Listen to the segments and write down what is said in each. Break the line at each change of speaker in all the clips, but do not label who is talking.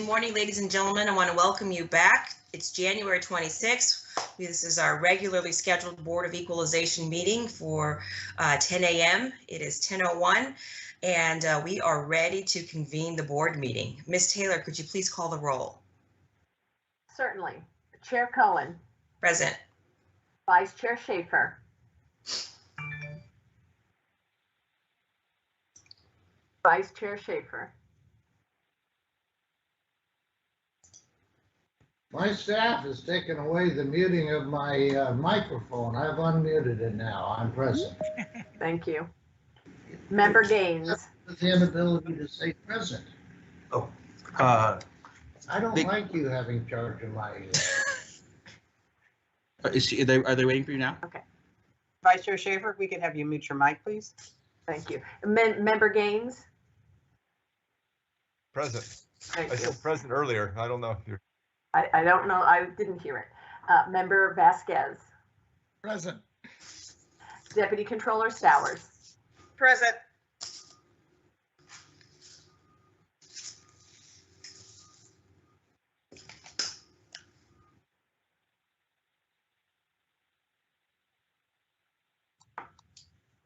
morning, ladies and gentlemen. I want to welcome you back. It's January 26th. This is our regularly scheduled Board of Equalization meeting for 10 a.m. It is 10:01, and we are ready to convene the board meeting. Ms. Taylor, could you please call the roll?
Certainly. Chair Cohen.
Present.
Vice Chair Schaefer. Vice Chair Schaefer.
My staff has taken away the muting of my microphone. I've unmuted it now. I'm present.
Thank you. Member Gaines.
With the inability to say present.
Oh,
I don't like you having charge of my.
Are they waiting for you now?
Okay.
Vice Chair Schaefer, if we could have you mute your mic, please.
Thank you. Member Gaines.
Present.
Thank
I
you.
said present earlier. I don't know if you're.
I don't know. I didn't hear it. Member Vasquez.
Present.
Deputy Controller Stowers.
Present.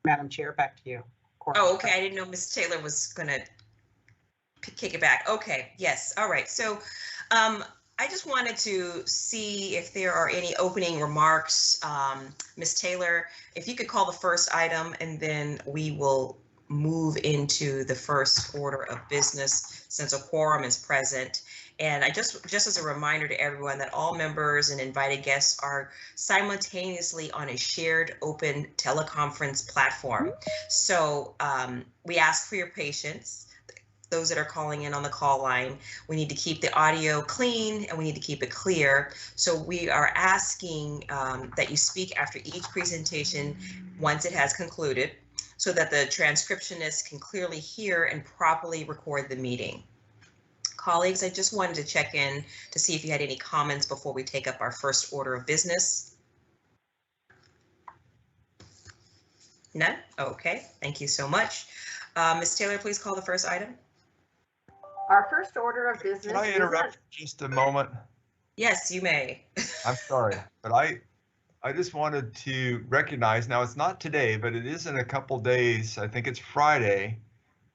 Madam Chair, back to you.
Oh, okay. I didn't know Ms. Taylor was going to kick it back. Okay. Yes. All right. So I just wanted to see if there are any opening remarks. Ms. Taylor, if you could call the first item, and then we will move into the first order of business since a quorum is present. And I just as a reminder to everyone that all members and invited guests are simultaneously on a shared open teleconference platform. So we ask for your patience. Those that are calling in on the call line, we need to keep the audio clean and we need to keep it clear. So we are asking that you speak after each presentation once it has concluded, so that the transcriptionist can clearly hear and properly record the meeting. Colleagues, I just wanted to check in to see if you had any comments before we take up our first order of business. None? Okay, thank you so much. Ms. Taylor, please call the first item.
Our first order of business.
Can I interrupt just a moment?
Yes, you may.
I'm sorry, but I just wanted to recognize, now it's not today, but it is in a couple days, I think it's Friday,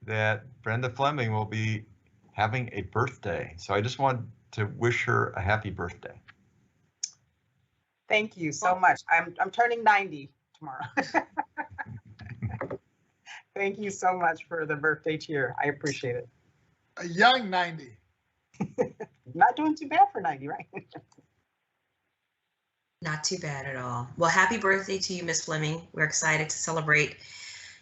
that Brenda Fleming will be having a birthday. So I just wanted to wish her a happy birthday.
Thank you so much. I'm turning 90 tomorrow. Thank you so much for the birthday cheer. I appreciate it.
A young 90.
Not doing too bad for 90, right?
Not too bad at all. Well, happy birthday to you, Ms. Fleming. We're excited to celebrate.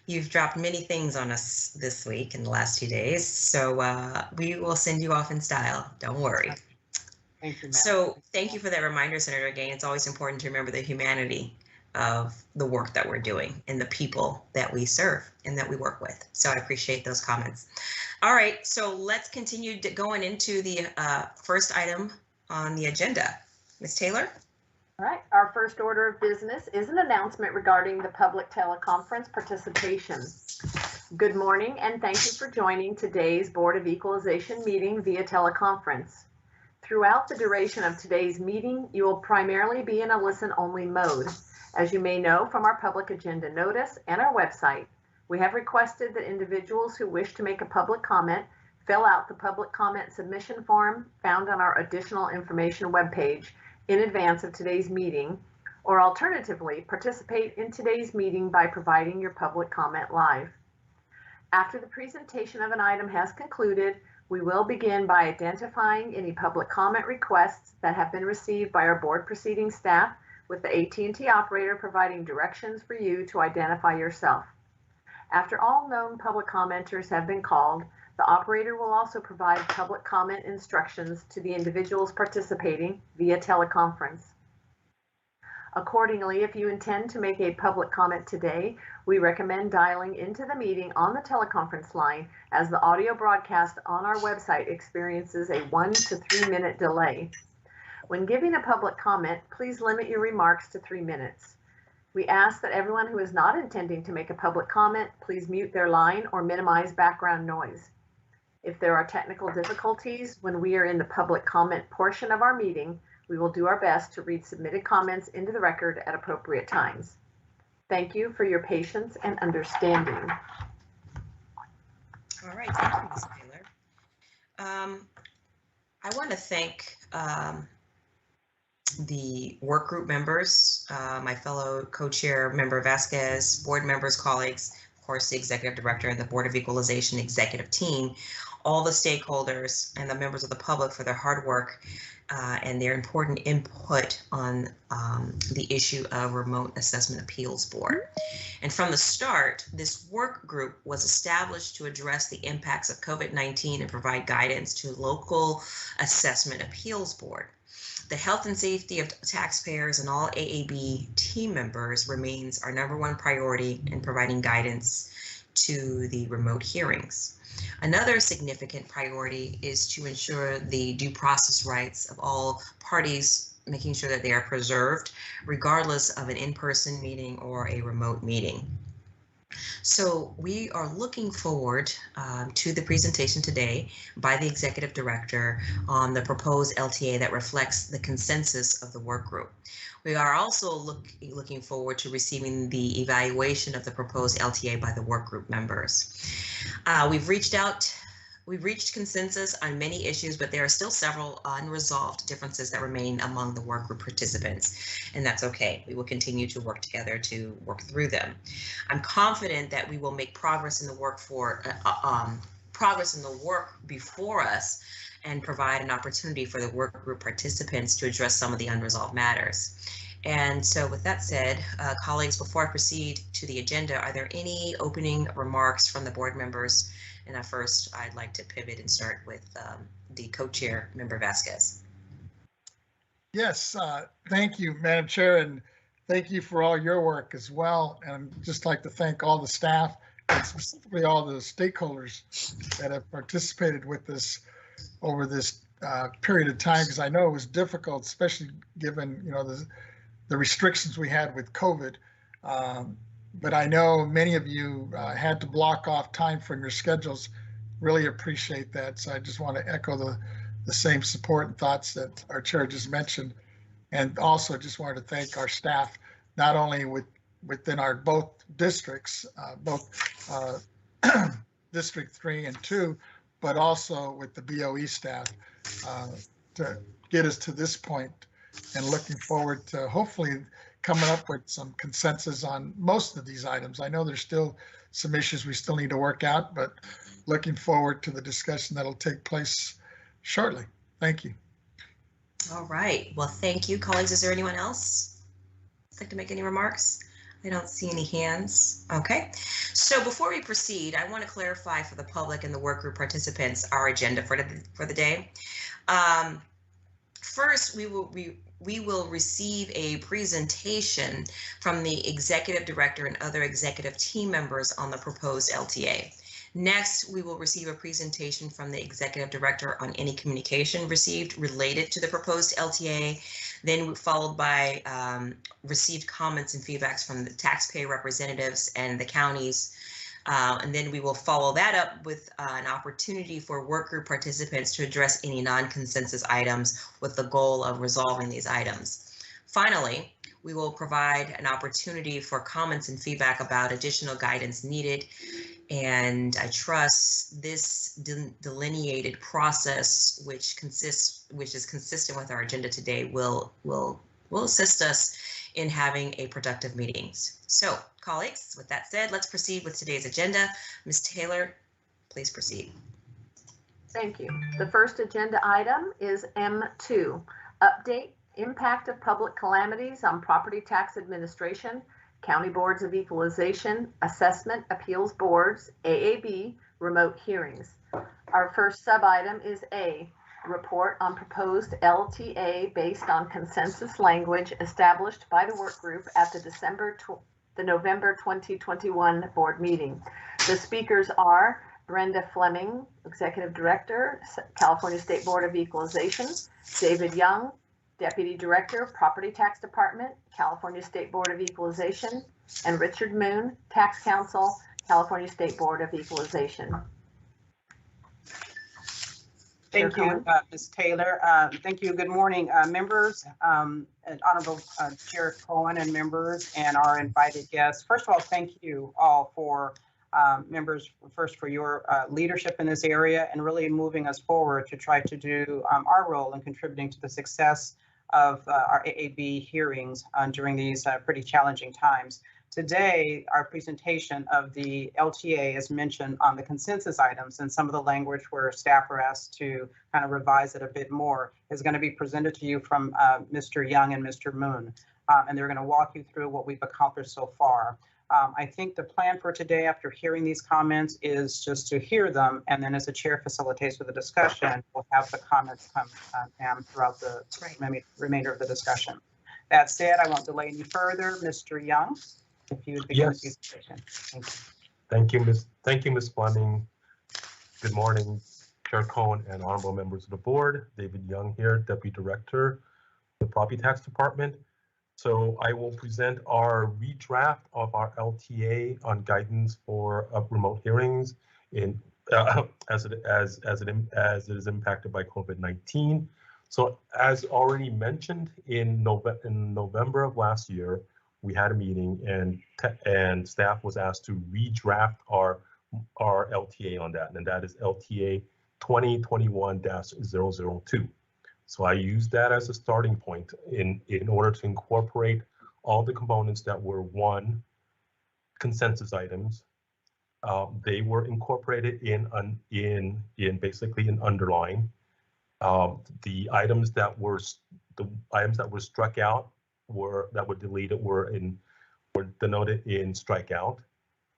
You've dropped many things on us this week in the last 2 days, so we will send you off in style. Don't worry.
Thank you, ma'am.
So thank you for that reminder, Senator Gaines. It's always important to remember the humanity of the work that we're doing and the people that we serve and that we work with. So I appreciate those comments. All right, so let's continue going into the first item on the agenda. Ms. Taylor?
All right, our first order of business is an announcement regarding the public teleconference participation. Good morning, and thank you for joining today's Board of Equalization meeting via teleconference. Throughout the duration of today's meeting, you will primarily be in a listen-only mode. As you may know from our public agenda notice and our website, we have requested that individuals who wish to make a public comment fill out the public comment submission form found on our additional information webpage in advance of today's meeting, or alternatively, participate in today's meeting by providing your public comment live. After the presentation of an item has concluded, we will begin by identifying any public comment requests that have been received by our board proceeding staff, with the AT&T operator providing directions for you to identify yourself. After all known public commenters have been called, the operator will also provide public comment instructions to the individuals participating via teleconference. Accordingly, if you intend to make a public comment today, we recommend dialing into the meeting on the teleconference line, as the audio broadcast on our website experiences a 1 to 3 minute delay. When giving a public comment, please limit your remarks to 3 minutes. We ask that everyone who is not intending to make a public comment, please mute their line or minimize background noise. If there are technical difficulties when we are in the public comment portion of our meeting, we will do our best to read submitted comments into the record at appropriate times. Thank you for your patience and understanding.
All right, thank you, Ms. Taylor. I want to thank the work group members, my fellow co-chair member Vasquez, board members, colleagues, of course, the executive director and the Board of Equalization executive team, all the stakeholders and the members of the public for their hard work and their important input on the issue of Remote Assessment Appeals Board. And from the start, this work group was established to address the impacts of COVID-19 and provide guidance to local assessment appeals board. The health and safety of taxpayers and all AAB team members remains our #1 priority in providing guidance to the remote hearings. Another significant priority is to ensure the due process rights of all parties, making sure that they are preserved regardless of an in-person meeting or a remote meeting. So we are looking forward to the presentation today by the executive director on the proposed LTA that reflects the consensus of the work group. We are also looking forward to receiving the evaluation of the proposed LTA by the work group members. We've reached consensus on many issues, but there are still several unresolved differences that remain among the work group participants, and that's okay. We will continue to work together to work through them. I'm confident that we will make progress in the work before us and provide an opportunity for the work group participants to address some of the unresolved matters. And so with that said, colleagues, before I proceed to the agenda, are there any opening remarks from the board members? And first, I'd like to pivot and start with the co-chair, Member Vasquez.
Yes, thank you, Madam Chair, and thank you for all your work as well. And I'd just like to thank all the staff and specifically all the stakeholders that have participated with this over this period of time, because I know it was difficult, especially given the restrictions we had with COVID. But I know many of you had to block off time from your schedules. Really appreciate that. So I just want to echo the same support and thoughts that our chair just mentioned. And also just wanted to thank our staff, not only within our both districts, District 3 and 2, but also with the BOE staff to get us to this point, and looking forward to hopefully coming up with some consensus on most of these items. I know there's still some issues we still need to work out, but looking forward to the discussion that'll take place shortly. Thank you.
All right. Well, thank you, colleagues. Is there anyone else who'd like to make any remarks? I don't see any hands. Okay. So before we proceed, I want to clarify for the public and the work group participants our agenda for the day. First, we will receive a presentation from the executive director and other executive team members on the proposed LTA. Next, we will receive a presentation from the executive director on any communication received related to the proposed LTA, then followed by received comments and feedbacks from the taxpayer representatives and the counties. And then we will follow that up with an opportunity for work group participants to address any non-consensus items with the goal of resolving these items. Finally, we will provide an opportunity for comments and feedback about additional guidance needed. And I trust this delineated process, which is consistent with our agenda today, will assist us in having a productive meetings. So, colleagues, with that said, let's proceed with today's agenda. Ms. Taylor, please proceed.
Thank you. The first agenda item is M2, update impact of public calamities on property tax administration, county boards of equalization, assessment appeals boards, AAB, remote hearings. Our first sub-item is A, report on proposed LTA based on consensus language established by the work group at the November 2021 board meeting. The speakers are Brenda Fleming, Executive Director, California State Board of Equalization, David Young, Deputy Director, Property Tax Department, California State Board of Equalization, and Richard Moon, Tax Counsel, California State Board of Equalization.
Thank you, Ms. Taylor. Thank you. Good morning, members, and Honorable Chair Cohen and members and our invited guests. First of all, thank you all for members, first for your leadership in this area and really moving us forward to try to do our role in contributing to the success of our AAB hearings during these pretty challenging times. Today, our presentation of the LTA, as mentioned on the consensus items and some of the language where staff are asked to kind of revise it a bit more, is going to be presented to you from Mr. Young and Mr. Moon. And they're going to walk you through what we've accomplished so far. I think the plan for today, after hearing these comments, is just to hear them, and then as the chair facilitates with the discussion, we'll have the comments come throughout the remainder of the discussion. That said, I won't delay any further. Mr. Young, if you would begin the presentation. Thank you.
Thank you, Ms. Fleming. Good morning, Chair Cohen and honorable members of the board. David Young here, Deputy Director of the Property Tax Department. So I will present our redraft of our LTA on guidance for remote hearings in as it is impacted by COVID-19. So as already mentioned, in November of last year, we had a meeting and staff was asked to redraft our LTA on that, and that is LTA 2021-002. So I used that as a starting point in order to incorporate all the components that were consensus items. They were incorporated in basically an underline. The items that were struck out that were deleted were denoted in strikeout,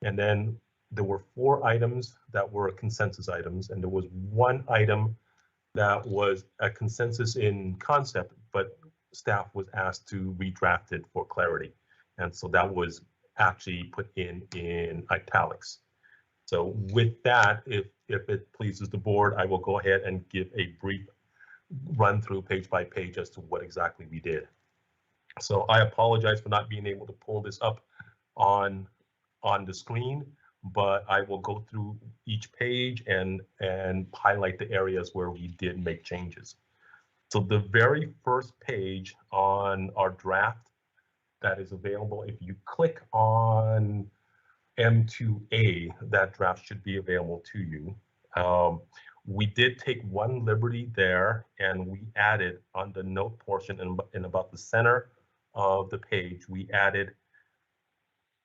and then there were 4 items that were consensus items, and there was 1 item that was a consensus in concept, but staff was asked to redraft it for clarity, and so that was actually put in italics. So with that, if it pleases the board, I will go ahead and give a brief run through page by page as to what exactly we did. So I apologize for not being able to pull this up on the screen, but I will go through each page and highlight the areas where we did make changes. So the very first page on our draft that is available, if you click on M2A, that draft should be available to you. We did take one liberty there, and we added on the note portion in about the center of the page, we added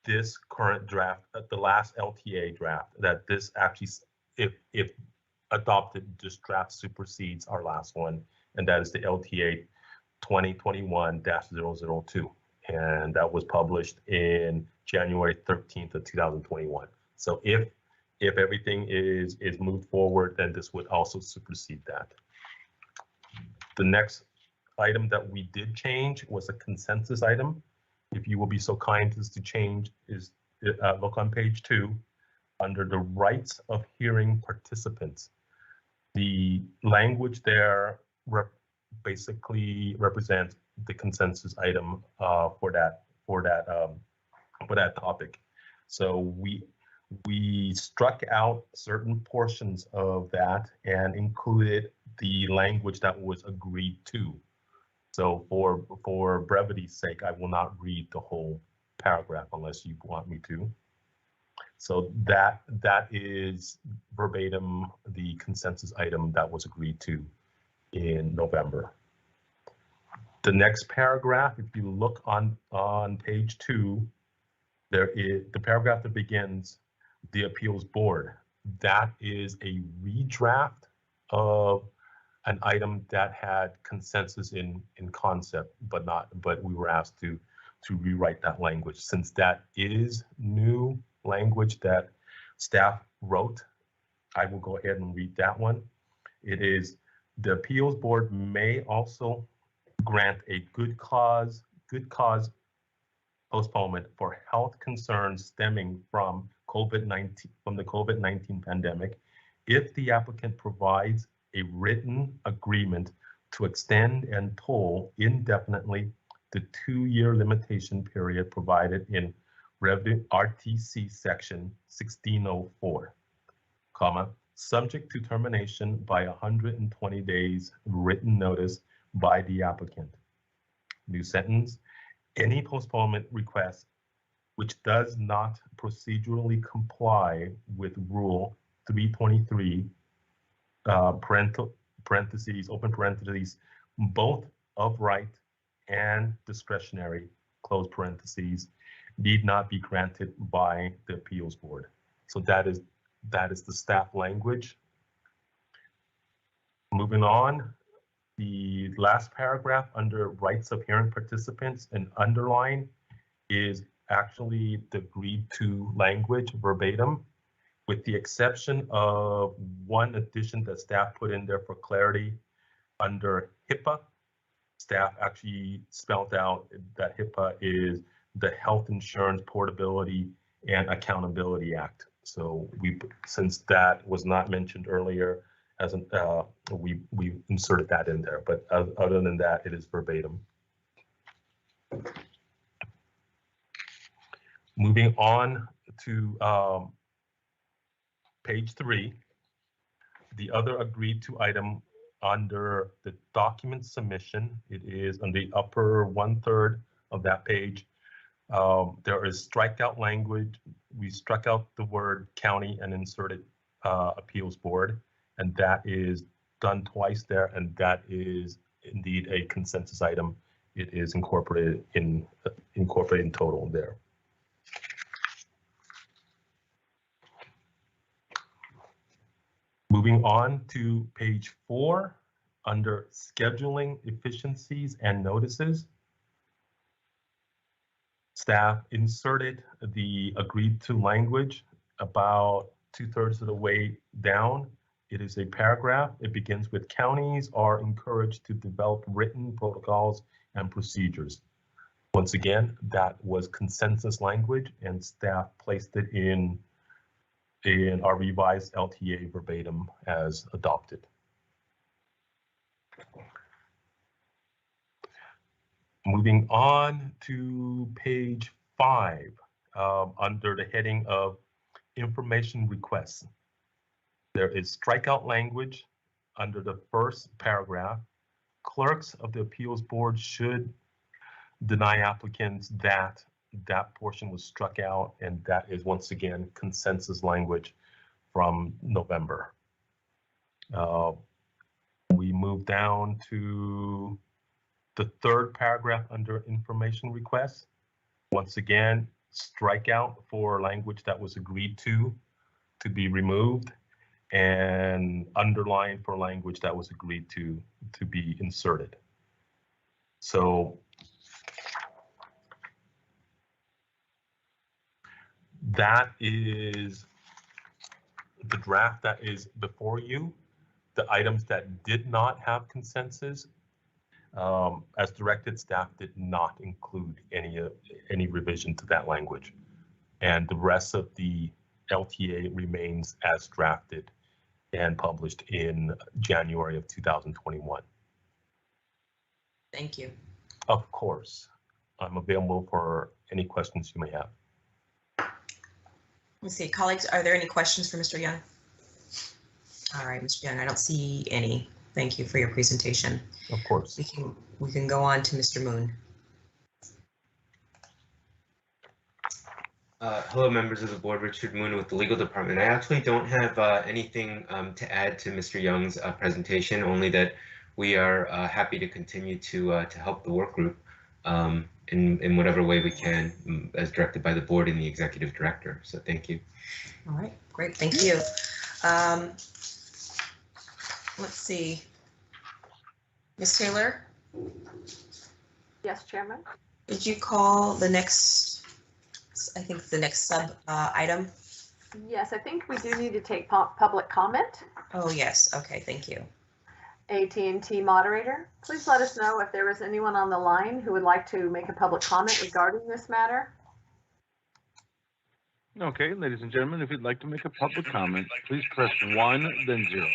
this current draft, the last LTA draft, that this actually, if adopted, this draft supersedes our last one, and that is the LTA 2021-002, and that was published in January 13th of 2021. So if everything is moved forward, then this would also supersede that. The next item that we did change was a consensus item. If you will be so kind as to change, look on page 2 under the rights of hearing participants. The language there basically represents the consensus item for that topic. So we struck out certain portions of that and included the language that was agreed to. So for brevity's sake, I will not read the whole paragraph unless you want me to. So that is verbatim the consensus item that was agreed to in November. The next paragraph, if you look on page 2, there is the paragraph that begins the appeals board. That is a redraft of an item that had consensus in concept, but we were asked to rewrite that language. Since that is new language that staff wrote, I will go ahead and read that one. It is, the appeals board may also grant a good cause postponement for health concerns stemming from the COVID-19 pandemic if the applicant provides a written agreement to extend and toll indefinitely the 2-year limitation period provided in Revenue RTC section 1604, subject to termination by 120 days written notice by the applicant. New sentence, any postponement request which does not procedurally comply with Rule 323, parentheses, open parentheses, both of right and discretionary, close parentheses, need not be granted by the appeals board. So that is the staff language. Moving on, the last paragraph under rights of hearing participants and underline is actually the agreed to language verbatim, with the exception of one addition that staff put in there for clarity. Under HIPAA, staff actually spelled out that HIPAA is the Health Insurance Portability and Accountability Act. So since that was not mentioned earlier, as we inserted that in there, but other than that, it is verbatim. Moving on to page 3, the other agreed to item under the document submission, it is on the upper 1/3 of that page. There is strikeout language. We struck out the word county and inserted appeals board, and that is done twice there, and that is indeed a consensus item. It is incorporated in total there. Moving on to page 4, under scheduling efficiencies and notices, staff inserted the agreed to language about 2/3 of the way down. It is a paragraph. It begins with counties are encouraged to develop written protocols and procedures. Once again, that was consensus language, and staff placed it in our revised LTA verbatim as adopted. Moving on to page 5, under the heading of information requests. There is strikeout language under the first paragraph. Clerks of the appeals board should deny applicants that portion was struck out, and that is once again consensus language from November. We move down to the 3rd paragraph under information requests. Once again, strikeout for language that was agreed to be removed, and underline for language that was agreed to be inserted. So that is the draft that is before you. The items that did not have consensus, as directed, staff did not include any revision to that language. And the rest of the LTA remains as drafted and published in January of 2021.
Thank you.
Of course, I'm available for any questions you may have.
Let's see, colleagues, are there any questions for Mr. Young? All right, Mr. Young, I don't see any. Thank you for your presentation.
Of course.
We can go on to Mr. Moon.
Hello, members of the board. Richard Moon with the legal department. I actually don't have anything to add to Mr. Young's presentation, only that we are happy to continue to help the work group in whatever way we can, as directed by the board and the executive director. So thank you.
All right, great, thank you. Let's see. Ms. Taylor?
Yes, Chairman.
Did you call the next, I think the next sub item?
Yes, I think we do need to take public comment.
Oh, yes. Okay, thank you.
AT&T moderator, please let us know if there is anyone on the line who would like to make a public comment regarding this matter.
Okay, ladies and gentlemen, if you'd like to make a public comment, please press 1, then 0.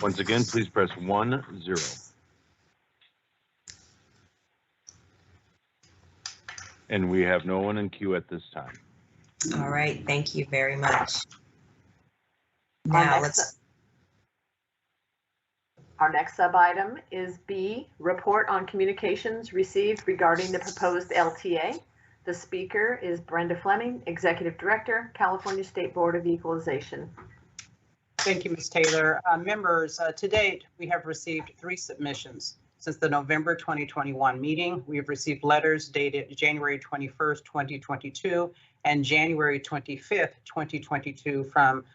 Once again, please press 1, 0. And we have no one in queue at this time.
All right, thank you very much.
Our
Now
next- Our next sub-item is B, report on communications received regarding the proposed LTA. The speaker is Brenda Fleming, Executive Director, California State Board of Equalization.
Thank you, Ms. Taylor. Members, to date, we have received 3 submissions. Since the November 2021 meeting, we have received letters dated January 21st, 2022 and January 25th, 2022 from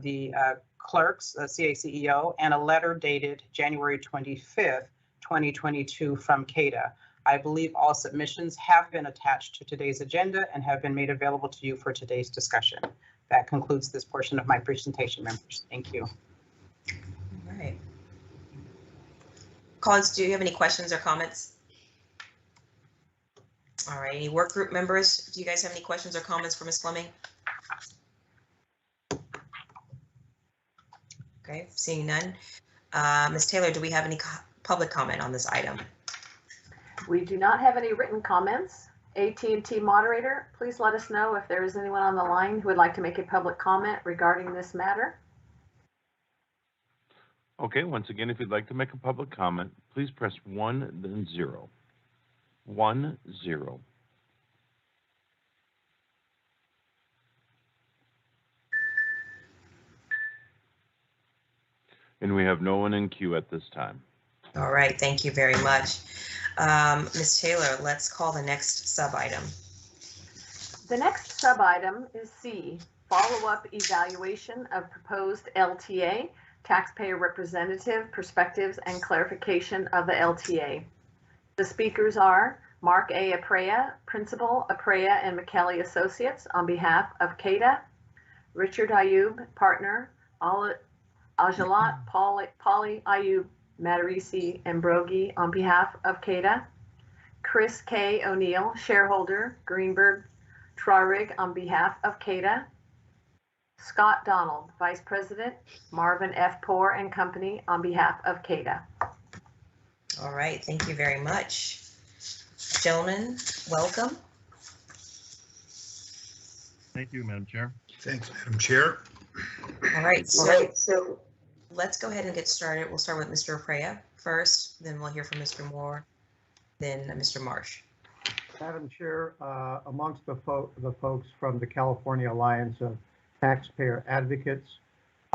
the clerks, CACEO, and a letter dated January 25th, 2022 from CADA. I believe all submissions have been attached to today's agenda and have been made available to you for today's discussion. That concludes this portion of my presentation, members. Thank you.
All right. Colleagues, do you have any questions or comments? All right, any work group members? Do you guys have any questions or comments for Ms. Fleming? Okay, seeing none. Ms. Taylor, do we have any public comment on this item?
We do not have any written comments. AT&T moderator, please let us know if there is anyone on the line who would like to make a public comment regarding this matter.
Okay, once again, if you'd like to make a public comment, please press 1, then 0. 1, 0. And we have no one in queue at this time.
All right, thank you very much. Ms. Taylor, let's call the next sub-item.
The next sub-item is C, follow-up evaluation of proposed LTA, taxpayer representative perspectives and clarification of the LTA. The speakers are Mark A. Aprea, Principal, Aprea and McKelly Associates on behalf of CADA, Richard Ayub, Partner, Ajalat, Polly Ayub, Matarisi and Brogi on behalf of CADA, Chris K. O'Neill, Shareholder, Greenberg Traurig on behalf of CADA, Scott Donald, Vice President, Marvin F. Poor and Company on behalf of CADA.
All right, thank you very much. Gentlemen, welcome.
Thank you, Madam Chair.
Thanks, Madam Chair.
All right, so let's go ahead and get started. We'll start with Mr. Aprea first, then we'll hear from Mr. Moore, then Mr. Marsh.
Madam Chair, amongst the folks from the California Alliance of Taxpayer Advocates,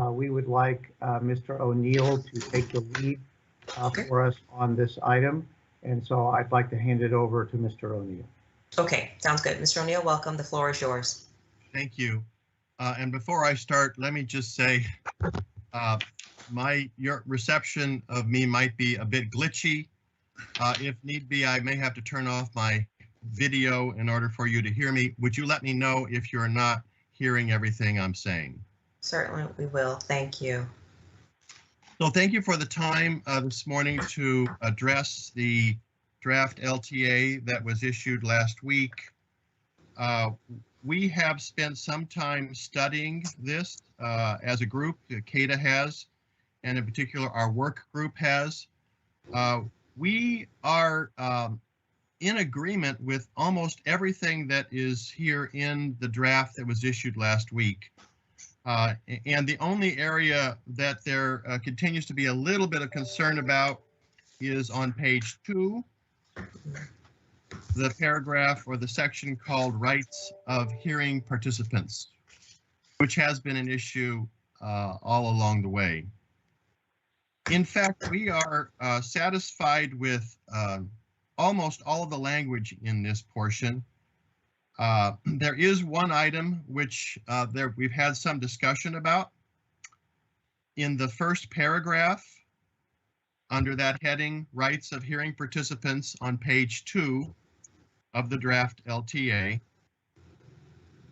we would like Mr. O'Neill to take the lead for us on this item. And so I'd like to hand it over to Mr. O'Neill.
Okay, sounds good. Mr. O'Neill, welcome. The floor is yours.
Thank you. And before I start, let me just say your reception of me might be a bit glitchy. If need be, I may have to turn off my video in order for you to hear me. Would you let me know if you're not hearing everything I'm saying?
Certainly we will. Thank you.
So thank you for the time this morning to address the draft LTA that was issued last week. We have spent some time studying this as a group, CADA has, and in particular our work group has. We are in agreement with almost everything that is here in the draft that was issued last week. And the only area that there continues to be a little bit of concern about is on page 2, the paragraph or the section called Rights of Hearing Participants, which has been an issue all along the way. In fact, we are satisfied with almost all of the language in this portion. There is one item which we've had some discussion about. In the first paragraph, under that heading, Rights of Hearing Participants on page 2 of the draft LTA,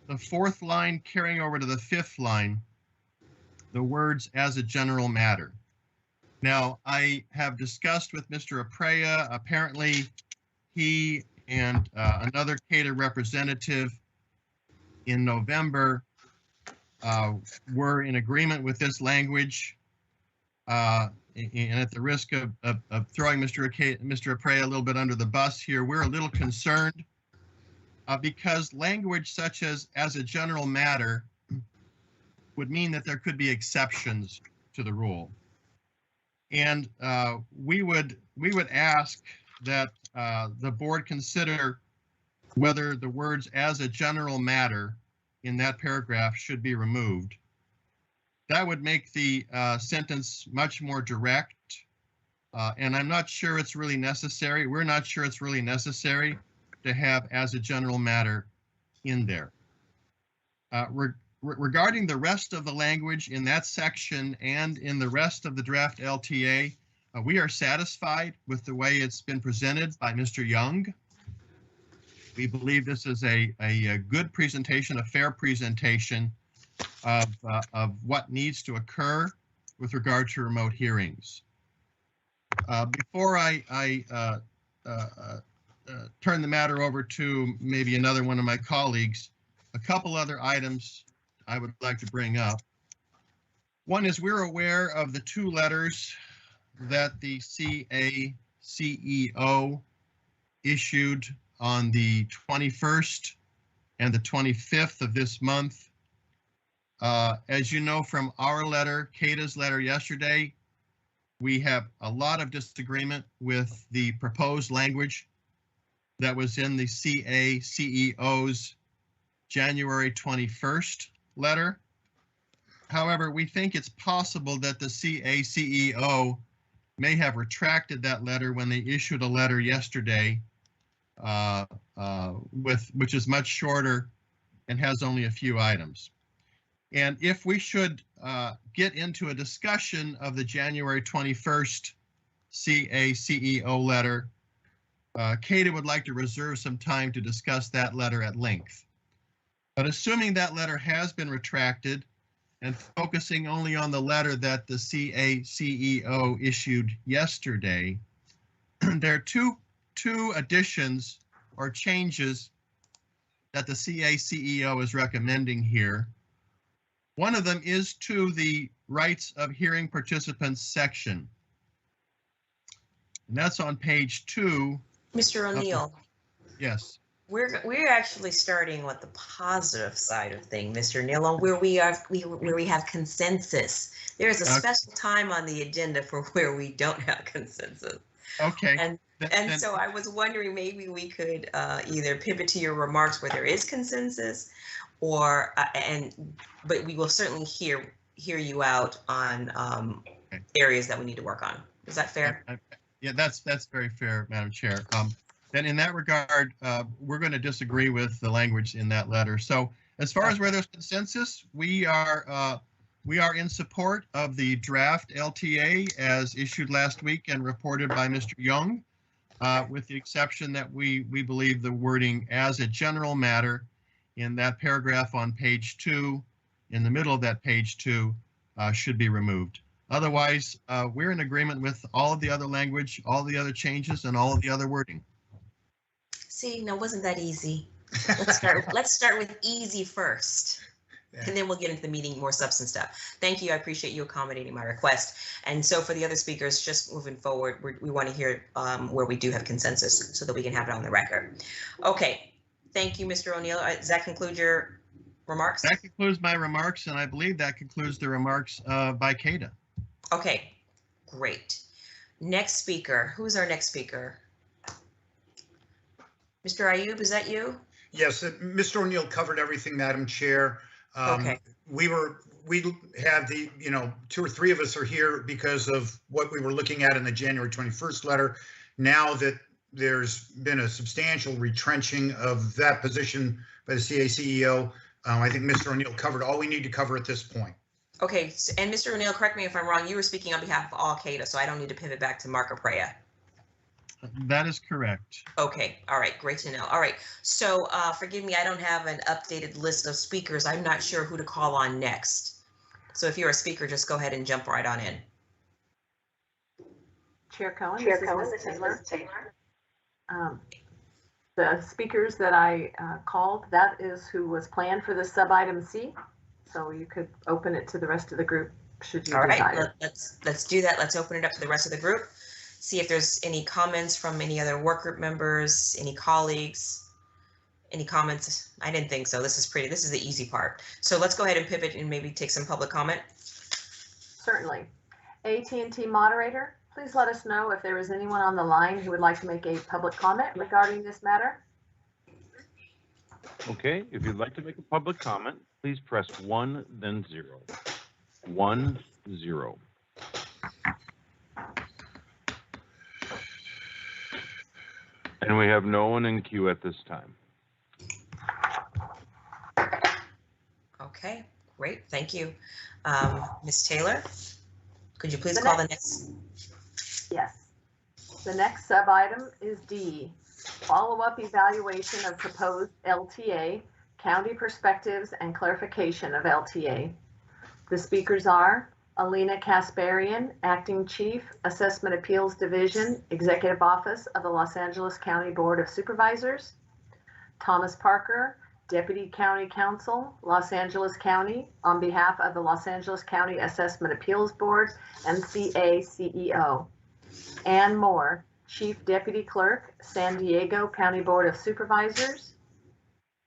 the 4th line carrying over to the 5th line, the words "as a general matter." Now, I have discussed with Mr. Aprea, apparently he and another CADA representative in November were in agreement with this language. And at the risk of throwing Mr. Aprea a little bit under the bus here, we're a little concerned because language such as a general matter would mean that there could be exceptions to the rule. And we would ask that the board consider whether the words "as a general matter" in that paragraph should be removed. That would make the sentence much more direct, and I'm not sure it's really necessary. We're not sure it's really necessary to have "as a general matter" in there. Regarding the rest of the language in that section and in the rest of the draft LTA, we are satisfied with the way it's been presented by Mr. Young. We believe this is a good presentation, a fair presentation of what needs to occur with regard to remote hearings. Before I turn the matter over to maybe another one of my colleagues, a couple other items I would like to bring up. One is we're aware of the 2 letters that the CACEO issued on the 21st and the 25th of this month. As you know from our letter, CADA's letter yesterday, we have a lot of disagreement with the proposed language that was in the CACEO's January 21st letter. However, we think it's possible that the CACEO may have retracted that letter when they issued a letter yesterday, which is much shorter and has only a few items. And if we should get into a discussion of the January 21st CACEO letter, CADA would like to reserve some time to discuss that letter at length. But assuming that letter has been retracted and focusing only on the letter that the CACEO issued yesterday, there are two additions or changes that the CACEO is recommending here. One of them is to the rights of hearing participants section. And that's on page 2.
Mr. O'Neill.
Yes.
We're actually starting with the positive side of things, Mr. O'Neill, where we have consensus. There's a special time on the agenda for where we don't have consensus.
Okay.
And so I was wondering, maybe we could either pivot to your remarks where there is consensus, or but we will certainly hear you out on areas that we need to work on. Is that fair?
Yeah, that's very fair, Madam Chair. Then in that regard, we're going to disagree with the language in that letter. So as far as where there's consensus, we are in support of the draft LTA as issued last week and reported by Mr. Young, with the exception that we believe the wording "as a general matter" in that paragraph on page 2, in the middle of that page 2, should be removed. Otherwise, we're in agreement with all of the other language, all the other changes, and all of the other wording.
See, now wasn't that easy? Let's start with easy first, and then we'll get into the meeting more substance stuff. Thank you. I appreciate you accommodating my request. And so for the other speakers, just moving forward, we want to hear where we do have consensus so that we can have it on the record. Okay. Thank you, Mr. O'Neill. Does that conclude your remarks?
That concludes my remarks, and I believe that concludes the remarks by CADA.
Okay, great. Next speaker. Who's our next speaker? Mr. Ayub, is that you?
Yes, Mr. O'Neill covered everything, Madam Chair.
Okay.
We have the, 2 or 3 of us are here because of what we were looking at in the January 21st letter. Now that there's been a substantial retrenching of that position by the CACEO, I think Mr. O'Neill covered all we need to cover at this point.
Okay, and Mr. O'Neill, correct me if I'm wrong, you were speaking on behalf of all CADA, so I don't need to pivot back to Mark or Preya.
That is correct.
Okay, all right, great to know. All right, so forgive me, I don't have an updated list of speakers. I'm not sure who to call on next. So if you're a speaker, just go ahead and jump right on in.
Chair Cohen, this is Ms. Taylor. The speakers that I called, that is who was planned for the sub-item C. So you could open it to the rest of the group should you desire.
All right, let's do that. Let's open it up to the rest of the group. See if there's any comments from any other work group members, any colleagues. Any comments? I didn't think so. This is the easy part. So let's go ahead and pivot and maybe take some public comment.
Certainly. AT&T moderator, please let us know if there is anyone on the line who would like to make a public comment regarding this matter.
Okay, if you'd like to make a public comment, please press 1, then 0. 1, 0. And we have no one in queue at this time.
Okay, great, thank you. Ms. Taylor, could you please call the next?
Yes. The next sub-item is D, follow-up evaluation of proposed LTA, county perspectives and clarification of LTA. The speakers are Alina Kasparian, Acting Chief, Assessment Appeals Division, Executive Office of the Los Angeles County Board of Supervisors, Thomas Parker, Deputy County Counsel, Los Angeles County, on behalf of the Los Angeles County Assessment Appeals Board and CA CEO. Ann Moore, Chief Deputy Clerk, San Diego County Board of Supervisors.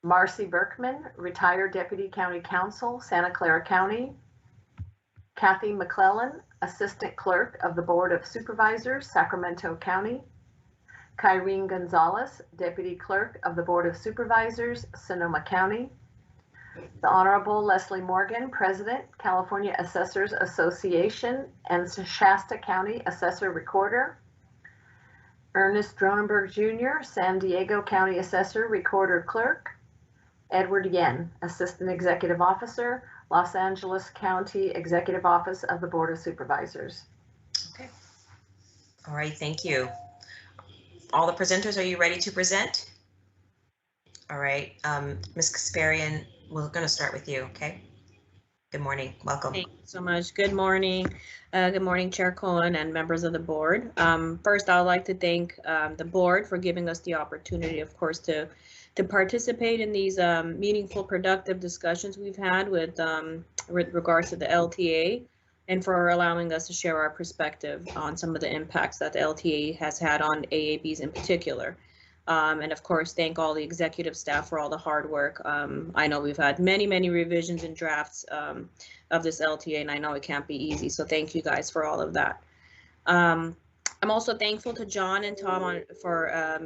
Marcy Berkman, Retired Deputy County Counsel, Santa Clara County. Kathy McClellan, Assistant Clerk of the Board of Supervisors, Sacramento County. Kyrene Gonzalez, Deputy Clerk of the Board of Supervisors, Sonoma County. The Honorable Leslie Morgan, President, California Assessors Association and Shasta County Assessor Recorder. Ernest Dronenberg Jr., San Diego County Assessor Recorder Clerk. Edward Yen, Assistant Executive Officer, Los Angeles County Executive Office of the Board of Supervisors.
Okay. All right, thank you. All the presenters, are you ready to present? All right, Ms. Kasparian, we're going to start with you, okay? Good morning, welcome.
Thank you so much. Good morning. Good morning, Chair Cohen and members of the board. First, I would like to thank the board for giving us the opportunity, of course, to participate in these meaningful, productive discussions we've had with regards to the LTA, and for allowing us to share our perspective on some of the impacts that the LTA has had on AABs in particular. And of course, thank all the executive staff for all the hard work. I know we've had many revisions and drafts of this LTA, and I know it can't be easy. So thank you guys for all of that. I'm also thankful to John and Tom for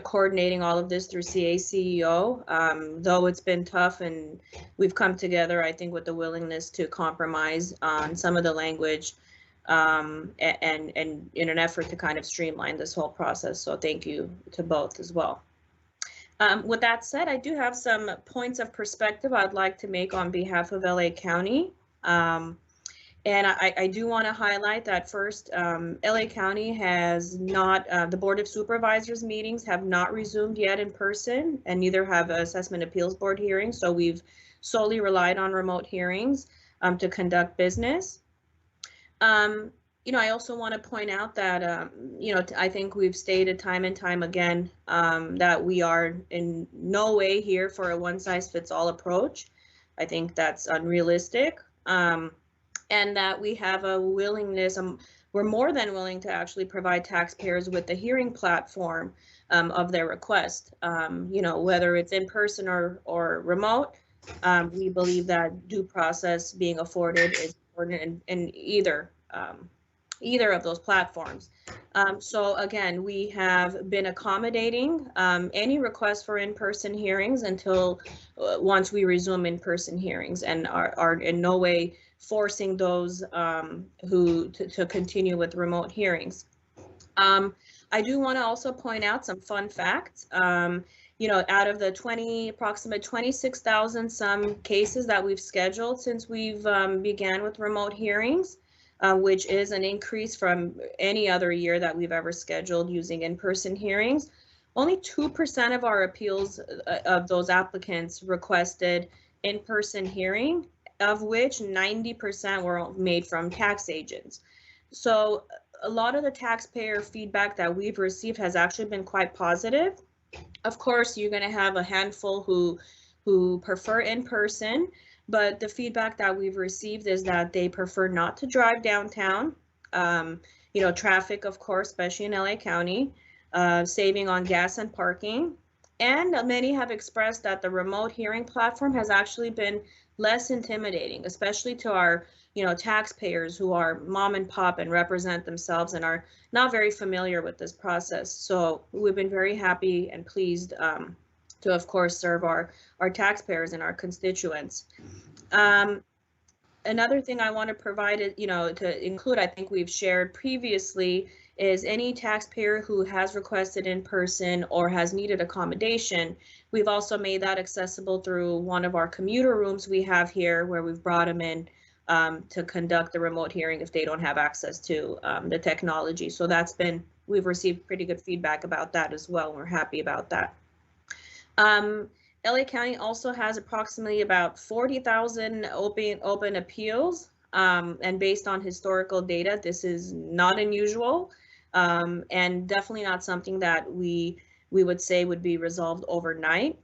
coordinating all of this through CA CEO. Though it's been tough, and we've come together, I think, with the willingness to compromise on some of the language, and in an effort to kind of streamline this whole process. So thank you to both as well. With that said, I do have some points of perspective I'd like to make on behalf of LA County. And I do want to highlight that first, LA County has not, the Board of Supervisors meetings have not resumed yet in person, and neither have Assessment Appeals Board hearings. So we've solely relied on remote hearings to conduct business. I also want to point out that, I think we've stated time and time again that we are in no way here for a one-size-fits-all approach. I think that's unrealistic. And that we have a willingness, we're more than willing to actually provide taxpayers with the hearing platform of their request. Whether it's in person or remote, we believe that due process being afforded is important in either of those platforms. So again, we have been accommodating any request for in-person hearings until once we resume in-person hearings, and are in no way forcing those who to continue with remote hearings. I do want to also point out some fun facts. Out of the approximate 26,000 some cases that we've scheduled since we've began with remote hearings, which is an increase from any other year that we've ever scheduled using in-person hearings, only 2% of our appeals of those applicants requested in-person hearing, of which 90% were made from tax agents. So a lot of the taxpayer feedback that we've received has actually been quite positive. Of course, you're going to have a handful who prefer in person, but the feedback that we've received is that they prefer not to drive downtown. Traffic, of course, especially in LA County, saving on gas and parking, And many have expressed that the remote hearing platform has actually been less intimidating, especially to our, taxpayers who are mom and pop and represent themselves and are not very familiar with this process. So we've been very happy and pleased to, of course, serve our taxpayers and our constituents. Another thing I want to provide it, to include, I think we've shared previously, is any taxpayer who has requested in person or has needed accommodation. We've also made that accessible through one of our commuter rooms we have here, where we've brought them in to conduct the remote hearing if they don't have access to the technology. So we've received pretty good feedback about that as well. We're happy about that. LA County also has approximately about 40,000 open appeals, and based on historical data, this is not unusual, and definitely not something that we would say would be resolved overnight.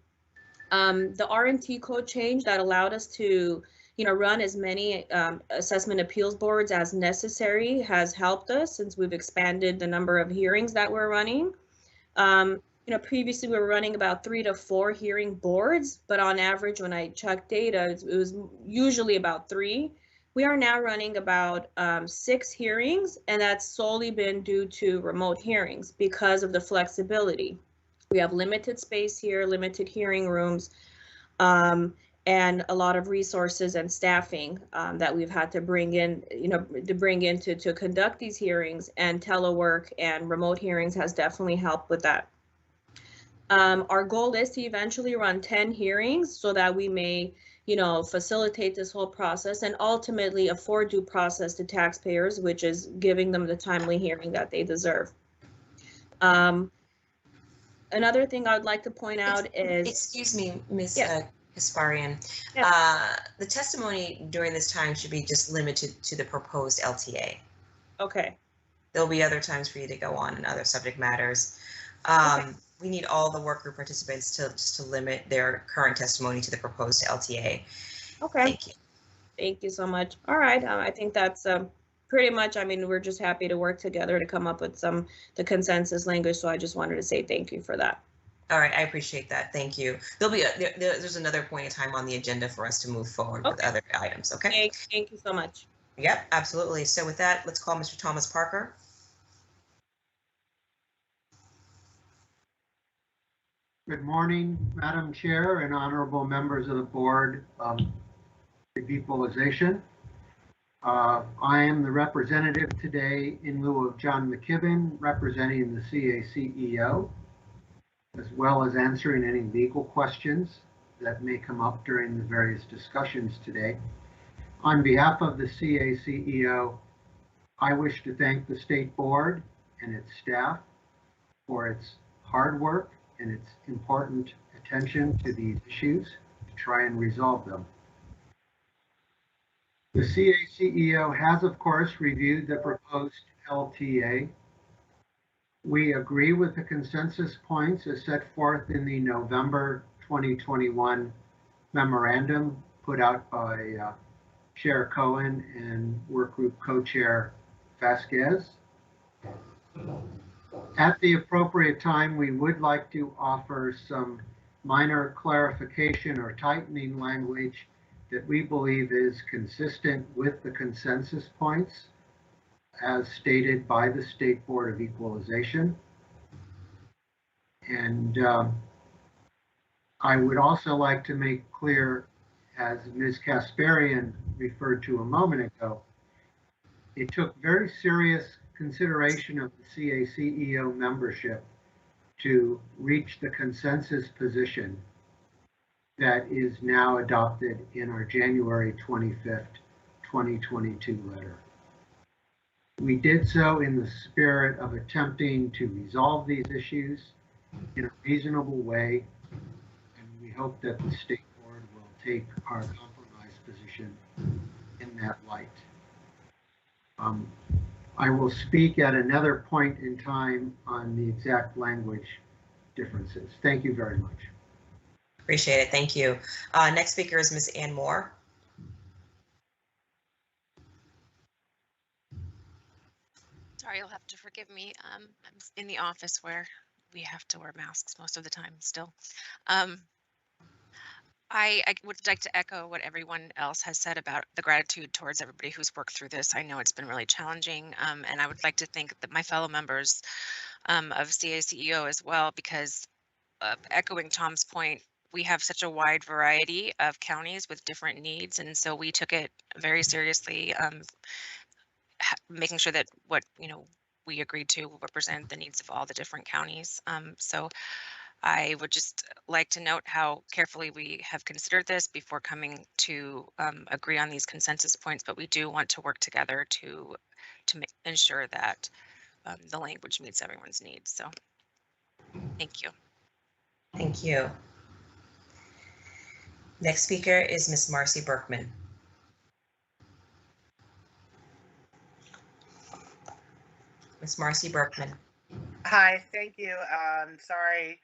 The RMT code change that allowed us to, run as many assessment appeals boards as necessary has helped us since we've expanded the number of hearings that we're running. Previously we were running about 3 to 4 hearing boards, but on average, when I checked data, it was usually about 3. We are now running about 6 hearings, and that's solely been due to remote hearings because of the flexibility. We have limited space here, limited hearing rooms, and a lot of resources and staffing that we've had to bring in, to conduct these hearings, and telework and remote hearings has definitely helped with that. Our goal is to eventually run 10 hearings so that we may, facilitate this whole process and ultimately afford due process to taxpayers, which is giving them the timely hearing that they deserve. Another thing I would like to point out is...
Excuse me, Ms.
Yes.
Kasparian.
Yes.
The testimony during this time should be just limited to the proposed LTA.
Okay.
There'll be other times for you to go on and other subject matters.
Okay.
We need all the work group participants to limit their current testimony to the proposed LTA.
Okay.
Thank you.
Thank you so much. All right. I think that's pretty much, we're just happy to work together to come up with the consensus language. So I just wanted to say thank you for that.
All right. I appreciate that. Thank you. There'll be there's another point in time on the agenda for us to move forward with other items. Okay.
Thank you so much.
Yep, absolutely. So with that, let's call Mr. Thomas Parker.
Good morning, Madam Chair and honorable members of the Board of Equalization. I am the representative today in lieu of John McKibben, representing the CACEO, as well as answering any legal questions that may come up during the various discussions today. On behalf of the CACEO, I wish to thank the State Board and its staff for its hard work and its important attention to these issues to try and resolve them. The CACEO has, of course, reviewed the proposed LTA. We agree with the consensus points as set forth in the November 2021 memorandum put out by Chair Cohen and Workgroup Co-Chair Vasquez. At the appropriate time, we would like to offer some minor clarification or tightening language that we believe is consistent with the consensus points as stated by the State Board of Equalization. And I would also like to make clear, as Ms. Kasparian referred to a moment ago, it took very serious consideration of the CACEO membership to reach the consensus position that is now adopted in our January 25th, 2022 letter. We did so in the spirit of attempting to resolve these issues in a reasonable way, and we hope that the State Board will take our compromise position in that light. I will speak at another point in time on the exact language differences. Thank you very much.
Appreciate it. Thank you. Next speaker is Ms. Ann Moore.
Sorry, you'll have to forgive me. I'm in the office where we have to wear masks most of the time still. I would like to echo what everyone else has said about the gratitude towards everybody who's worked through this. I know it's been really challenging, and I would like to thank my fellow members of CACEO as well, because echoing Tom's point, we have such a wide variety of counties with different needs, and so we took it very seriously, making sure that what we agreed to will represent the needs of all the different counties. So I would just like to note how carefully we have considered this before coming to agree on these consensus points, but we do want to work together to ensure that the language meets everyone's needs. So thank you.
Thank you. Next speaker is Ms. Marcy Berkman. Ms. Marcy Berkman.
Hi, thank you. Sorry,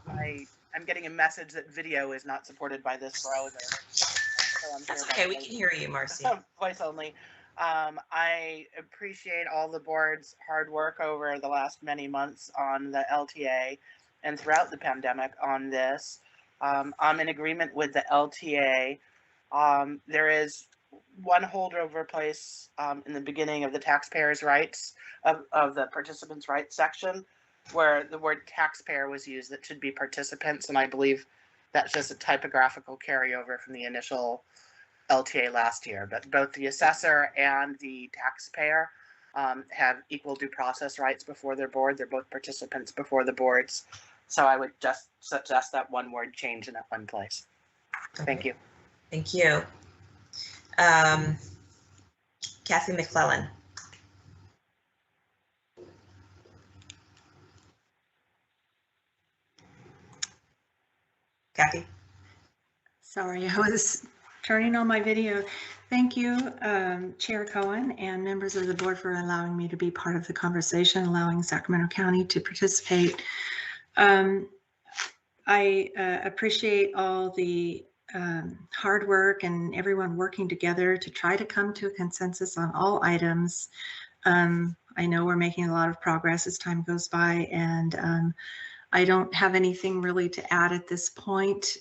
I'm getting a message that video is not supported by this browser. So
That's okay, we can hear you, Marcy.
Voice only. I appreciate all the board's hard work over the last many months on the LTA and throughout the pandemic on this. I'm in agreement with the LTA. There is one holdover place in the beginning of the taxpayers' rights of the participants' rights section where the word taxpayer was used. That should be participants, and I believe that's just a typographical carryover from the initial LTA last year. But both the assessor and the taxpayer have equal due process rights before their board. They're both participants before the boards. So I would just suggest that one word change in that one place.
Okay.
Thank you.
Thank you. Kathy McClellan. Kathy.
Sorry, I was turning on my video. Thank you, Chair Cohen and members of the board for allowing me to be part of the conversation, allowing Sacramento County to participate. I appreciate all the hard work and everyone working together to try to come to a consensus on all items. I know we're making a lot of progress as time goes by, and I don't have anything really to add at this point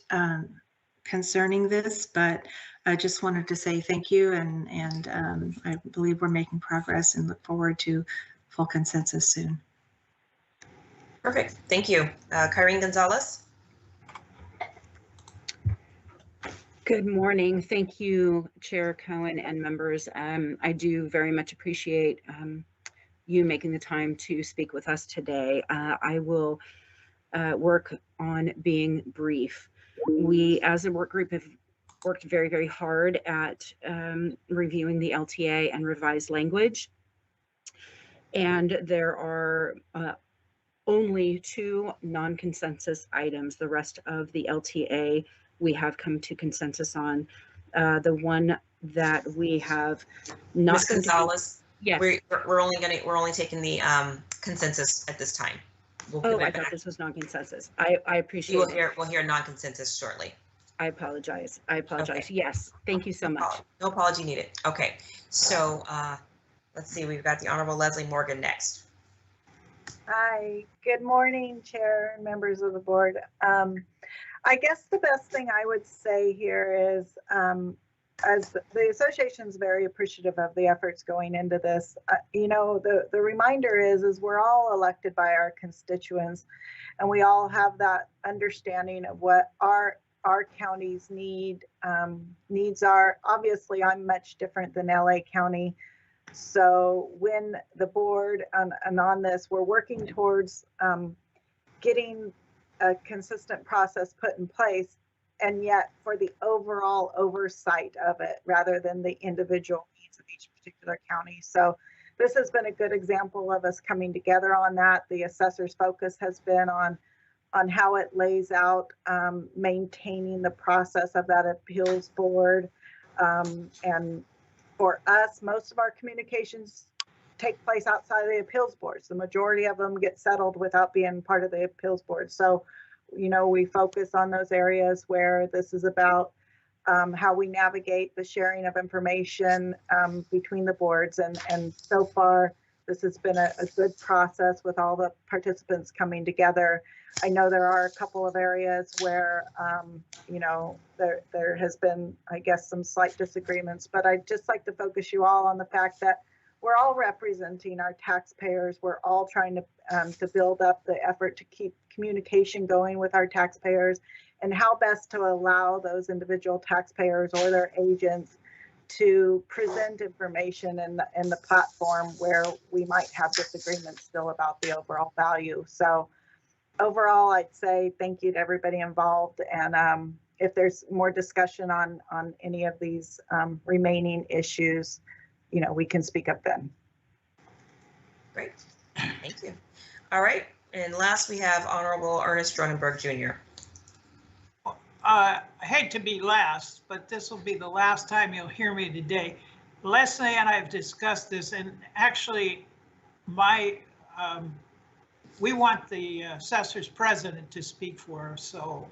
concerning this, but I just wanted to say thank you, and I believe we're making progress and look forward to full consensus soon.
Perfect, thank you. Kyrene Gonzalez.
Good morning. Thank you, Chair Cohen and members. I do very much appreciate you making the time to speak with us today. I will work on being brief. We, as a work group, have worked very, very hard at reviewing the LTA and revised language. And there are only 2 non-consensus items. The rest of the LTA we have come to consensus on. The one that we have not.
Ms. Gonzalez.
Yes.
We're only taking the consensus at this time.
We'll I thought this was non-consensus. I appreciate it.
We'll hear non-consensus shortly.
I apologize. Okay. Yes. Thank you so
much.
No
apology needed. Okay. So let's see. We've got the Honorable Leslie Morgan next.
Hi. Good morning, Chair and members of the board. I guess the best thing I would say here is, as the association is very appreciative of the efforts going into this, the reminder is we're all elected by our constituents, and we all have that understanding of what our county's needs are. Obviously, I'm much different than LA County. So when the board and on this, we're working towards getting a consistent process put in place, and yet for the overall oversight of it rather than the individual needs of each particular county. So this has been a good example of us coming together on that. The assessor's focus has been on how it lays out maintaining the process of that appeals board. And for us, most of our communications take place outside of the appeals boards. The majority of them get settled without being part of the appeals board. So, we focus on those areas where this is about how we navigate the sharing of information between the boards. And so far, This has been a good process with all the participants coming together. I know there are a couple of areas where, you know, there has been, I guess, some slight disagreements, but I'd just like to focus you all on the fact that we're all representing our taxpayers. We're all trying to build up the effort to keep communication going with our taxpayers, and how best to allow those individual taxpayers or their agents to present information in the platform where we might have disagreements still about the overall value. So overall, I'd say thank you to everybody involved. And if there's more discussion on any of these remaining issues, you know, we can speak up then.
Great, thank you. All right, and last we have Honorable Ernest Dronenberg Jr.
I hate to be last, but this will be the last time you'll hear me today. Leslie and I have discussed this, and actually we want the assessor's president to speak for us. So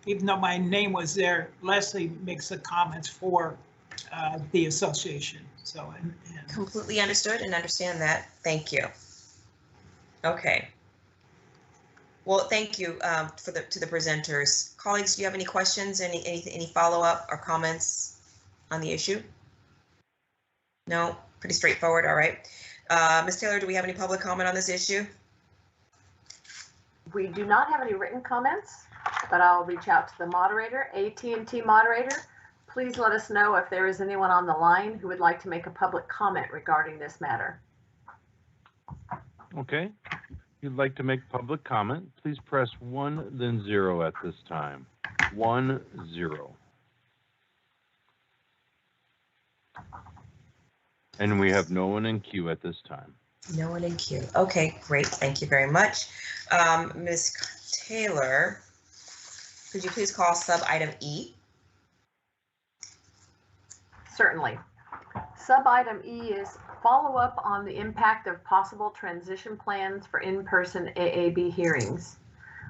even though my name was there, Leslie makes the comments for the association. So and
Completely understood and understand that. Thank you. Okay. Well, thank you to the presenters. Colleagues, do you have any questions, any follow-up or comments on the issue? No, pretty straightforward. All right. Ms. Taylor, do we have any public comment on this issue?
We do not have any written comments, but I'll reach out to the moderator, AT&T moderator. Please let us know if there is anyone on the line who would like to make a public comment regarding this matter.
Okay. If you'd like to make public comment, please press 1, then 0 at this time. 1, 0. And we have no one in queue at this time.
No one in queue. Okay, great. Thank you very much. Ms. Taylor, could you please call sub-item E?
Certainly. Sub-item E is follow-up on the impact of possible transition plans for in-person AAB hearings.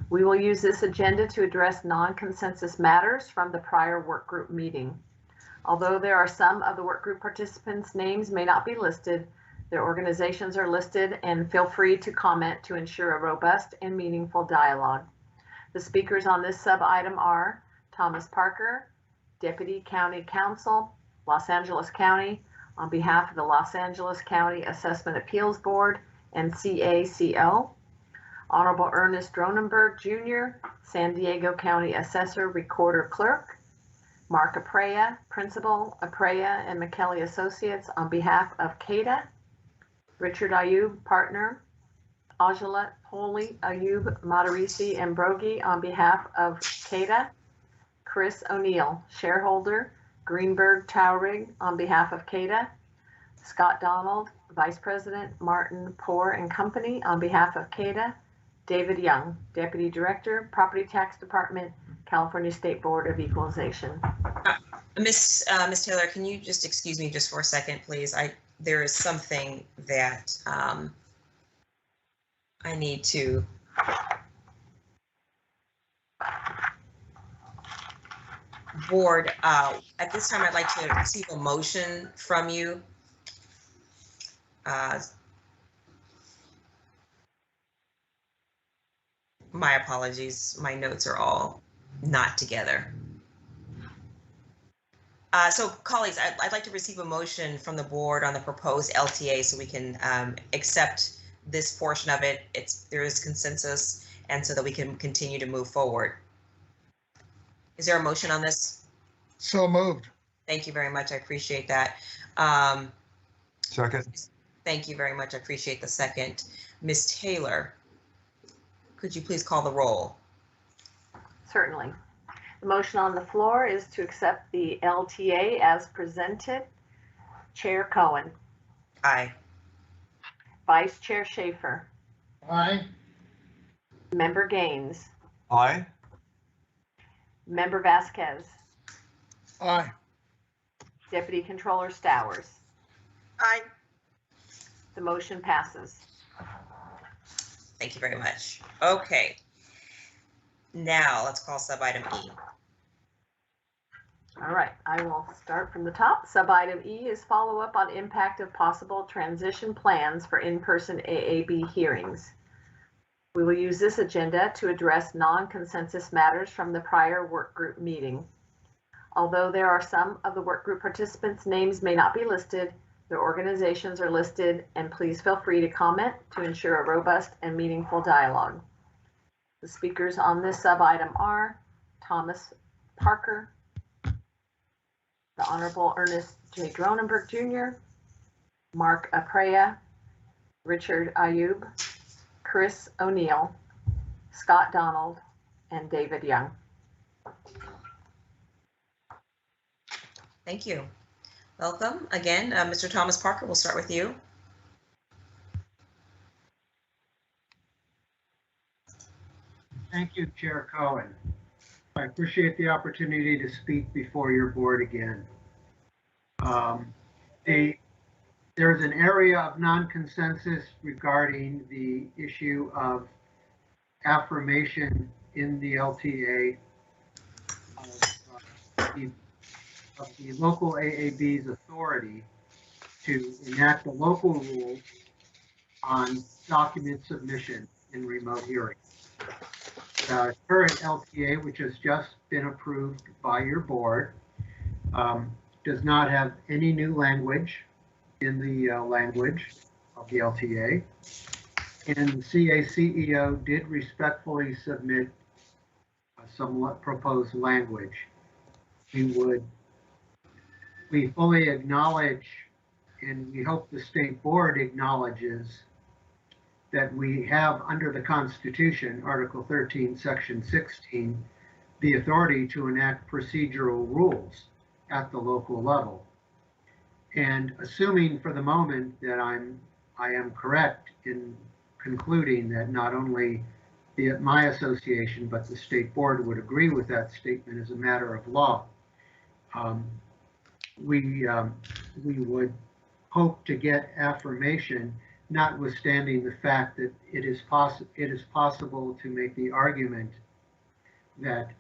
We will use this agenda to address non-consensus matters from the prior work group meeting. Although there are some of the work group participants' names may not be listed, their organizations are listed, and feel free to comment to ensure a robust and meaningful dialogue. The speakers on this sub-item are Thomas Parker, Deputy County Counsel, Los Angeles County, on behalf of the Los Angeles County Assessment Appeals Board and CACO. Honorable Ernest Dronenberg Jr., San Diego County Assessor Recorder Clerk. Mark Aprea, Principal, Aprea and McKelly Associates on behalf of CADA. Richard Ayub, Partner. Ajalat Holy Ayub Matarisi and Brogi on behalf of CADA. Chris O'Neill, Shareholder, Greenberg Taurig on behalf of CADA. Scott Donald, Vice President, Martin Poor and Company on behalf of CADA. David Young, Deputy Director, Property Tax Department, California State Board of Equalization.
Miss Taylor, can you just excuse me just for a second, please? There is something that I need to. Board, at this time, I'd like to receive a motion from you. My apologies, my notes are all not together. So colleagues, I'd like to receive a motion from the board on the proposed LTA so we can accept this portion of it. There is consensus, and so that we can continue to move forward. Is there a motion on this?
So moved.
Thank you very much. I appreciate that.
Second.
Thank you very much. I appreciate the second. Ms. Taylor, could you please call the roll?
Certainly. The motion on the floor is to accept the LTA as presented. Chair Cohen.
Aye.
Vice Chair Schaefer.
Aye.
Member Gaines.
Aye.
Member Vasquez.
Aye.
Deputy Controller Stowers.
Aye.
The motion passes.
Thank you very much. Okay. Now let's call sub-item E.
All right, I will start from the top. Sub-item E is follow-up on impact of possible transition plans for in-person AAB hearings. We will use this agenda to address non-consensus matters from the prior work group meeting. Although there are some of the work group participants' names may not be listed, their organizations are listed, and please feel free to comment to ensure a robust and meaningful dialogue. The speakers on this sub-item are Thomas Parker, the Honorable Ernest J. Dronenberg Jr., Mark Aprea, Richard Ayub, Chris O'Neill, Scott Donald, and David Young.
Thank you. Welcome again, Mr. Thomas Parker. We'll start with you.
Thank you, Chair Cohen. I appreciate the opportunity to speak before your board again. There's an area of non-consensus regarding the issue of affirmation in the LTA of the local AAB's authority to enact a local rule on document submission in remote hearings. The current LTA, which has just been approved by your board, does not have any new language in the language of the LTA. And the CACEO did respectfully submit some proposed language. We fully acknowledge, and we hope the state board acknowledges, that we have under the Constitution, Article 13, Section 16, the authority to enact procedural rules at the local level. And assuming for the moment that I am correct in concluding that not only my association, but the state board would agree with that statement as a matter of law, we would hope to get affirmation, notwithstanding the fact that it is possible to make the argument that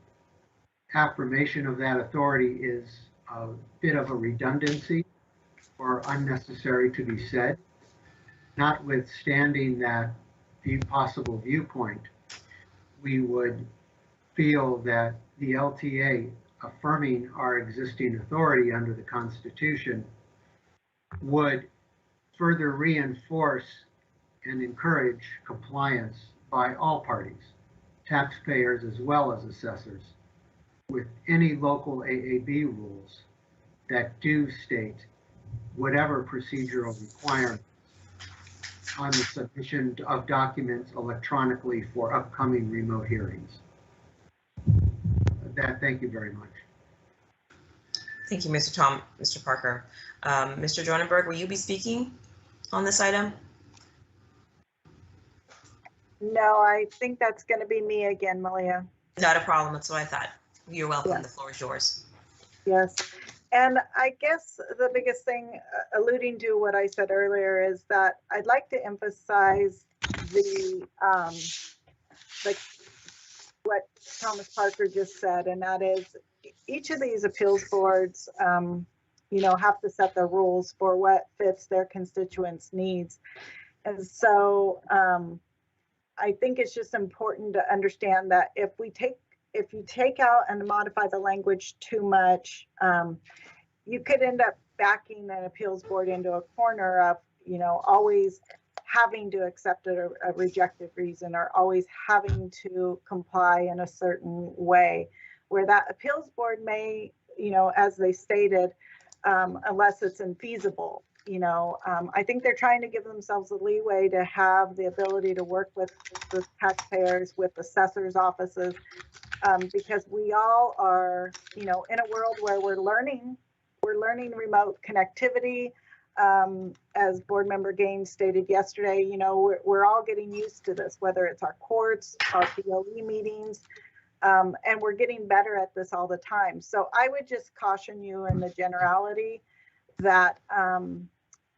affirmation of that authority is a bit of a redundancy or unnecessary to be said. Notwithstanding that possible viewpoint, we would feel that the LTA affirming our existing authority under the Constitution would further reinforce and encourage compliance by all parties, taxpayers as well as assessors, with any local AAB rules that do state whatever procedural requirements on the submission of documents electronically for upcoming remote hearings. Thank you very much.
Thank you, Mr. Parker. Mr. Dronenberg, will you be speaking on this item?
No, I think that's going to be me again, Malia.
Not a problem. That's what I thought. You're welcome.
Yes.
The floor is yours.
Yes. And I guess the biggest thing, alluding to what I said earlier, is that I'd like to emphasize what Thomas Parker just said, and that is each of these appeals boards, have to set the rules for what fits their constituents' needs. And so I think it's just important to understand that if you take out and modify the language too much, you could end up backing an appeals board into a corner of, always having to accept a rejected reason or always having to comply in a certain way, where that appeals board may, as they stated, unless it's infeasible. I think they're trying to give themselves the leeway to have the ability to work with the taxpayers, with assessors' offices, because we all are, in a world where we're learning remote connectivity. As Board Member Gaines stated yesterday, we're all getting used to this, whether it's our courts, our BOE meetings, and we're getting better at this all the time. So I would just caution you in the generality that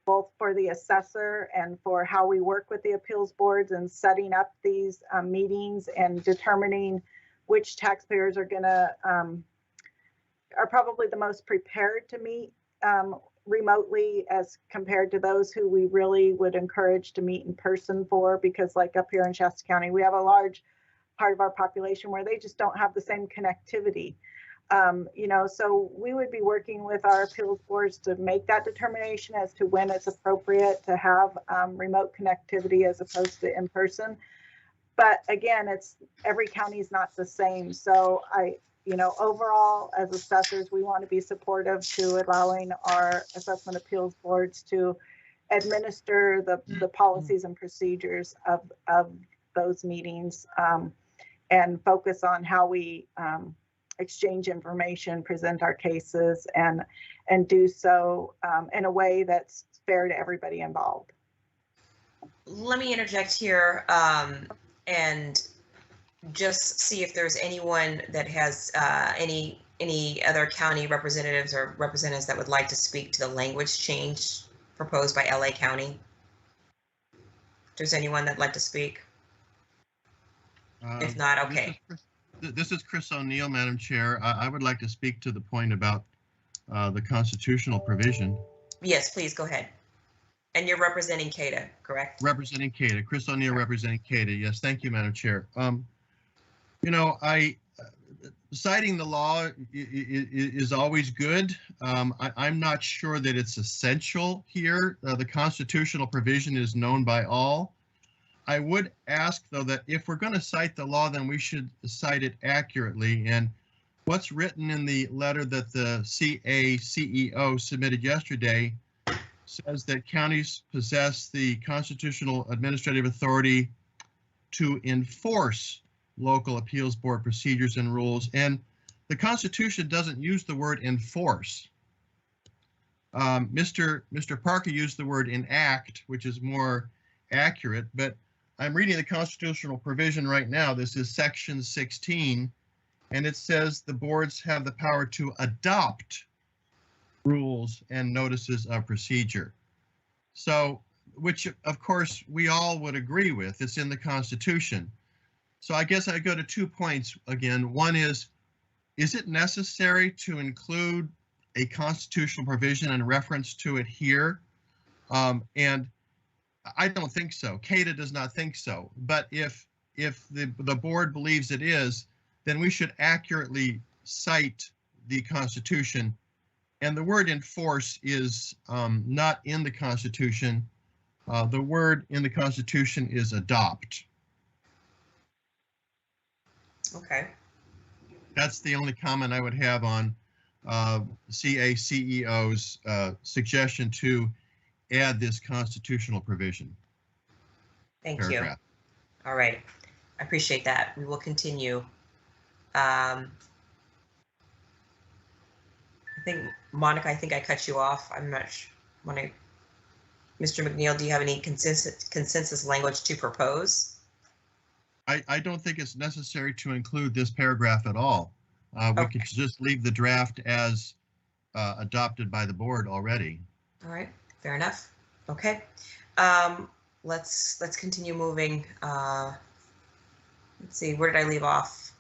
both for the assessor and for how we work with the appeals boards and setting up these meetings and determining which taxpayers are going to are probably the most prepared to meet remotely as compared to those who we really would encourage to meet in person for, because like up here in Shasta County, we have a large part of our population where they just don't have the same connectivity. You know, so we would be working with our appeals boards to make that determination as to when it's appropriate to have remote connectivity as opposed to in person. But again, it's every county is not the same. So you know, overall, as assessors, we want to be supportive to allowing our assessment appeals boards to administer the policies and procedures of those meetings and focus on how we exchange information, present our cases, and do so in a way that's fair to everybody involved.
Let me interject here and just see if there's anyone that has any other county representatives or representatives that would like to speak to the language change proposed by LA County. If there's anyone that'd like to speak? If not, okay.
This is Chris O'Neill, Madam Chair. I would like to speak to the point about the constitutional provision.
Yes, please go ahead. And you're representing CADA, correct?
Representing CADA, Chris O'Neill representing CADA. Yes, thank you, Madam Chair. You know, citing the law is always good. I'm not sure that it's essential here. The constitutional provision is known by all. I would ask, though, that if we're going to cite the law, then we should cite it accurately. And what's written in the letter that the CEO submitted yesterday says that counties possess the constitutional administrative authority to enforce local appeals board procedures and rules. And the Constitution doesn't use the word enforce. Mr. Parker used the word enact, which is more accurate, but I'm reading the constitutional provision right now. This is section 16, and it says the boards have the power to adopt rules and notices of procedure. So, which of course we all would agree with. It's in the Constitution. So I guess I go to 2 points again. One is it necessary to include a constitutional provision and reference to it here? And I don't think so. CADA does not think so. But if the board believes it is, then we should accurately cite the Constitution. And the word enforce is not in the Constitution. The word in the Constitution is adopt.
Okay.
That's the only comment I would have on CEO's suggestion to add this constitutional provision.
Thank you. All right. I appreciate that. We will continue. I think, Monica, I think I cut you off. I'm not sure. Mr. McNeil, do you have any consensus language to propose?
I don't think it's necessary to include this paragraph at all. We could just leave the draft as adopted by the board already.
All right, fair enough. Okay, let's continue moving. Let's see, where did I leave off?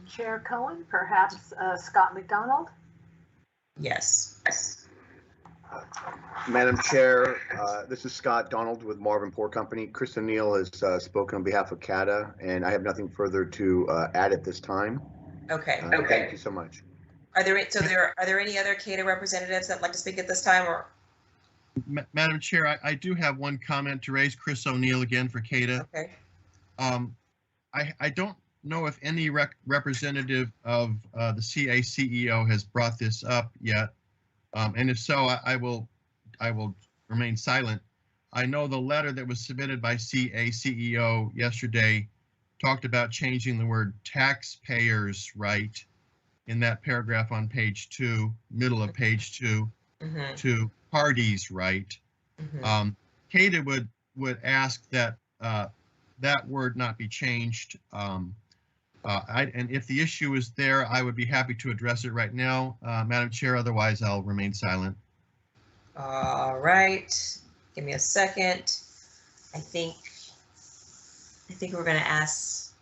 Chair Cohen, perhaps Scott McDonald?
Yes.
Madam Chair, this is Scott Donald with Marvin Poor Company. Chris O'Neill has spoken on behalf of CADA, and I have nothing further to add at this time.
Okay.
Thank you so much.
Are there any other CADA representatives that'd like to speak at this time? Or
Madam Chair, I do have one comment to raise. Chris O'Neill again for CADA.
Okay.
I don't know if any representative of the CEO has brought this up yet. And if so, I will remain silent. I know the letter that was submitted by CEO yesterday talked about changing the word taxpayers right in that paragraph on page 2, middle of page 2, to parties right. CADA would ask that that word not be changed. And if the issue is there, I would be happy to address it right now, Madam Chair. Otherwise, I'll remain silent.
All right. Give me a second. I think I think we're going to ask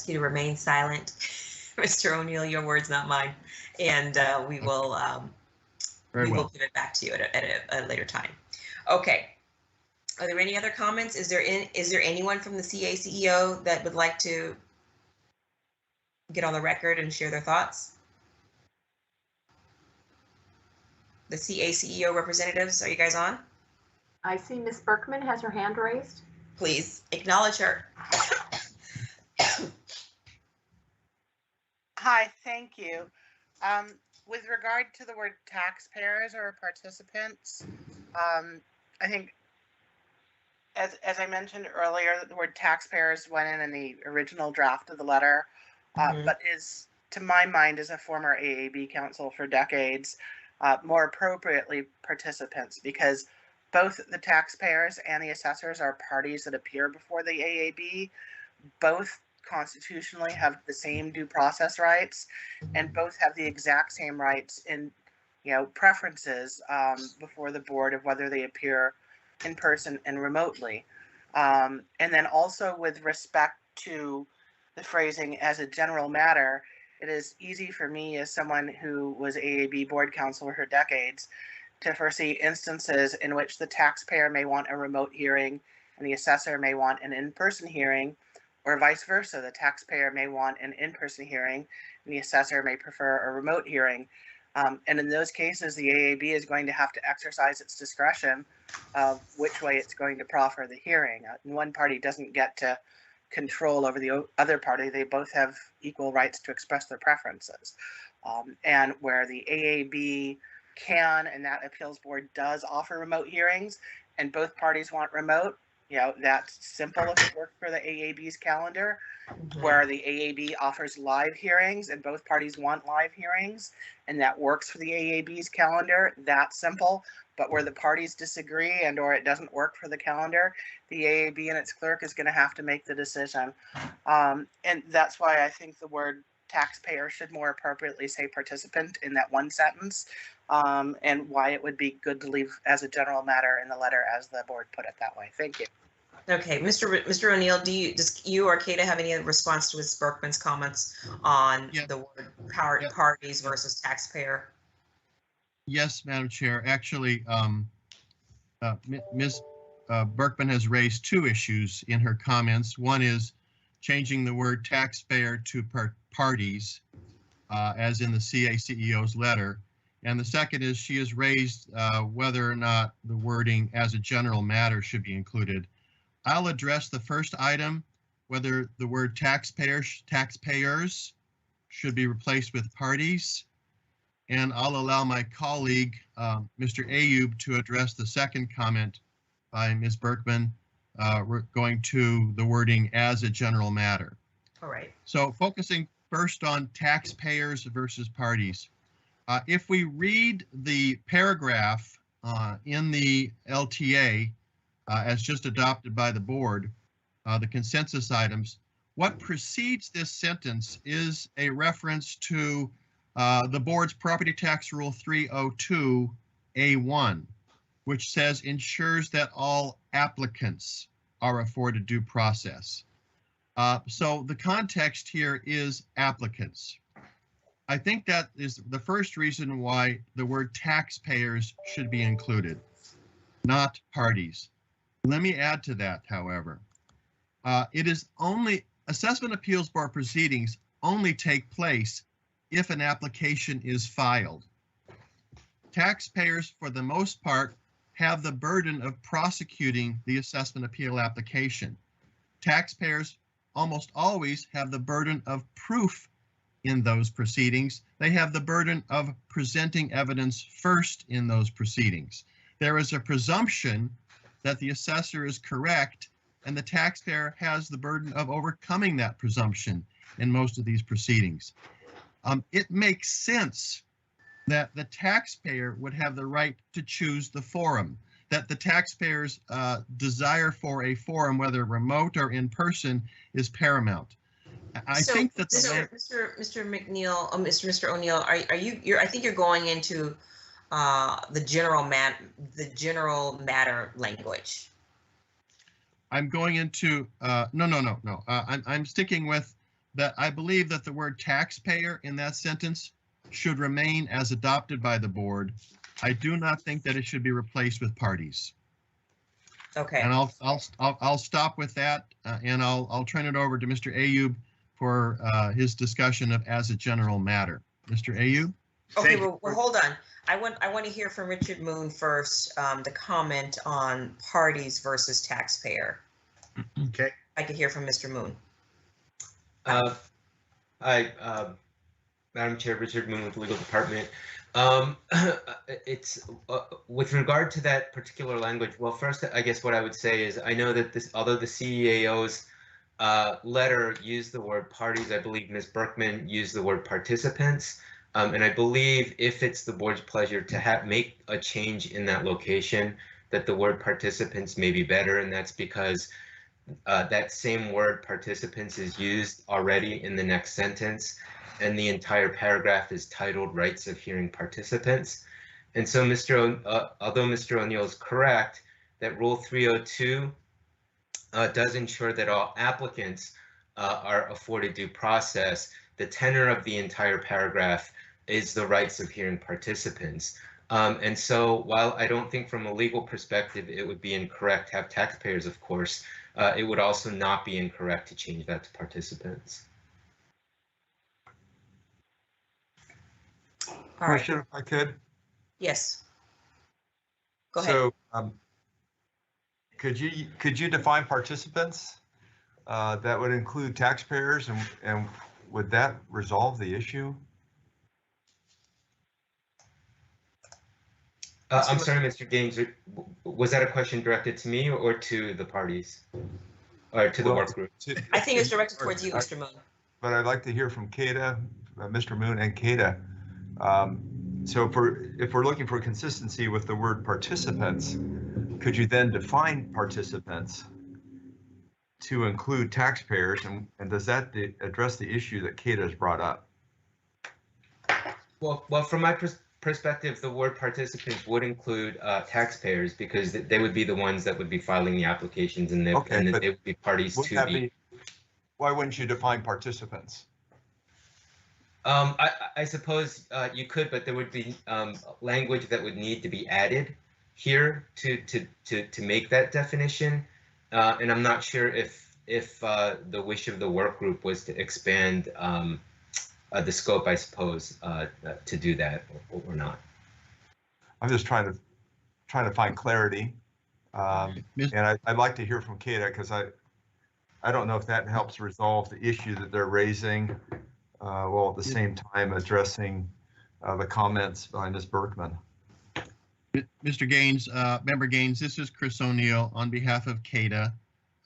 you to remain silent. Mr. O'Neill, your words, not mine. And we will will give it back to you at a later time. Okay. Are there any other comments? Is there anyone from the CACEO that would like to get on the record and share their thoughts? The CACEO representatives, are you guys on?
I see Ms. Berkman has her hand raised.
Please acknowledge her.
Hi, thank you. With regard to the word taxpayers or participants, I think, as I mentioned earlier, the word taxpayers went in the original draft of the letter, but is, to my mind, as a former AAB counsel for decades, more appropriately participants, because both the taxpayers and the assessors are parties that appear before the AAB. Both constitutionally have the same due process rights, and both have the exact same rights in, preferences before the board of whether they appear in person and remotely. And then also with respect to the phrasing as a general matter, it is easy for me as someone who was AAB board counselor for decades to foresee instances in which the taxpayer may want a remote hearing and the assessor may want an in-person hearing, or vice versa. The taxpayer may want an in-person hearing and the assessor may prefer a remote hearing. And in those cases, the AAB is going to have to exercise its discretion of which way it's going to proffer the hearing. One party doesn't get to control over the other party. They both have equal rights to express their preferences. And where the AAB can, and that appeals board does offer remote hearings, and both parties want remote, that's simple if it works for the AAB's calendar. Where the AAB offers live hearings and both parties want live hearings, and that works for the AAB's calendar, that's simple. But where the parties disagree and or it doesn't work for the calendar, the AAB and its clerk is going to have to make the decision. And that's why I think the word taxpayer should more appropriately say participant in that one sentence, and why it would be good to leave as a general matter in the letter as the board put it that way. Thank you.
Okay, Mr. O'Neill, does you or Kata have any response to Ms. Berkman's comments on the word parties versus taxpayer?
Yes, Madam Chair. Actually, Ms. Berkman has raised two issues in her comments. One is changing the word taxpayer to parties, as in the CACEO's letter. And the second is she has raised whether or not the wording as a general matter should be included. I'll address the first item, whether the word taxpayers should be replaced with parties. And I'll allow my colleague, Mr. Ayub, to address the second comment by Ms. Berkman, going to the wording as a general matter.
All right.
So focusing first on taxpayers versus parties. If we read the paragraph in the LTA as just adopted by the board, the consensus items, what precedes this sentence is a reference to the board's property tax rule 302A1, which says ensures that all applicants are afforded due process. So the context here is applicants. I think that is the first reason why the word taxpayers should be included, not parties. Let me add to that, however. It is only assessment appeals board proceedings only take place if an application is filed. Taxpayers, for the most part, have the burden of prosecuting the assessment appeal application. Taxpayers almost always have the burden of proof in those proceedings. They have the burden of presenting evidence first in those proceedings. There is a presumption that the assessor is correct, and the taxpayer has the burden of overcoming that presumption in most of these proceedings. It makes sense that the taxpayer would have the right to choose the forum, that the taxpayer's desire for a forum, whether remote or in person, is paramount. I think that
Mr. McNeil, Mr. O'Neill, are you? I think you're going into the general matter language.
I'm going into, no. I'm sticking with that. I believe that the word taxpayer in that sentence should remain as adopted by the board. I do not think that it should be replaced with parties.
Okay.
And I'll stop with that, and I'll turn it over to Mr. Ayub for his discussion of as a general matter. Mr. Ayub?
Okay, well, hold on. I want to hear from Richard Moon first, the comment on parties versus taxpayer.
Okay.
I could hear from Mr. Moon.
Madam Chair, Richard Moon with the Legal Department. It's with regard to that particular language. Well, first, I guess what I would say is I know that this, although the CEAO's letter used the word parties, I believe Ms. Berkman used the word participants. And I believe if it's the board's pleasure to make a change in that location, that the word participants may be better, and that's because that same word participants is used already in the next sentence, and the entire paragraph is titled Rights of Hearing Participants. And so although Mr. O'Neill is correct that Rule 302 does ensure that all applicants are afforded due process, the tenor of the entire paragraph is the rights of hearing participants. And so while I don't think from a legal perspective it would be incorrect to have taxpayers, of course, it would also not be incorrect to change that to participants.
Question, if I could.
Yes. Go ahead.
So could you define participants? That would include taxpayers, and would that resolve the issue?
I'm sorry, Mr. Gaines, was that a question directed to me or to the parties? Or to the work group?
I think it's directed towards you, Mr. Moon.
But I'd like to hear from Kata, Mr. Moon and Kata. So if we're looking for consistency with the word participants, could you then define participants to include taxpayers, and does that address the issue that Kata has brought up?
Well, from my perspective, the word participants would include taxpayers, because they would be the ones that would be filing the applications, and they would be parties to the.
Why wouldn't you define participants?
I suppose you could, but there would be language that would need to be added here to make that definition, and I'm not sure if the wish of the work group was to expand the scope, I suppose, to do that or not.
I'm just trying to find clarity, and I'd like to hear from Kata, because I don't know if that helps resolve the issue that they're raising, while at the same time addressing the comments by Ms. Berkman.
Mr. Gaines, Member Gaines, this is Chris O'Neill on behalf of Kata.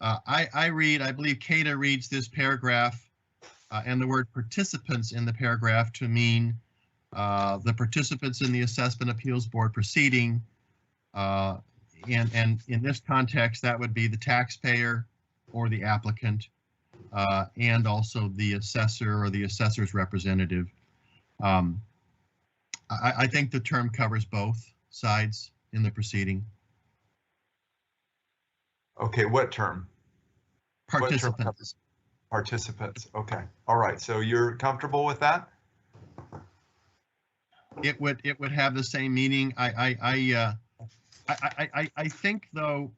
I believe Kata reads this paragraph and the word participants in the paragraph to mean the participants in the Assessment Appeals Board proceeding, and in this context, that would be the taxpayer or the applicant, and also the assessor or the assessor's representative. I think the term covers both sides in the proceeding.
Okay, what term?
Participants.
Participants. Okay. All right. So you're comfortable with that?
It would have the same meaning. I think, though,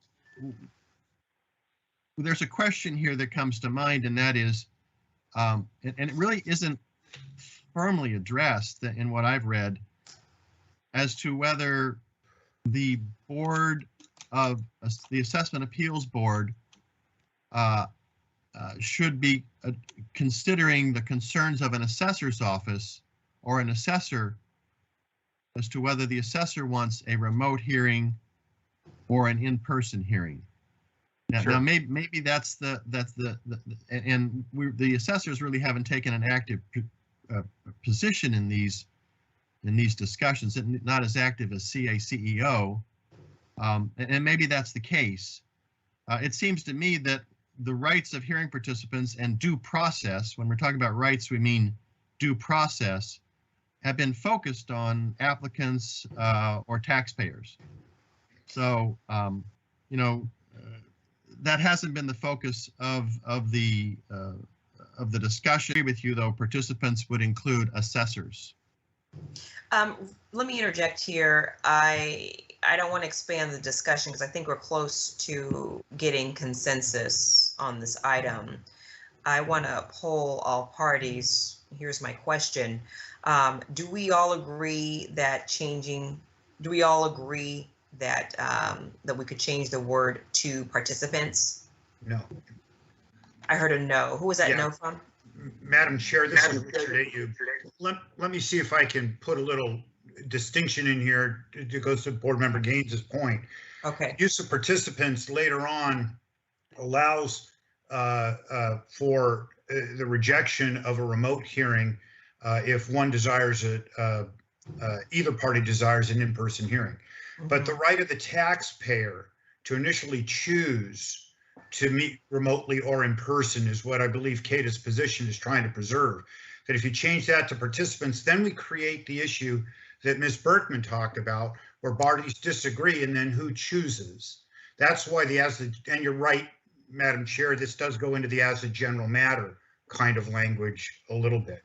there's a question here that comes to mind, and that is, and it really isn't firmly addressed in what I've read, as to whether the board of the Assessment Appeals Board should be considering the concerns of an assessor's office or an assessor as to whether the assessor wants a remote hearing or an in-person hearing. Now maybe that's the assessors really haven't taken an active position in these discussions, and not as active as CACEO, and maybe that's the case. It seems to me that the rights of hearing participants and due process, when we're talking about rights, we mean due process, have been focused on applicants or taxpayers. So, that hasn't been the focus of the discussion. With you though, participants would include assessors.
Let me interject here. I don't want to expand the discussion because I think we're close to getting consensus on this item. I want to poll all parties. Here's my question. Do we all agree that do we all agree that that we could change the word to participants?
No.
I heard a no. Who was that no from?
Madam Chair, this is Richard Ayub. Let me see if I can put a little distinction in here to go to Board Member Gaines's point.
Okay.
Use of participants later on allows for the rejection of a remote hearing if one desires it, either party desires an in-person hearing. But the right of the taxpayer to initially choose to meet remotely or in person is what I believe Kata's position is trying to preserve. That if you change that to participants, then we create the issue that Ms. Berkman talked about, where parties disagree and then who chooses. That's why and you're right, Madam Chair, this does go into the as a general matter kind of language a little bit.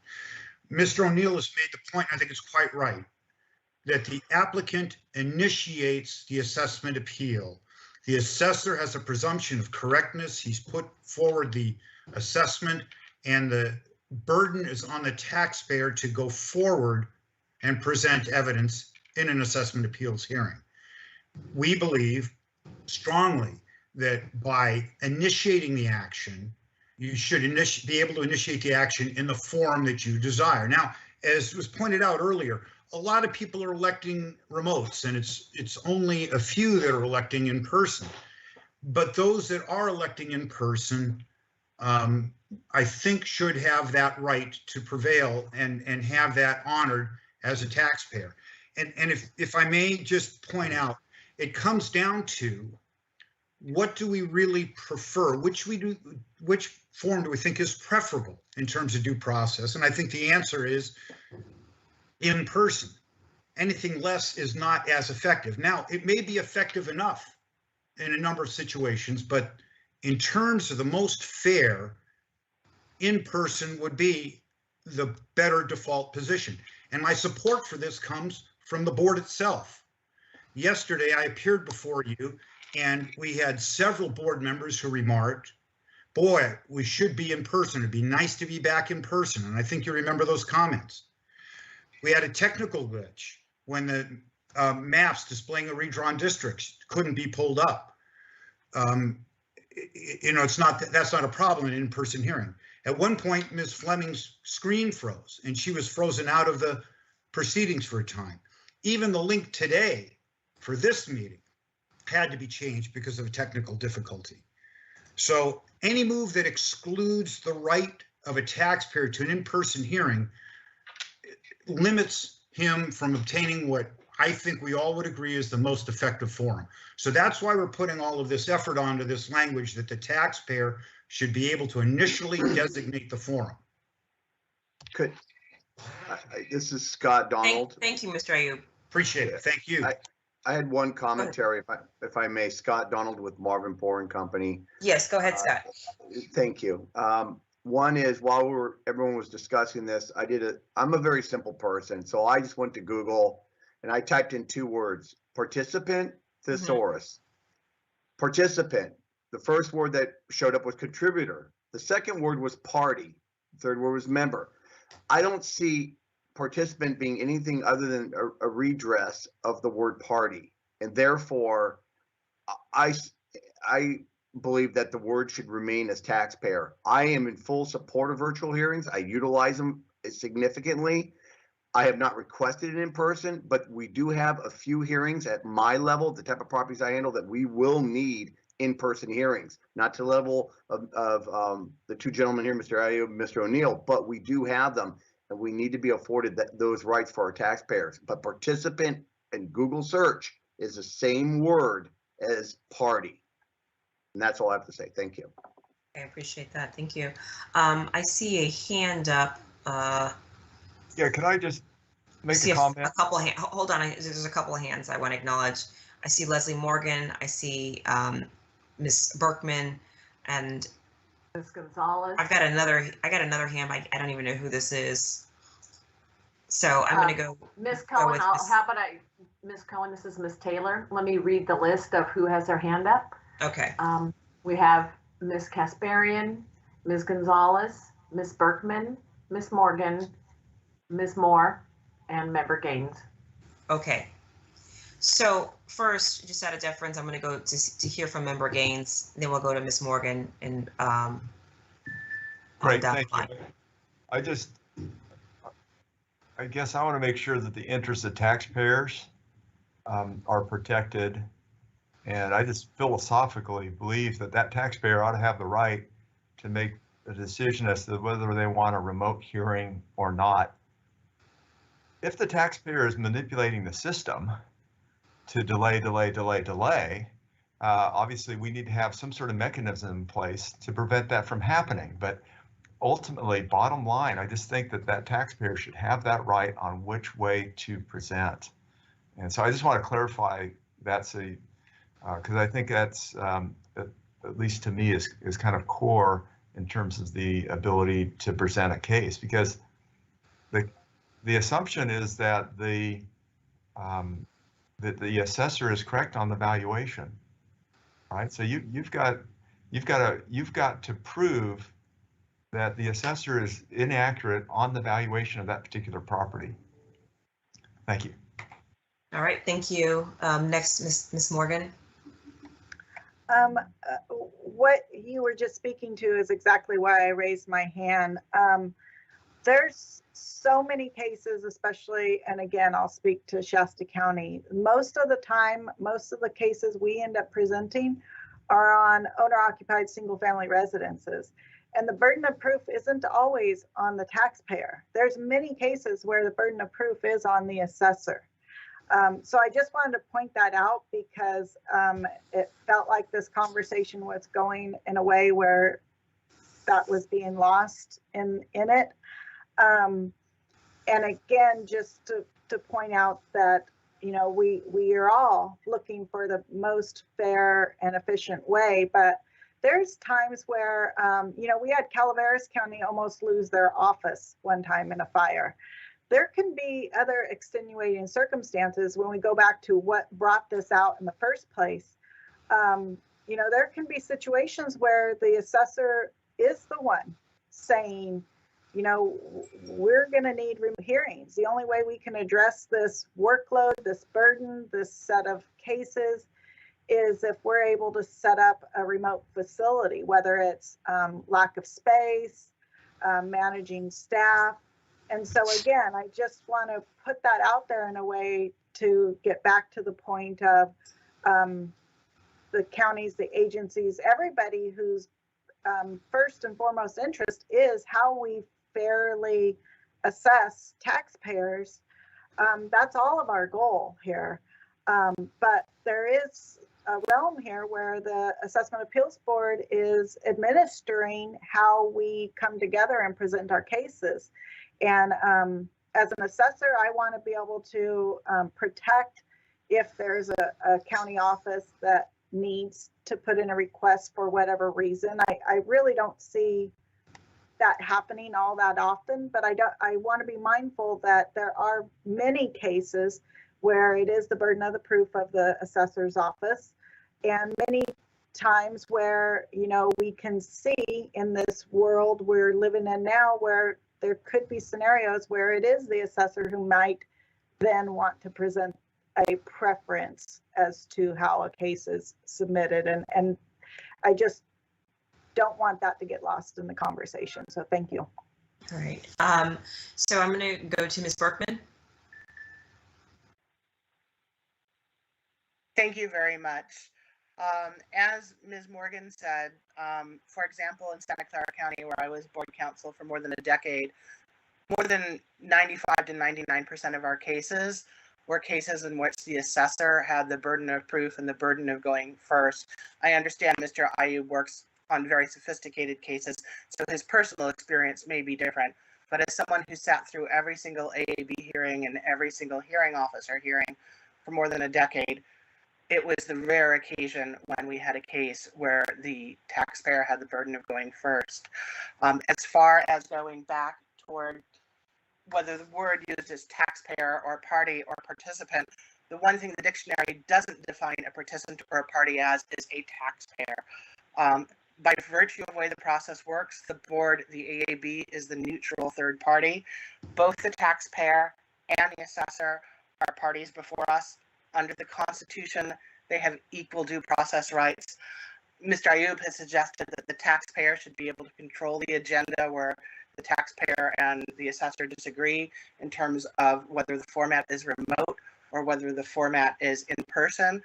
Mr. O'Neill has made the point, I think it's quite right, that the applicant initiates the assessment appeal. The assessor has a presumption of correctness. He's put forward the assessment, and the burden is on the taxpayer to go forward and present evidence in an assessment appeals hearing. We believe strongly that by initiating the action, you should be able to initiate the action in the form that you desire. Now, as was pointed out earlier, a lot of people are electing remotes, and it's only a few that are electing in person. But those that are electing in person, I think should have that right to prevail and have that honored as a taxpayer. And if I may just point out, it comes down to what do we really prefer? Which form do we think is preferable in terms of due process? And I think the answer is in person. Anything less is not as effective. Now, it may be effective enough in a number of situations, but in terms of the most fair, in person would be the better default position. And my support for this comes from the board itself. Yesterday, I appeared before you, and we had several board members who remarked, boy, we should be in person. It'd be nice to be back in person. And I think you remember those comments. We had a technical glitch when the maps displaying the redrawn districts couldn't be pulled up. That's not a problem in an in-person hearing. At one point, Ms. Fleming's screen froze and she was frozen out of the proceedings for a time. Even the link today for this meeting had to be changed because of a technical difficulty. So any move that excludes the right of a taxpayer to an in-person hearing limits him from obtaining what I think we all would agree is the most effective forum. So that's why we're putting all of this effort onto this language that the taxpayer should be able to initially designate the forum.
Good. This is Scott Donald.
Thank you, Mr. Ayub.
Appreciate it. Thank you.
I had one commentary, if I may. Scott Donald with Marvin Poor and Company.
Yes, go ahead, Scott.
Thank you. One is while everyone was discussing this, I'm a very simple person, so I just went to Google and I typed in 2 words: participant, thesaurus. Participant. The first word that showed up was contributor. The second word was party. The third word was member. I don't see participant being anything other than a redress of the word party, and therefore I believe that the word should remain as taxpayer. I am in full support of virtual hearings. I utilize them significantly. I have not requested it in person, but we do have a few hearings at my level, the type of properties I handle, that we will need in-person hearings, not to the level of the 2 gentlemen here, Mr. Ayub and Mr. O'Neill, but we do have them, and we need to be afforded those rights for our taxpayers. But participant and Google search is the same word as party. And that's all I have to say. Thank you.
I appreciate that. Thank you. I see a hand up.
Yeah, can I just make a comment?
Hold on, there's a couple of hands I want to acknowledge. I see Leslie Morgan. I see Ms. Berkman, and
Ms. Gonzalez.
I got another hand. I don't even know who this is. So I'm going to go.
Ms.
go
Cohen,
with Ms.
how about Ms. Cohen, this is Ms. Taylor. Let me read the list of who has their hand up.
Okay.
We have Ms. Kasparian, Ms. Gonzalez, Ms. Berkman, Ms. Morgan, Ms. Moore, and Member Gaines.
Okay. So first, just out of deference, I'm going to go to hear from Member Gaines. Then we'll go to Ms. Morgan and
Great, thank you. I guess I want to make sure that the interests of taxpayers are protected. And I just philosophically believe that taxpayer ought to have the right to make a decision as to whether they want a remote hearing or not. If the taxpayer is manipulating the system to delay, obviously we need to have some sort of mechanism in place to prevent that from happening. But ultimately, bottom line, I just think that taxpayer should have that right on which way to present. And so I just want to clarify that's because I think that's, at least to me, is kind of core in terms of the ability to present a case, because the assumption is that the assessor is correct on the valuation, right? So you've got to prove that the assessor is inaccurate on the valuation of that particular property. Thank you.
All right, thank you. Next, Ms. Morgan.
What you were just speaking to is exactly why I raised my hand. There's so many cases, especially, and again, I'll speak to Shasta County. Most of the time, most of the cases we end up presenting are on owner-occupied single-family residences. And the burden of proof isn't always on the taxpayer. There's many cases where the burden of proof is on the assessor. So I just wanted to point that out because it felt like this conversation was going in a way where that was being lost in it. And again, just to point out that, you know, we are all looking for the most fair and efficient way, but there's times where, you know, we had Calaveras County almost lose their office one time in a fire. There can be other extenuating circumstances when we go back to what brought this out in the first place. You know, there can be situations where the assessor is the one saying, you know, we're going to need hearings. The only way we can address this workload, this burden, this set of cases is if we're able to set up a remote facility, whether it's lack of space, managing staff. And so again, I just want to put that out there in a way to get back to the point of the counties, the agencies, everybody whose first and foremost interest is how we fairly assess taxpayers. That's all of our goal here. But there is a realm here where the Assessment Appeals Board is administering how we come together and present our cases. And as an assessor, I want to be able to protect if there's a county office that needs to put in a request for whatever reason. I really don't see that happening all that often, but I want to be mindful that there are many cases where it is the burden of the proof of the assessor's office, and many times where, you know, we can see in this world we're living in now where there could be scenarios where it is the assessor who might then want to present a preference as to how a case is submitted. And I just don't want that to get lost in the conversation. So thank you.
All right. So I'm going to go to Ms. Berkman.
Thank you very much. As Ms. Morgan said, for example, in Santa Clara County, where I was board counsel for more than a decade, more than 95 to 99% of our cases were cases in which the assessor had the burden of proof and the burden of going first. I understand Mr. Ayub works on very sophisticated cases, so his personal experience may be different. But as someone who sat through every single AAB hearing and every single hearing officer hearing for more than a decade, it was the rare occasion when we had a case where the taxpayer had the burden of going first. As far as going back toward whether the word used is taxpayer or party or participant, the one thing the dictionary doesn't define a participant or a party as is a taxpayer. By virtue of the way the process works, the board, the AAB, is the neutral third party. Both the taxpayer and the assessor are parties before us. Under the Constitution, they have equal due process rights. Mr. Ayub has suggested that the taxpayer should be able to control the agenda where the taxpayer and the assessor disagree in terms of whether the format is remote or whether the format is in person.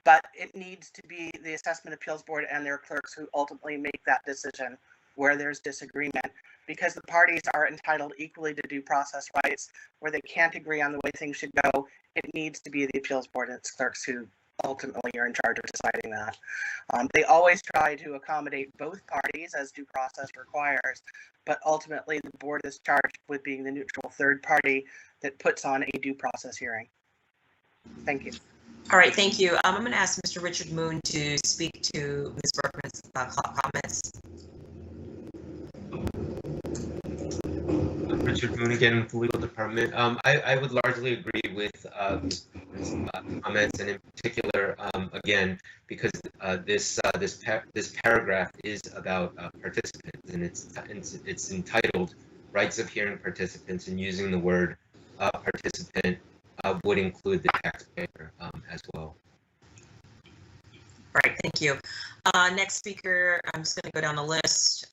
But it needs to be the Assessment Appeals Board and their clerks who ultimately make that decision where there's disagreement, because the parties are entitled equally to due process rights. Where they can't agree on the way things should go, it needs to be the Appeals Board and its clerks who ultimately are in charge of deciding that. They always try to accommodate both parties as due process requires, but ultimately the board is charged with being the neutral third party that puts on a due process hearing. Thank you.
All right, thank you. I'm going to ask Mr. Richard Moon to speak to Ms. Berkman's comments.
Richard Moon again with the legal department. I would largely agree with comments, and in particular, again, because this paragraph is about participants, and it's entitled "Rights of Hearing Participants," and using the word participant would include the taxpayer as well.
All right, thank you. Next speaker, I'm just going to go down the list.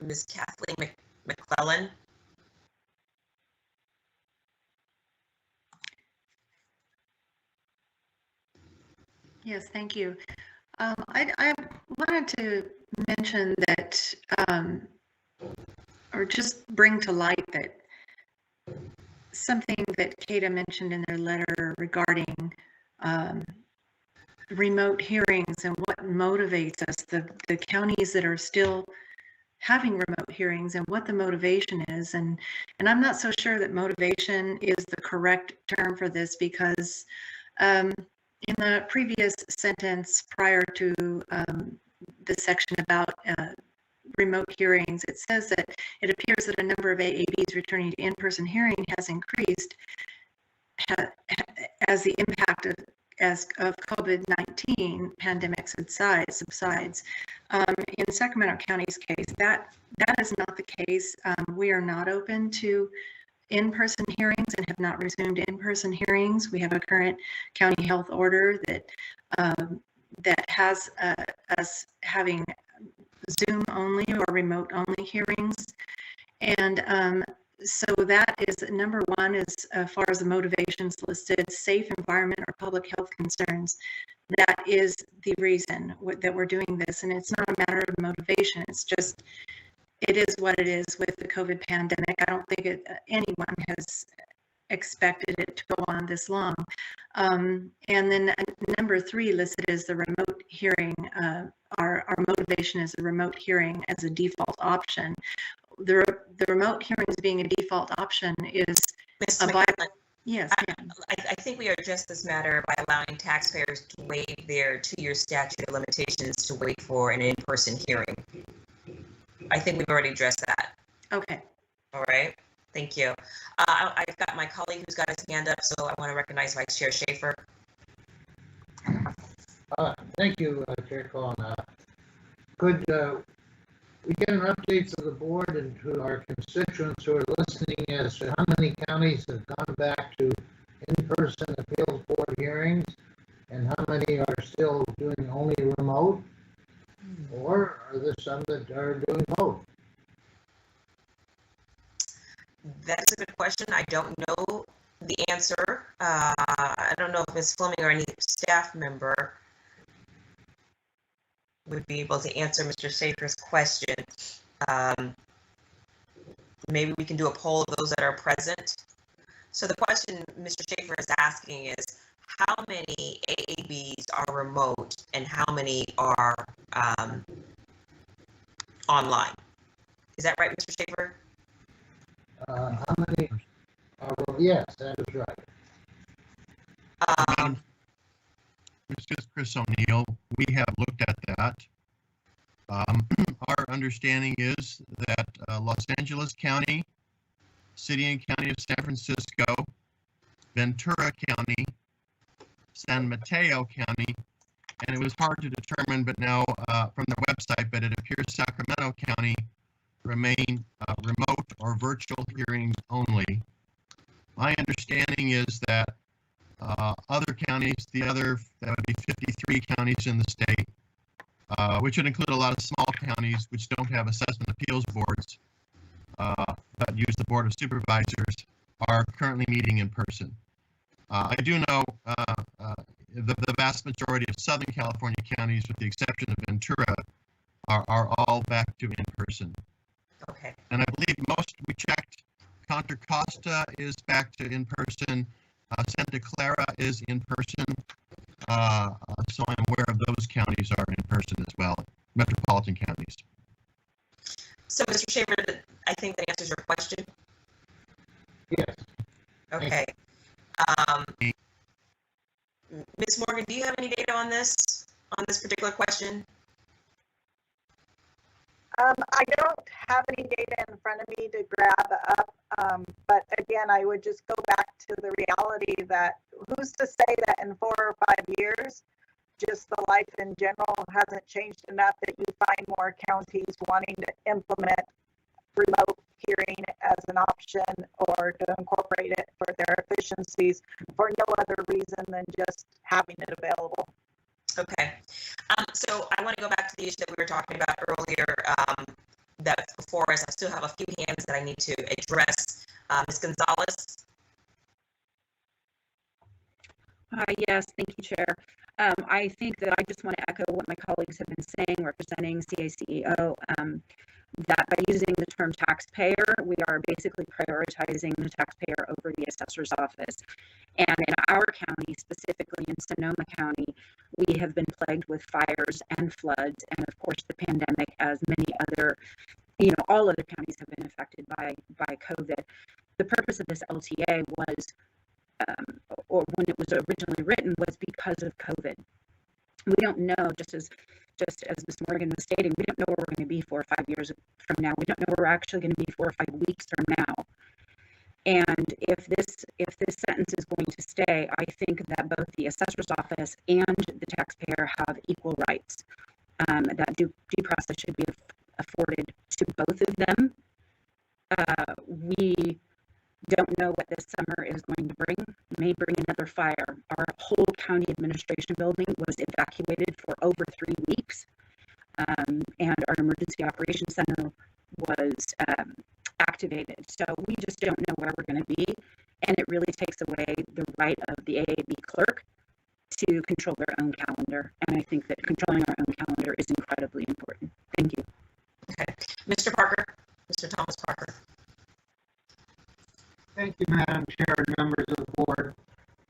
Ms. Kathleen McClellan.
Yes, thank you. I wanted to mention that, or just bring to light that something that CATA mentioned in their letter regarding remote hearings and what motivates us, the counties that are still having remote hearings and what the motivation is. And I'm not so sure that motivation is the correct term for this, because in the previous sentence prior to the section about remote hearings, it says that it appears that a number of AABs returning to in-person hearing has increased as the impact of COVID-19 pandemic subsides. In Sacramento County's case, that is not the case. We are not open to in-person hearings and have not resumed in-person hearings. We have a current county health order that has us having Zoom only or remote only hearings. And so that is number one, as far as the motivations listed, safe environment or public health concerns. That is the reason that we're doing this. And it's not a matter of motivation. It's just, it is what it is with the COVID pandemic. I don't think anyone has expected it to go on this long. And then number three listed as the remote hearing. Our motivation is a remote hearing as a default option. The remote hearings being a default option is a bylaw. Yes.
I think we addressed this matter by allowing taxpayers to waive their 2-year statute of limitations to wait for an in-person hearing. I think we've already addressed that.
Okay.
All right. Thank you. I've got my colleague who's got his hand up, so I want to recognize Vice Chair Schaefer.
Thank you, Chair Cohen. Could we get an update to the board and to our constituents who are listening as to how many counties have gone back to in-person appeals board hearings and how many are still doing only remote? Or are there some that are doing both?
That's a good question. I don't know the answer. I don't know if Ms. Fleming or any staff member would be able to answer Mr. Schaefer's question. Maybe we can do a poll of those that are present. So the question Mr. Schaefer is asking is, how many AABs are remote and how many are online? Is that right, Mr. Schaefer?
How many? Yes, that is right.
This is Chris O'Neill. We have looked at that. Our understanding is that Los Angeles County, City and County of San Francisco, Ventura County, San Mateo County, and it was hard to determine, but now from the website, but it appears Sacramento County remain remote or virtual hearings only. My understanding is that other counties, that would be 53 counties in the state, which would include a lot of small counties which don't have assessment appeals boards, but use the Board of Supervisors, are currently meeting in person. I do know the vast majority of Southern California counties, with the exception of Ventura, are all back to in person.
Okay.
And I believe most we checked, Contra Costa is back to in person. Santa Clara is in person. So I'm aware of those counties are in person as well, metropolitan counties.
So, Mr. Shaver, I think that answers your question.
Yes.
Okay. Ms. Morgan, do you have any data on this particular question?
I don't have any data in front of me to grab up, but again, I would just go back to the reality that who's to say that in 4 or 5 years, just the life in general hasn't changed enough that you find more counties wanting to implement remote hearing as an option or to incorporate it for their efficiencies for no other reason than just having it available.
Okay. So I want to go back to the issue that we were talking about earlier that's before us. I still have a few hands that I need to address. Ms. Gonzalez?
Yes, thank you, Chair. I think that I just want to echo what my colleagues have been saying, representing CACEO, that by using the term taxpayer, we are basically prioritizing the taxpayer over the assessor's office. And in our county, specifically in Sonoma County, we have been plagued with fires and floods, and of course the pandemic, as many other, all other counties have been affected by COVID. The purpose of this LTA was, or when it was originally written, was because of COVID. We don't know, just as Ms. Morgan was stating, we don't know where we're going to be 4 or 5 years from now. We don't know where we're actually going to be 4 or 5 weeks from now. And if this sentence is going to stay, I think that both the assessor's office and the taxpayer have equal rights. That due process should be afforded to both of them. We don't know what this summer is going to bring. It may bring another fire. Our whole county administration building was evacuated for over 3 weeks, and our emergency operations center was activated. So we just don't know where we're going to be, and it really takes away the right of the AAB clerk to control their own calendar. And I think that controlling our own calendar is incredibly important. Thank you.
Okay. Mr. Parker, Mr. Thomas Parker.
Thank you, Madam Chair and members of the board.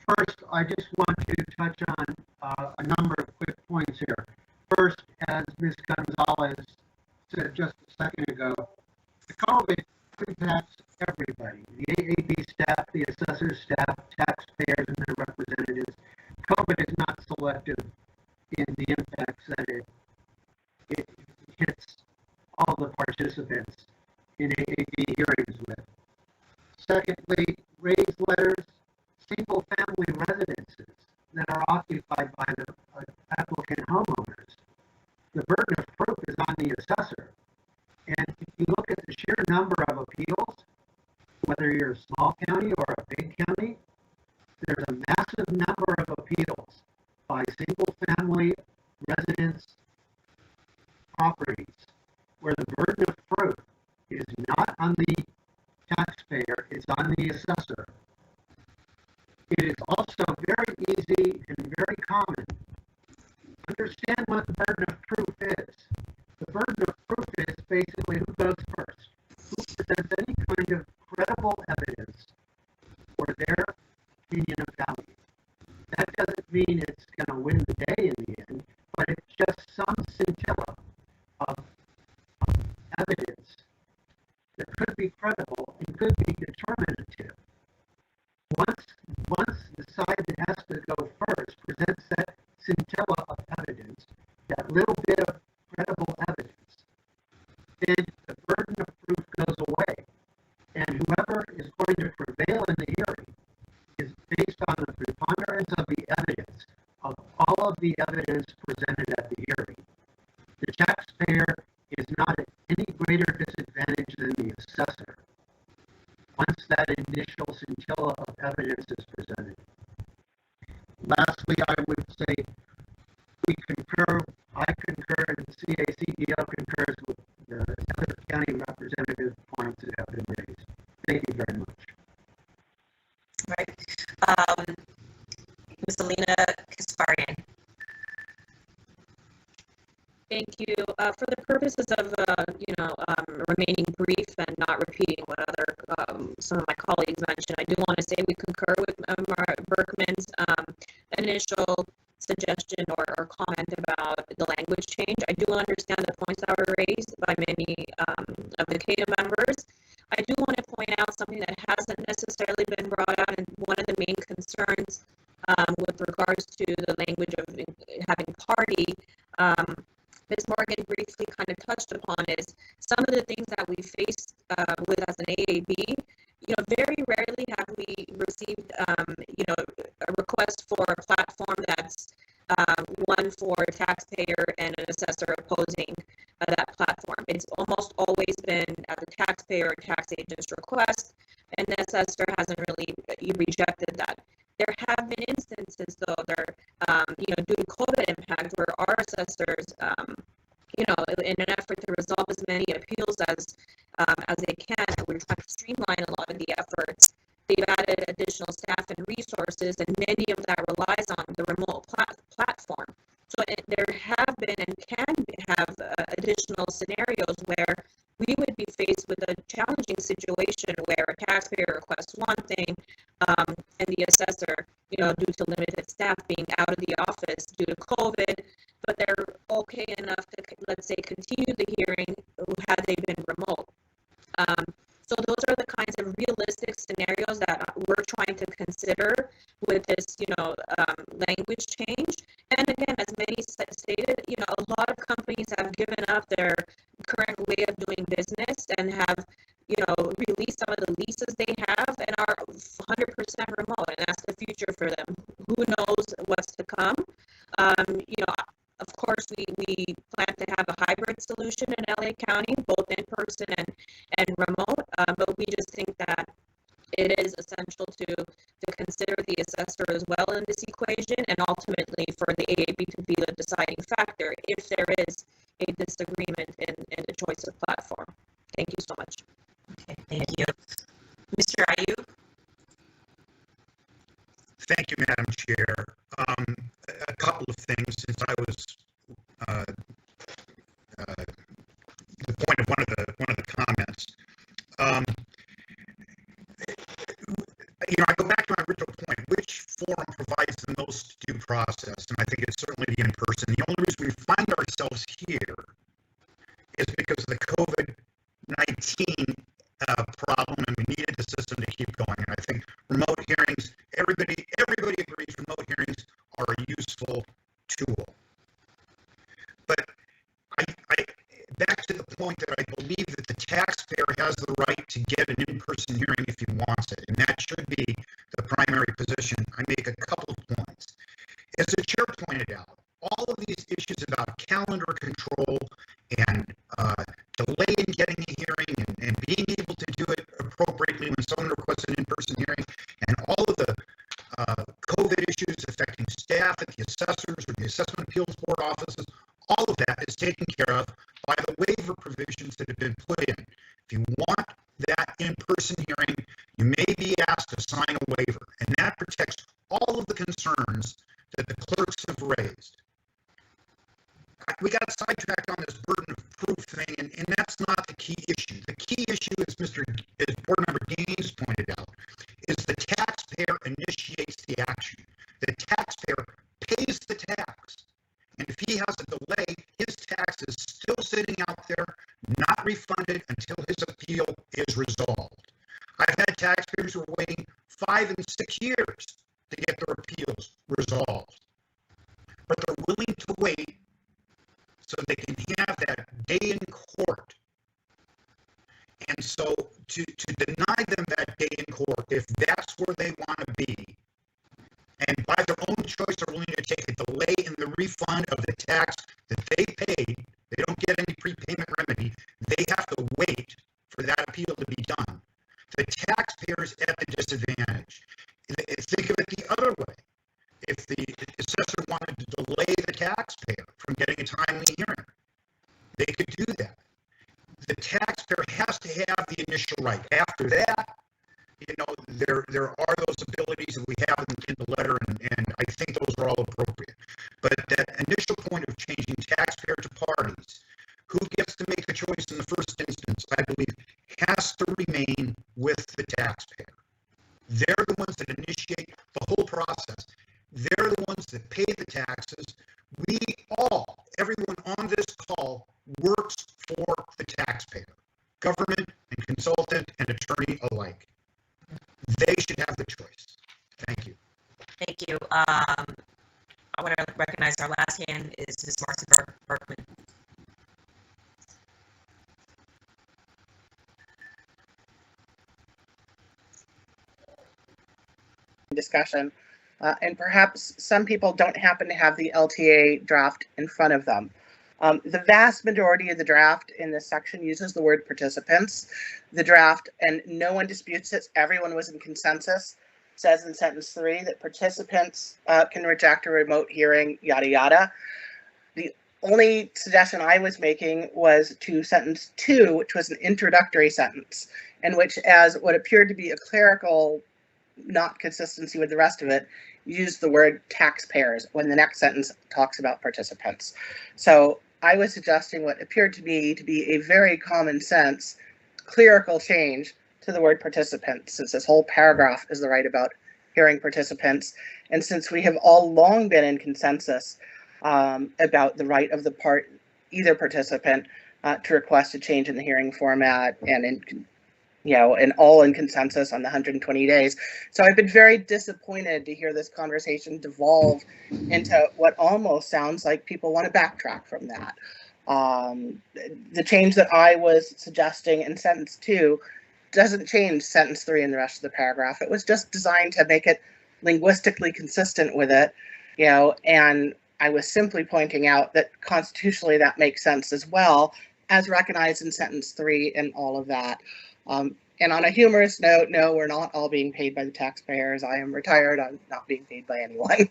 First, I just want to touch on a number of quick points here. First, as Ms. Gonzalez said just a second ago, the COVID impacts everybody, the AAB staff, the assessor staff, taxpayers, and their representatives. COVID is not selective in the impacts that it hits all the participants in AAB hearings with. Secondly, raised letters, single-family residences that are occupied by the applicant homeowners. The burden of proof is on the assessor. And if you look at the sheer number of appeals, whether you're a small county or a big county, there's a massive number of appeals by single-family residence properties where the burden of proof is not on the taxpayer, it's on the assessor. It is also very easy and very common to understand what the burden of proof is. The burden of proof is basically who goes first, who presents any kind of credible evidence for their opinion of value. That doesn't mean it's going to win the day in the end, but it's just some scintilla of evidence that could be credible and could be determinative. Once the side that has to based on the preponderance of the evidence of all of the evidence presented at the hearing. The taxpayer is not at any greater disadvantage than the assessor once that initial scintilla of evidence is presented. Lastly, I would say we concur, I concur, and CACEO concurs with the other county representative points that have been raised. Thank you very much.
Right. Ms. Alina Kasparian.
Thank you. For the purposes of, remaining brief and not repeating what some of my colleagues mentioned, I do want to say we concur with Mark Berkman's initial suggestion or comment about the language change. I do understand the points that were raised by many of the CADA members. I do want to point out something that hasn't necessarily been brought out, and one of the main concerns with regards to the language of having party, Ms. Morgan briefly kind of touched upon is some of the things that we faced with as an AAB. Very rarely have we received, a request for a platform that's one for a taxpayer and an assessor opposing that platform. It's almost always been at the taxpayer or tax agent's request, and the assessor hasn't really rejected that. There have been instances, though, due to COVID impact, where our assessors, in an effort to resolve as many appeals as they can, we're trying to streamline a lot of the efforts. They've added additional staff and resources, and many of that relies on the remote platform. So there have been and can have additional scenarios where we would be faced with a challenging situation where a taxpayer requests one thing, and the assessor, due to limited staff being out of the office due to COVID, but they're okay enough to, let's say, continue the hearing had they been remote. So those are the kinds of realistic scenarios that we're trying to consider with this, language change. And again, as many stated, a lot of companies have given up their current way of doing business and have, released some of the leases they have and are 100% remote, and that's the future for them. Who knows what's to come? Of course, we plan to have a hybrid solution in LA County, both in person and remote, but we just think that it is essential to consider the assessor as well in this equation, and ultimately for the AAB to be the deciding factor if there is a disagreement in the choice of platform. Thank you so much.
Okay, thank you. Mr. Ayub?
Thank you, Madam Chair. A couple of things, since I was the point of one of the comments. I go back to my original point. Which forum provides the most due process? And I think it's certainly the in-person. The only reason we find ourselves here is because of the COVID-19 problem, and we needed the system to keep going. And I think remote hearings, everybody agrees remote hearings are a useful tool. But back to the point that I believe that the taxpayer has the right to get an in-person hearing if he wants it, and that should be the primary position. I make a couple of points. As the chair pointed out, all of these issues about calendar control and delay in getting a hearing and being able to do it appropriately when someone requests an in-person hearing, and all of the COVID issues affecting staff at the assessors or the assessment appeals board offices, all of that is taken care of by the waiver provisions that have been put in. If you want that in-person hearing, you may be asked to sign a waiver, and that protects all of the concerns that the clerks have raised. We got sidetracked on this burden of proof thing, and that's not the key issue. The key issue, as Board Member Gaines pointed out, is the taxpayer initiates the action. The taxpayer pays the tax. And if he has a delay, his tax is still sitting out there, not refunded until his appeal is resolved. I've had taxpayers who are waiting 5 and 6 years to get their appeals resolved. But they're willing to wait so they can have that day in court. And so to deny them that day in court, if that's where they want to be, and by their own choice are willing to take a delay in the refund of the tax that they paid, they don't get any prepayment remedy, they have to wait for that appeal to be done. The taxpayer is at the disadvantage. Think of it the other way. If the assessor wanted to delay the taxpayer from getting a timely hearing, they could do that. The taxpayer has to have the initial right. After that, you know, there are those abilities that we have in the letter, and I think those are all appropriate. But that initial point of changing taxpayer to parties, who gets to make the choice in the first instance, I believe, has to remain with the taxpayer. They're the ones that initiate the whole process. They're the ones that pay the taxes. We all, everyone on this call, works for the taxpayer, government and consultant and attorney alike. They should have the choice. Thank you.
Thank you. I want to recognize our last hand is Ms. Marcy Berkman.
Discussion. And perhaps some people don't happen to have the LTA draft in front of them. The vast majority of the draft in this section uses the word participants. The draft, and no one disputes this, everyone was in consensus, says in sentence 3 that participants can reject a remote hearing, yada, yada. The only suggestion I was making was to sentence 2, which was an introductory sentence, in which, as what appeared to be a clerical not consistency with the rest of it, used the word taxpayers when the next sentence talks about participants. So I was suggesting what appeared to me to be a very common sense clerical change to the word participants, since this whole paragraph is the right about hearing participants. And since we have all long been in consensus about the right of the either participant to request a change in the hearing format and all in consensus on the 120 days. So I've been very disappointed to hear this conversation devolve into what almost sounds like people want to backtrack from that. The change that I was suggesting in sentence 2 doesn't change sentence 3 and the rest of the paragraph. It was just designed to make it linguistically consistent with it, and I was simply pointing out that constitutionally that makes sense as well, as recognized in sentence 3 and all of that. And on a humorous note, no, we're not all being paid by the taxpayers. I am retired. I'm not being paid by anyone.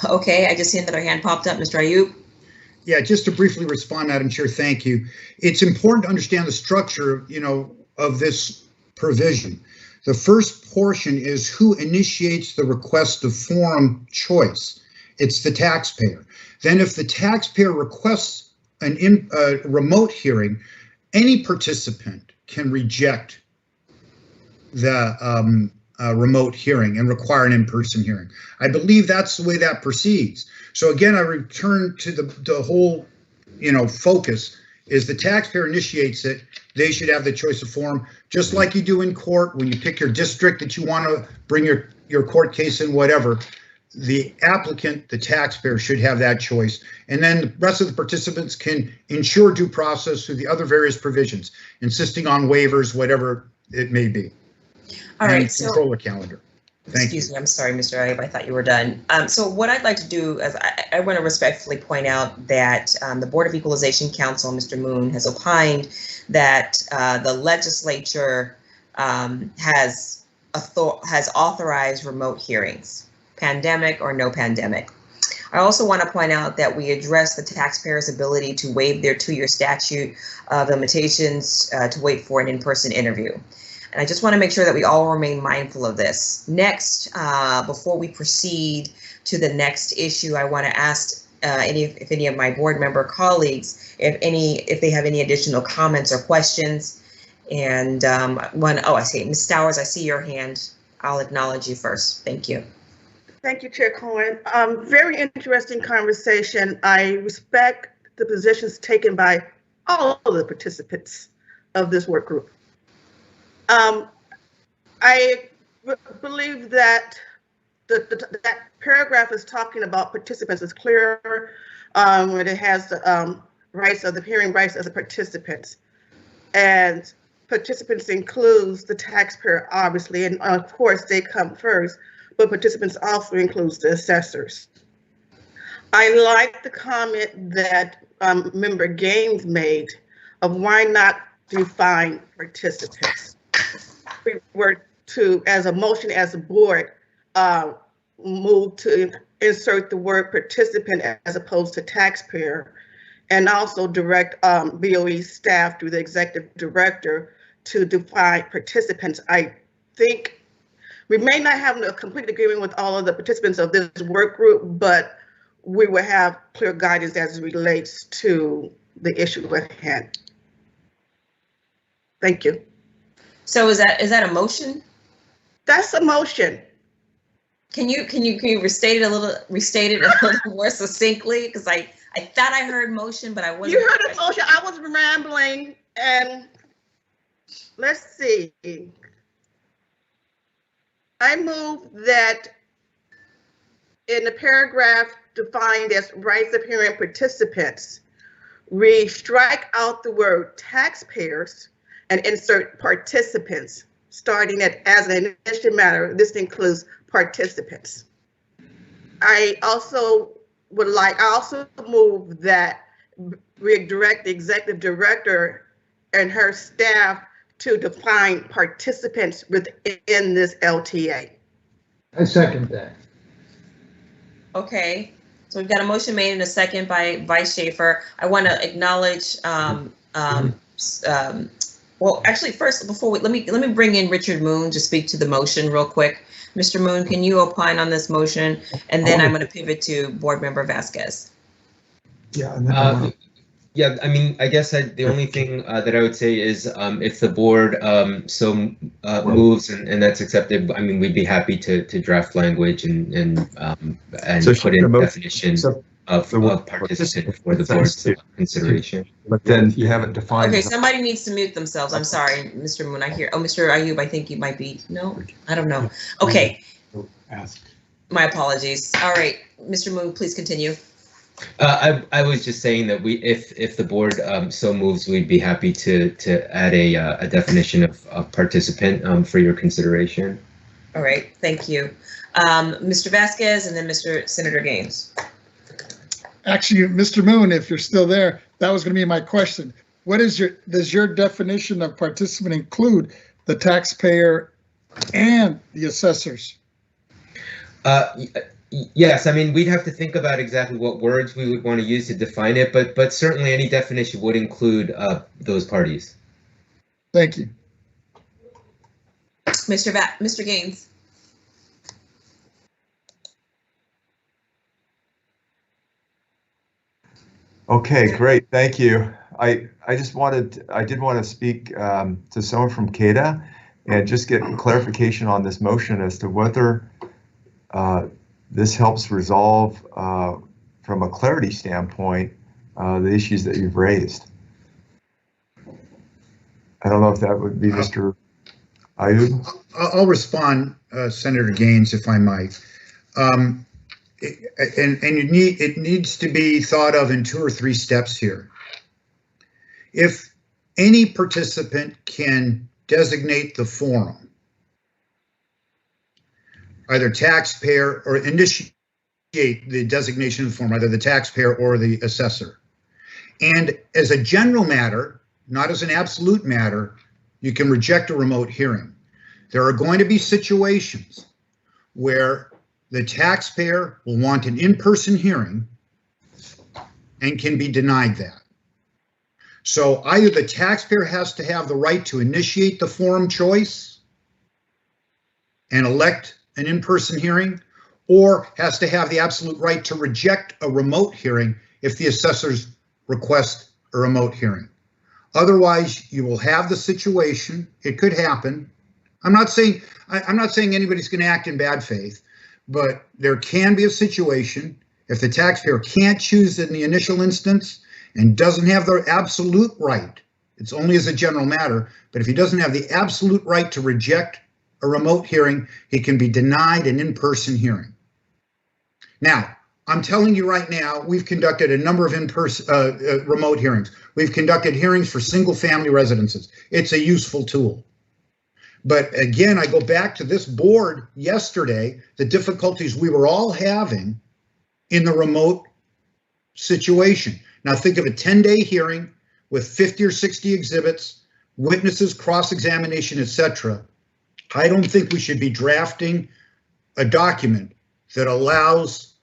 Okay, I just see another hand popped up. Mr. Ayub?
Yeah, just to briefly respond, Madam Chair, thank you. It's important to understand the structure, of this provision. The first portion is who initiates the request of forum choice. It's the taxpayer. Then if the taxpayer requests a remote hearing, any participant can reject the remote hearing and require an in-person hearing. I believe that's the way that proceeds. So again, I return to the whole, focus is the taxpayer initiates it. They should have the choice of forum, just like you do in court when you pick your district that you want to bring your court case in, whatever. The applicant, the taxpayer, should have that choice. And then the rest of the participants can ensure due process through the other various provisions, insisting on waivers, whatever it may be.
All right, so
control the calendar.
Excuse me, I'm sorry, Mr. Ayub, I thought you were done. So what I'd like to do is I want to respectfully point out that the Board of Equalization Council, Mr. Moon, has opined that the legislature has authorized remote hearings, pandemic or no pandemic. I also want to point out that we address the taxpayer's ability to waive their 2-year statute of limitations to wait for an in-person interview. And I just want to make sure that we all remain mindful of this. Next, before we proceed to the next issue, I want to ask if any of my board member colleagues, if they have any additional comments or questions. And I see Ms. Stowers, I see your hand. I'll acknowledge you first. Thank you.
Thank you, Chair Cohen. Very interesting conversation. I respect the positions taken by all of the participants of this work group. I believe that that paragraph is talking about participants. It's clear when it has the rights of the hearing rights of the participants. And participants includes the taxpayer, obviously, and of course they come first, but participants also includes the assessors. I like the comment that Member Gaines made of why not define participants. We were to, as a motion, as a board, move to insert the word participant as opposed to taxpayer, and also direct BOE staff through the executive director to define participants. I think we may not have a complete agreement with all of the participants of this work group, but we will have clear guidance as it relates to the issue at hand. Thank you.
So is that a motion?
That's a motion.
Can you restate it a little more succinctly? Because I thought I heard motion, but I wasn't.
You heard a motion. I was rambling, and let's see. I move that in the paragraph defined as rights of hearing participants, we strike out the word taxpayers and insert participants, starting at as an initial matter. This includes participants. I also move that we direct the executive director and her staff to define participants within this LTA.
I second that.
Okay, so we've got a motion made and a second by Vice Schaefer. I want to acknowledge, well, actually, first, before let me bring in Richard Moon to speak to the motion real quick. Mr. Moon, can you opine on this motion? And then I'm going to pivot to Board Member Vasquez.
Yeah. Yeah, I mean, I guess the only thing that I would say is if the board moves and that's accepted, I mean, we'd be happy to draft language and so put in a definition of participant for the board's consideration.
But then you haven't defined.
Okay, somebody needs to mute themselves. I'm sorry, Mr. Moon. I hear. Oh, Mr. Ayub, I think you might be. No, I don't know. Okay. My apologies. All right, Mr. Moon, please continue.
I was just saying that if the board so moves, we'd be happy to add a definition of participant for your consideration.
All right, thank you. Mr. Vasquez and then Mr. Senator Gaines.
Actually, Mr. Moon, if you're still there, that was going to be my question. Does your definition of participant include the taxpayer and the assessors?
Yes, I mean, we'd have to think about exactly what words we would want to use to define it, but certainly any definition would include those parties.
Thank you.
Mr. Gaines.
Okay, great, thank you. I did want to speak to someone from CADA and just get clarification on this motion as to whether this helps resolve, from a clarity standpoint, the issues that you've raised. I don't know if that would be Mr. Ayub.
I'll respond, Senator Gaines, if I might. It needs to be thought of in 2 or 3 steps here. If any participant can designate the forum, either taxpayer or initiate the designation of the forum, either the taxpayer or the assessor. And as a general matter, not as an absolute matter, you can reject a remote hearing. There are going to be situations where the taxpayer will want an in-person hearing and can be denied that. So either the taxpayer has to have the right to initiate the forum choice and elect an in-person hearing, or has to have the absolute right to reject a remote hearing if the assessors request a remote hearing. Otherwise, you will have the situation, it could happen. I'm not saying anybody's going to act in bad faith, but there can be a situation if the taxpayer can't choose in the initial instance and doesn't have the absolute right, it's only as a general matter, but if he doesn't have the absolute right to reject a remote hearing, he can be denied an in-person hearing. Now, I'm telling you right now, we've conducted a number of in-person, remote hearings. We've conducted hearings for single-family residences. It's a useful tool. But again, I go back to this board yesterday, the difficulties we were all having in the remote situation. Now think of a 10-day hearing with 50 or 60 exhibits, witnesses, cross-examination, etc. I don't think we should be drafting a document that allows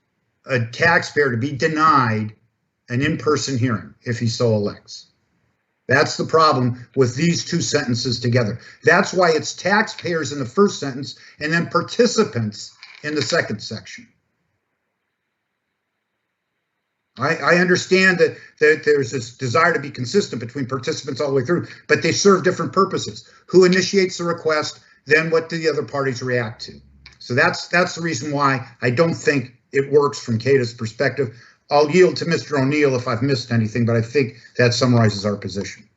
a taxpayer to be denied an in-person hearing if he so elects. That's the problem with these two sentences together. That's why it's taxpayers in the first sentence and then participants in the second section. I understand that there's this desire to be consistent between participants all the way through, but they serve different purposes. Who initiates the request, then what do the other parties react to? So that's the reason why I don't think it works from CADA's perspective. I'll yield to Mr. O'Neill if I've missed anything, but I think that summarizes our position.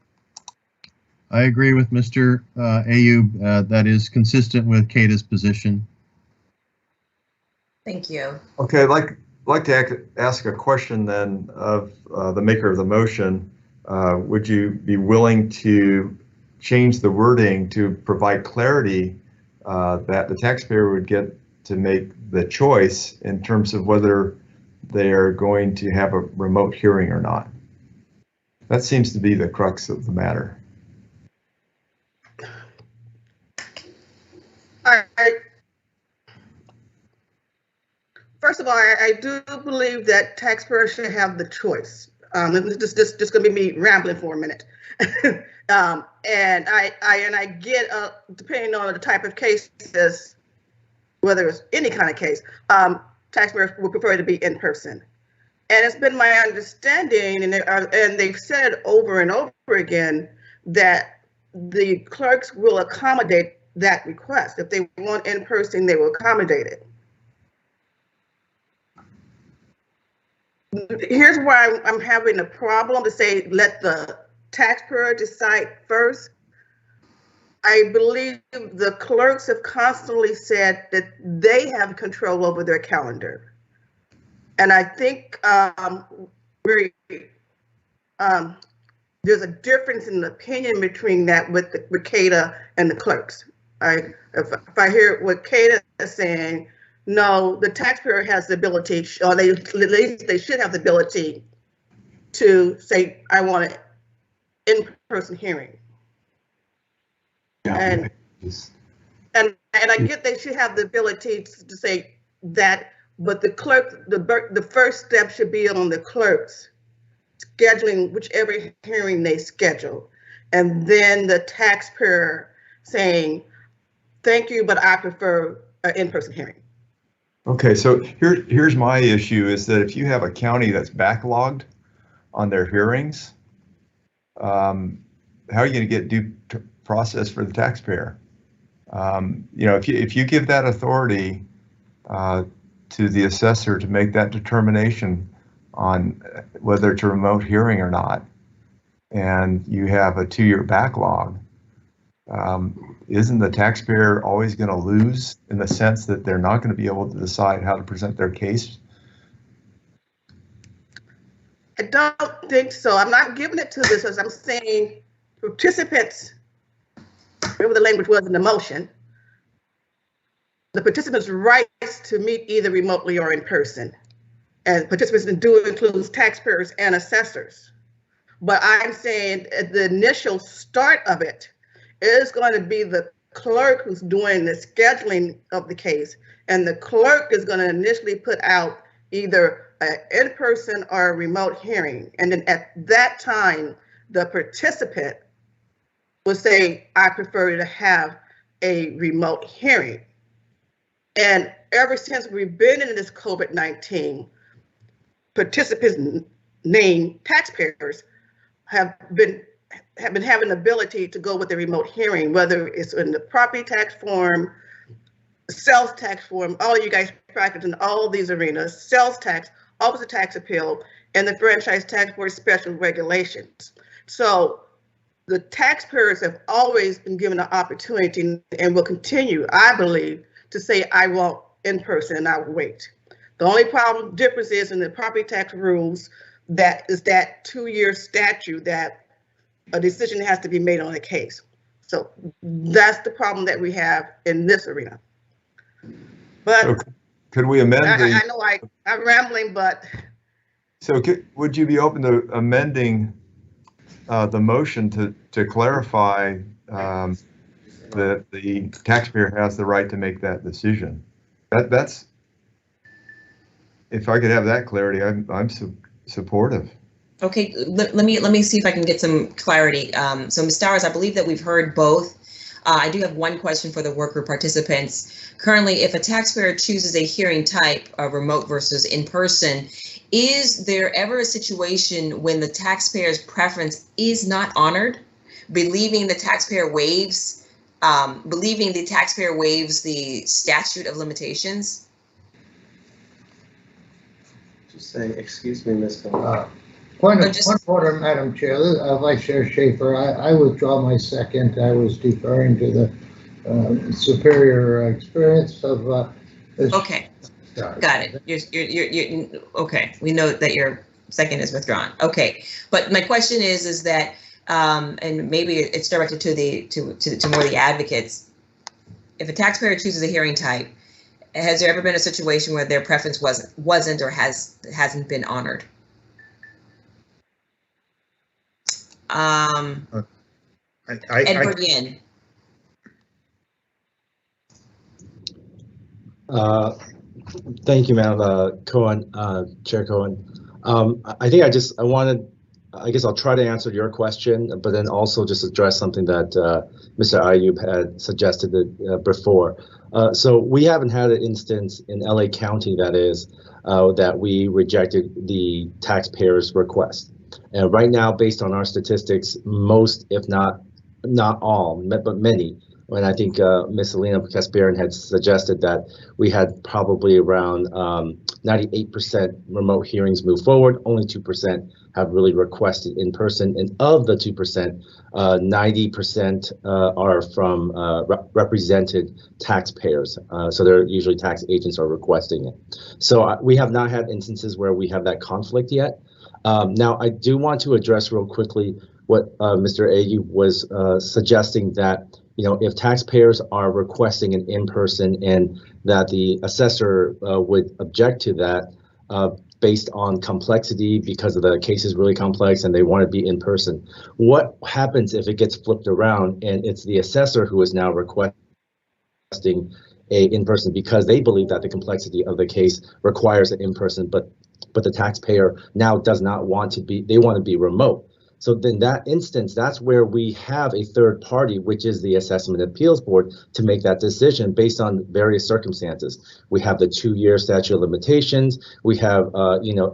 I agree with Mr. Ayub. That is consistent with CADA's position.
Thank you.
Okay, I'd like to ask a question then of the maker of the motion. Would you be willing to change the wording to provide clarity that the taxpayer would get to make the choice in terms of whether they are going to have a remote hearing or not? That seems to be the crux of the matter.
First of all, I do believe that taxpayers should have the choice. This just gonna be me rambling for a minute. And I get, depending on the type of cases, whether it's any kind of case, taxpayers would prefer to be in person. And it's been my understanding, and they've said over and over again, that the clerks will accommodate that request. If they want in person, they will accommodate it. Here's why I'm having a problem to say let the taxpayer decide first. I believe the clerks have constantly said that they have control over their calendar. And I think there's a difference in opinion between that with CADA and the clerks. If I hear what CADA is saying, no, the taxpayer has the ability, or they should have the ability to say, I want an in-person hearing. Yeah. And I get they should have the ability to say that, but the clerk, the first step should be on the clerks scheduling whichever hearing they schedule, and then the taxpayer saying, thank you, but I prefer an in-person hearing.
Okay, so here's my issue is that if you have a county that's backlogged on their hearings, how are you going to get due process for the taxpayer? You know, if you give that authority to the assessor to make that determination on whether it's a remote hearing or not, and you have a 2-year backlog, isn't the taxpayer always going to lose in the sense that they're not going to be able to decide how to present their case?
I don't think so. I'm not giving it to this, as I'm saying participants, whatever the language was in the motion, the participants' rights to meet either remotely or in person. And participants do include taxpayers and assessors. But I'm saying at the initial start of it, is going to be the clerk who's doing the scheduling of the case, and the clerk is going to initially put out either an in-person or a remote hearing. And then at that time, the participant will say, I prefer to have a remote hearing. And ever since we've been in this COVID-19, participants named taxpayers have been having the ability to go with the remote hearing, whether it's in the property tax form, sales tax form, all of you guys practice in all these arenas, sales tax, Office of Tax Appeal, and the Franchise Tax Board special regulations. So the taxpayers have always been given an opportunity and will continue, I believe, to say, I want in person and I will wait. The only difference is in the property tax rules, that is that 2-year statute that a decision has to be made on a case. So that's the problem that we have in this arena. But
So could we amend
I know I'm rambling, but.
So would you be open to amending the motion to clarify that the taxpayer has the right to make that decision? That's, if I could have that clarity, I'm supportive.
Okay, let me see if I can get some clarity. So Ms. Stowers, I believe that we've heard both. I do have one question for the work group participants. Currently, if a taxpayer chooses a hearing type, remote versus in person, is there ever a situation when the taxpayer's preference is not honored, believing the taxpayer waives the statute of limitations?
Just say, excuse me, Ms.
Point of order, Madam Chair. Vice Chair Schaefer, I withdraw my second. I was deferring to the superior experience of.
Okay, got it. You're okay. We know that your second is withdrawn. Okay, but my question is that, and maybe it's directed to more the advocates. If a taxpayer chooses a hearing type, has there ever been a situation where their preference wasn't or hasn't been honored? Edward Yin.
Thank you, Madam Cohen, Chair Cohen. I think I guess I'll try to answer your question, but then also just address something that Mr. Ayub had suggested before. So we haven't had an instance in LA County, that is, that we rejected the taxpayer's request. And right now, based on our statistics, most, if not all, but many, and I think Ms. Alina Kasparian had suggested that we had probably around 98% remote hearings move forward, only 2% have really requested in person, and of the 2%, 90% are from represented taxpayers. So they're usually tax agents are requesting it. So we have not had instances where we have that conflict yet. Now, I do want to address real quickly what Mr. Ayub was suggesting, that if taxpayers are requesting an in-person and that the assessor would object to that based on complexity, because of the case is really complex and they want to be in person. What happens if it gets flipped around and it's the assessor who is now requesting a in-person because they believe that the complexity of the case requires an in-person, but the taxpayer now does not want to be, they want to be remote. So then that instance, that's where we have a third party, which is the Assessment Appeals Board, to make that decision based on various circumstances. We have the 2-year statute of limitations, we have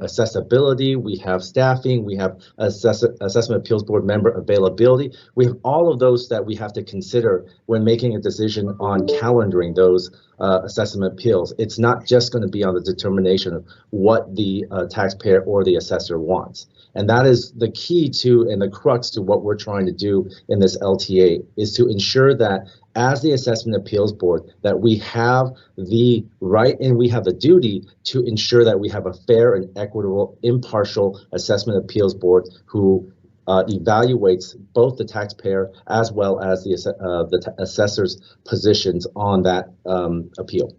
accessibility, we have staffing, we have Assessment Appeals Board member availability. We have all of those that we have to consider when making a decision on calendaring those assessment appeals. It's not just going to be on the determination of what the taxpayer or the assessor wants. And that is the key to and the crux to what we're trying to do in this LTA, is to ensure that as the Assessment Appeals Board, that we have the right and we have the duty to ensure that we have a fair and equitable, impartial Assessment Appeals Board who evaluates both the taxpayer as well as the assessor's positions on that appeal.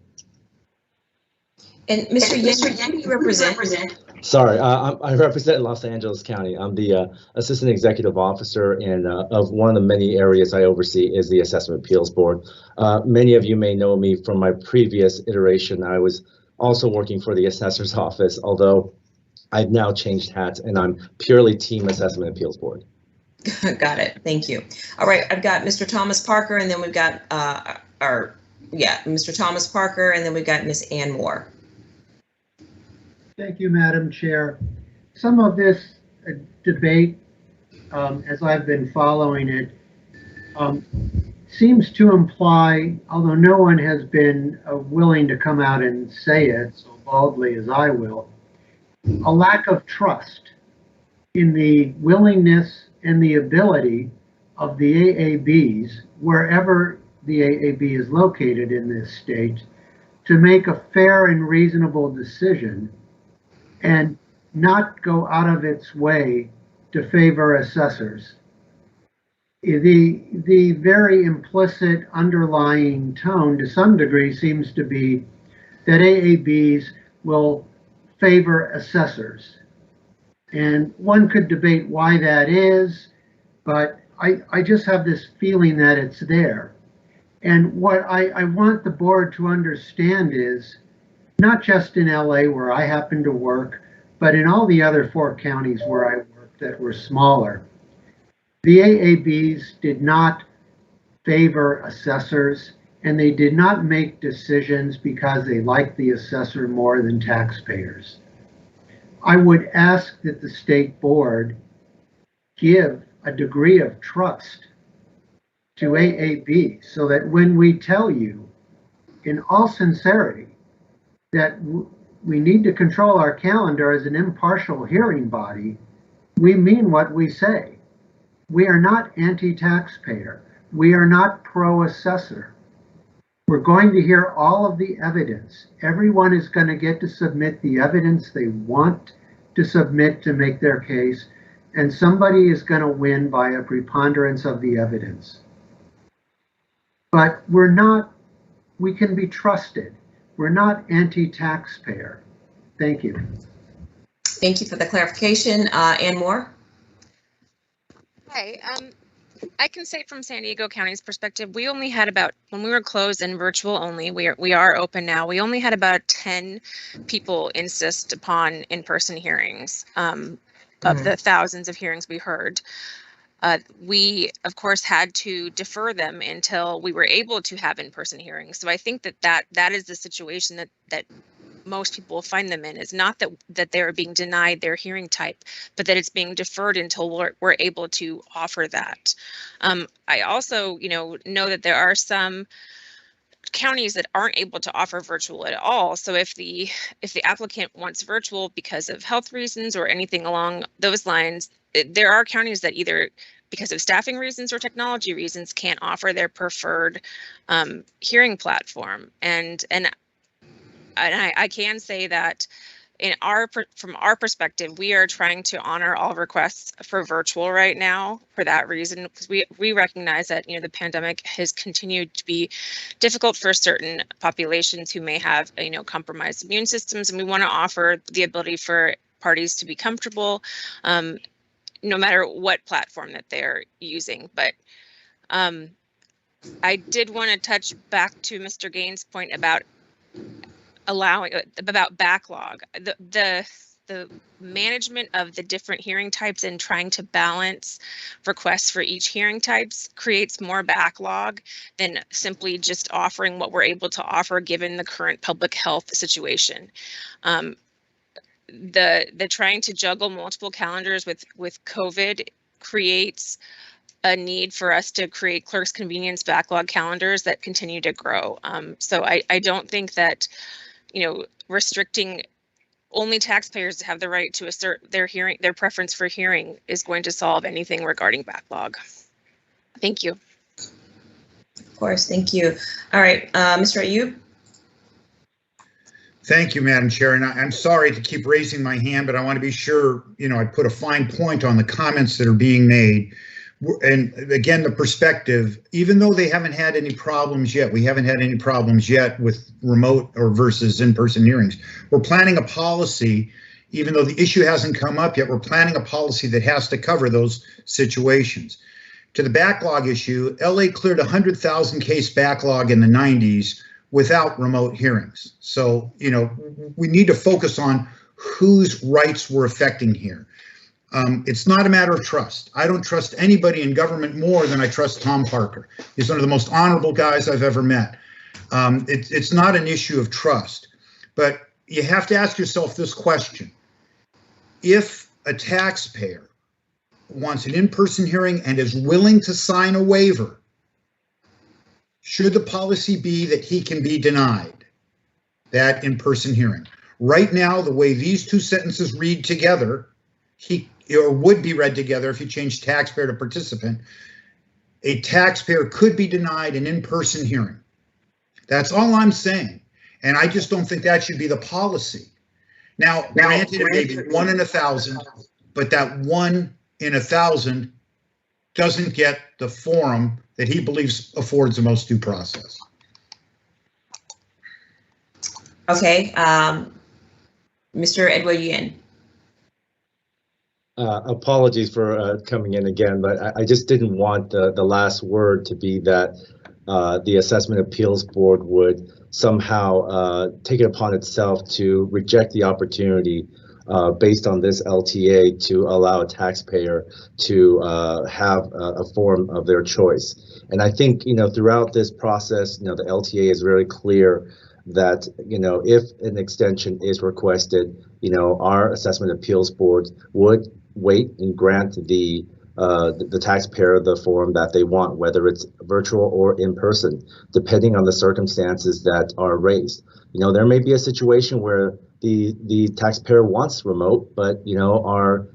And Mr. Yin, who do you represent?
Sorry, I represent Los Angeles County. I'm the Assistant Executive Officer, and of one of the many areas I oversee is the Assessment Appeals Board. Many of you may know me from my previous iteration. I was also working for the Assessor's Office, although I've now changed hats and I'm purely Team Assessment Appeals Board.
Got it. Thank you. All right, I've got Mr. Thomas Parker, and then we've got Mr. Thomas Parker, and then we've got Ms. Ann Moore.
Thank you, Madam Chair. Some of this debate, as I've been following it, seems to imply, although no one has been willing to come out and say it so baldly as I will, a lack of trust in the willingness and the ability of the AABs, wherever the AAB is located in this state, to make a fair and reasonable decision and not go out of its way to favor assessors. The very implicit underlying tone to some degree seems to be that AABs will favor assessors. And one could debate why that is, but I just have this feeling that it's there. And what I want the board to understand is, not just in LA where I happen to work, but in all the other 4 counties where I work that were smaller, the AABs did not favor assessors, and they did not make decisions because they liked the assessor more than taxpayers. I would ask that the state board give a degree of trust to AAB so that when we tell you in all sincerity that we need to control our calendar as an impartial hearing body, we mean what we say. We are not anti-taxpayer. We are not pro-assessor. We're going to hear all of the evidence. Everyone is going to get to submit the evidence they want to submit to make their case, and somebody is going to win by a preponderance of the evidence. But we can be trusted. We're not anti-taxpayer. Thank you.
Thank you for the clarification. Ann Moore?
Hi, I can say from San Diego County's perspective, we only had about, when we were closed and virtual only, we are open now, we only had about 10 people insist upon in-person hearings of the thousands of hearings we heard. We, of course, had to defer them until we were able to have in-person hearings. So I think that is the situation that most people find them in, is not that they're being denied their hearing type, but that it's being deferred until we're able to offer that. I also, know that there are some counties that aren't able to offer virtual at all. So if the applicant wants virtual because of health reasons or anything along those lines, there are counties that either because of staffing reasons or technology reasons can't offer their preferred hearing platform. And I can say that from our perspective, we are trying to honor all requests for virtual right now for that reason, because we recognize that the pandemic has continued to be difficult for certain populations who may have compromised immune systems, and we want to offer the ability for parties to be comfortable no matter what platform that they're using. But I did want to touch back to Mr. Gaines' point about backlog. The management of the different hearing types and trying to balance requests for each hearing types creates more backlog than simply just offering what we're able to offer given the current public health situation. The trying to juggle multiple calendars with COVID creates a need for us to create clerk's convenience backlog calendars that continue to grow. So I don't think that restricting only taxpayers to have the right to assert their preference for hearing is going to solve anything regarding backlog. Thank you.
Of course, thank you. All right, Mr. Ayub.
Thank you, Madam Chair. And I'm sorry to keep raising my hand, but I want to be sure, I put a fine point on the comments that are being made. And again, the perspective, even though they haven't had any problems yet, we haven't had any problems yet with remote or versus in-person hearings. We're planning a policy, even though the issue hasn't come up yet, we're planning a policy that has to cover those situations. To the backlog issue, LA cleared 100,000 case backlog in the 90s without remote hearings. So, we need to focus on whose rights we're affecting here. It's not a matter of trust. I don't trust anybody in government more than I trust Tom Parker. He's one of the most honorable guys I've ever met. It's not an issue of trust, but you have to ask yourself this question. If a taxpayer wants an in-person hearing and is willing to sign a waiver, should the policy be that he can be denied that in-person hearing? Right now, the way these two sentences read together, or would be read together if you change taxpayer to participant, a taxpayer could be denied an in-person hearing. That's all I'm saying. And I just don't think that should be the policy. Now, granted, it may be 1 in 1,000, but that 1 in 1,000 doesn't get the forum that he believes affords the most due process.
Okay, Mr. Edward Yin.
Apologies for coming in again, but I just didn't want the last word to be that the Assessment Appeals Board would somehow take it upon itself to reject the opportunity based on this LTA to allow a taxpayer to have a form of their choice. And I think, throughout this process, the LTA is very clear that, if an extension is requested, our Assessment Appeals Board would wait and grant the taxpayer the form that they want, whether it's virtual or in person, depending on the circumstances that are raised. There may be a situation where the taxpayer wants remote, but our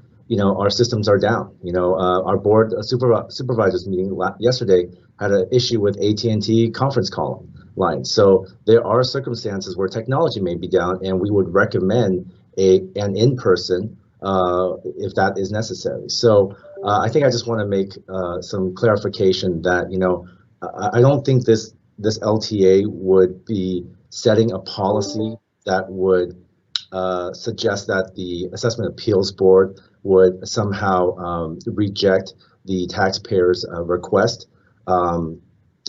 systems are down. Our board supervisors meeting yesterday had an issue with AT&T conference call line. So there are circumstances where technology may be down, and we would recommend an in-person if that is necessary. So I think I just want to make some clarification that I don't think this LTA would be setting a policy that would suggest that the Assessment Appeals Board would somehow reject the taxpayer's request.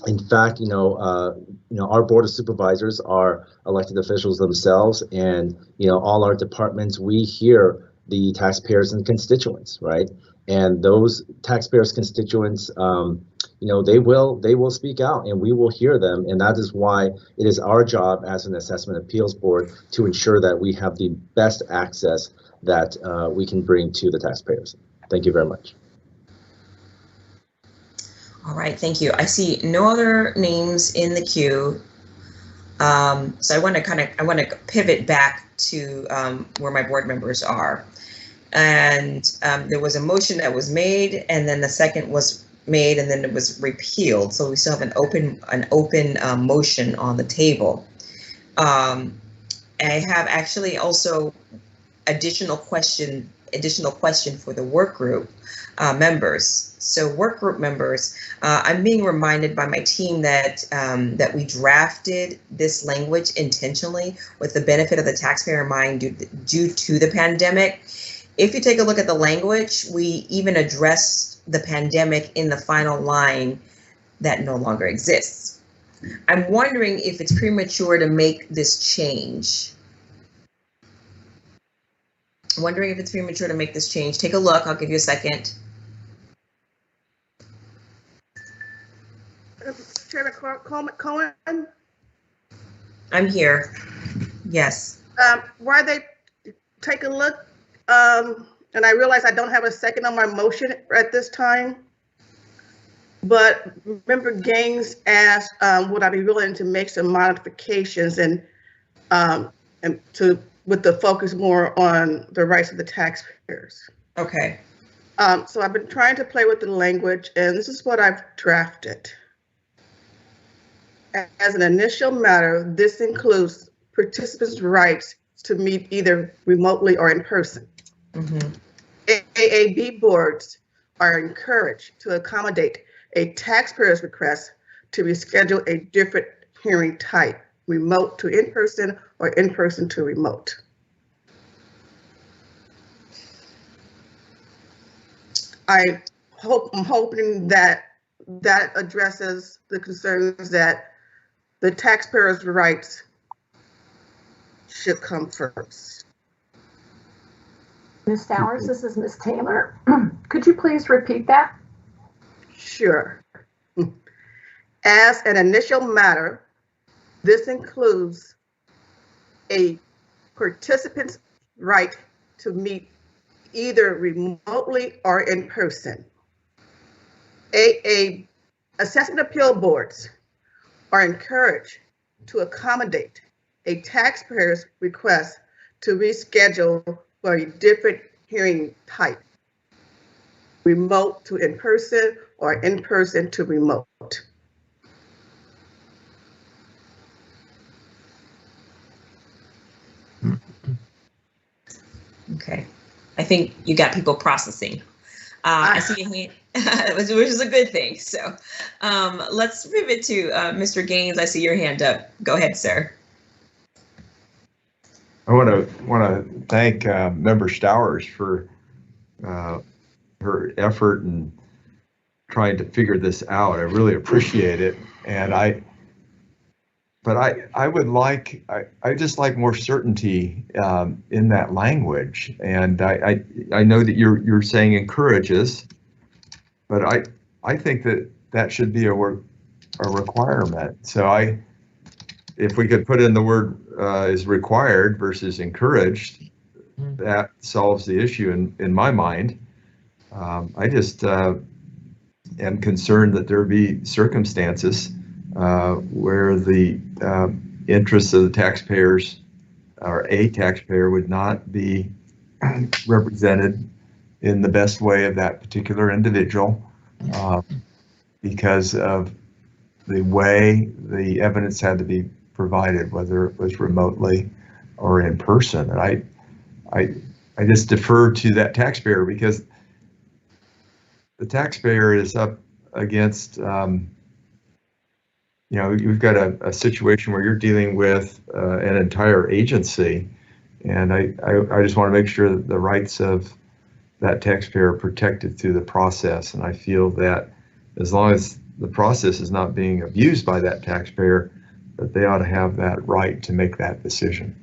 In fact, our board of supervisors are elected officials themselves, and all our departments, we hear the taxpayers and constituents, right? And those taxpayers' constituents, they will speak out, and we will hear them. And that is why it is our job as an Assessment Appeals Board to ensure that we have the best access that we can bring to the taxpayers. Thank you very much.
All right, thank you. I see no other names in the queue. So I want to pivot back to where my board members are. And there was a motion that was made, and then the second was made, and then it was repealed. So we still have an open motion on the table. I have actually also additional question for the work group members. So work group members, I'm being reminded by my team that that we drafted this language intentionally with the benefit of the taxpayer in mind due to the pandemic. If you take a look at the language, we even address the pandemic in the final line that no longer exists. I'm wondering if it's premature to make this change. Take a look. I'll give you a second.
Chairman Cohen?
I'm here. Yes.
While they take a look, and I realize I don't have a second on my motion at this time, but Member Gaines asked, would I be willing to make some modifications and with the focus more on the rights of the taxpayers.
Okay.
So I've been trying to play with the language, and this is what I've drafted. As an initial matter, this includes participants' rights to meet either remotely or in person.
Mm-hmm.
AAB boards are encouraged to accommodate a taxpayer's request to reschedule a different hearing type, remote to in-person or in-person to remote. I'm hoping that that addresses the concerns that the taxpayer's rights should come first.
Ms. Stowers, this is Ms. Taylor. Could you please repeat that?
Sure. As an initial matter, this includes a participant's right to meet either remotely or in person. Assessment appeal boards are encouraged to accommodate a taxpayer's request to reschedule for a different hearing type, remote to in-person or in-person to remote.
think you got people processing. I see a hand, which is a good thing. So let's pivot to Mr. Gaines. I see your hand up. Go ahead, sir.
I want to thank Member Stowers for her effort in trying to figure this out. I really appreciate it, and I would like, I just like more certainty in that language. And I know that you're saying encourages, but I think that should be a requirement. So if we could put in the word is required versus encouraged, that solves the issue in my mind. I just am concerned that there be circumstances where the interests of the taxpayers or a taxpayer would not be represented in the best way of that particular individual because of the way the evidence had to be provided, whether it was remotely or in person. And I just defer to that taxpayer because the taxpayer is up against you've got a situation where you're dealing with an entire agency, and I just want to make sure that the rights of that taxpayer are protected through the process. And I feel that as long as the process is not being abused by that taxpayer, that they ought to have that right to make that decision.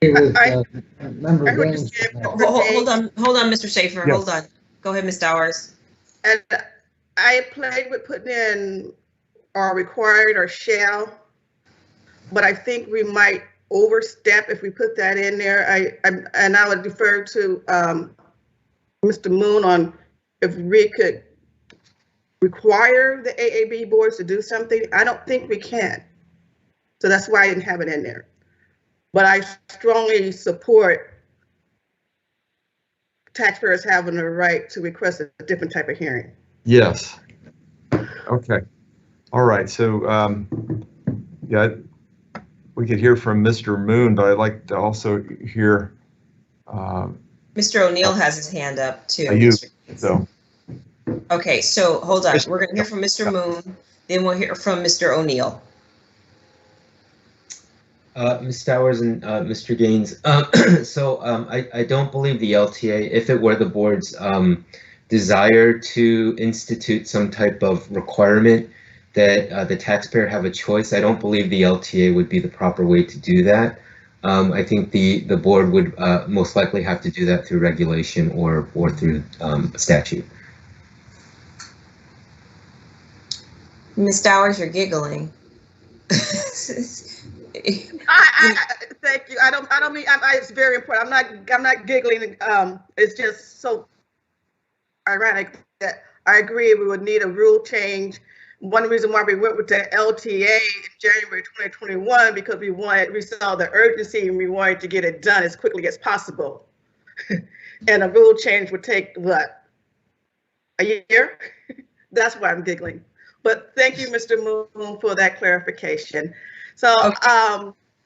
Member
Gaines. Hold on, Mr. Schaefer.
Yes.
Hold on. Go ahead, Ms. Stowers.
And I played with putting in are required or shall, but I think we might overstep if we put that in there. I would defer to Mr. Moon on if we could require the AAB boards to do something. I don't think we can. So that's why I didn't have it in there. But I strongly support taxpayers having the right to request a different type of hearing.
Yes. Okay. All right. So, yeah, we could hear from Mr. Moon, but I'd like to also hear.
Mr. O'Neill has his hand up too.
You. So.
Okay. So hold on. We're going to hear from Mr. Moon, then we'll hear from Mr. O'Neill.
Ms. Stowers and Mr. Gaines. So I don't believe the LTA, if it were the board's desire to institute some type of requirement that the taxpayer have a choice, I don't believe the LTA would be the proper way to do that. I think the board would most likely have to do that through regulation or through statute.
Ms. Stowers, you're giggling.
Thank you. I don't mean. It's very important. I'm not giggling. It's just so ironic that I agree we would need a rule change. One reason why we went with the LTA in January 2021 because we saw the urgency and we wanted to get it done as quickly as possible. And a rule change would take what? A year? That's why I'm giggling. But thank you, Mr. Moon, for that clarification. So okay.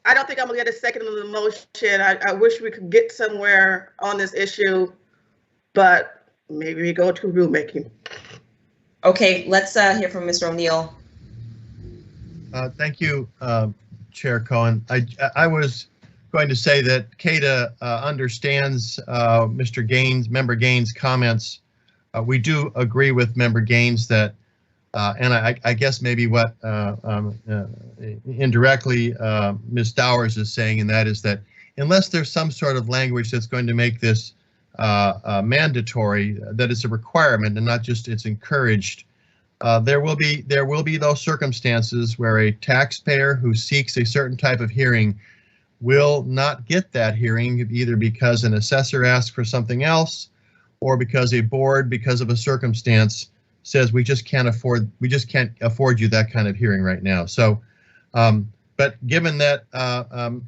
I don't think I'm gonna get a second on the motion. I wish we could get somewhere on this issue, but maybe we go to rulemaking.
Okay, let's hear from Mr. O'Neill.
Thank you, Chair Cohen. I was going to say that CADA understands Mr. Gaines, Member Gaines' comments. We do agree with Member Gaines that, and I guess maybe what indirectly Ms. Stowers is saying, and that is that unless there's some sort of language that's going to make this mandatory, that it's a requirement and not just it's encouraged, there will be those circumstances where a taxpayer who seeks a certain type of hearing will not get that hearing, either because an assessor asks for something else or because a board, because of a circumstance, says we just can't afford you that kind of hearing right now. So, but given that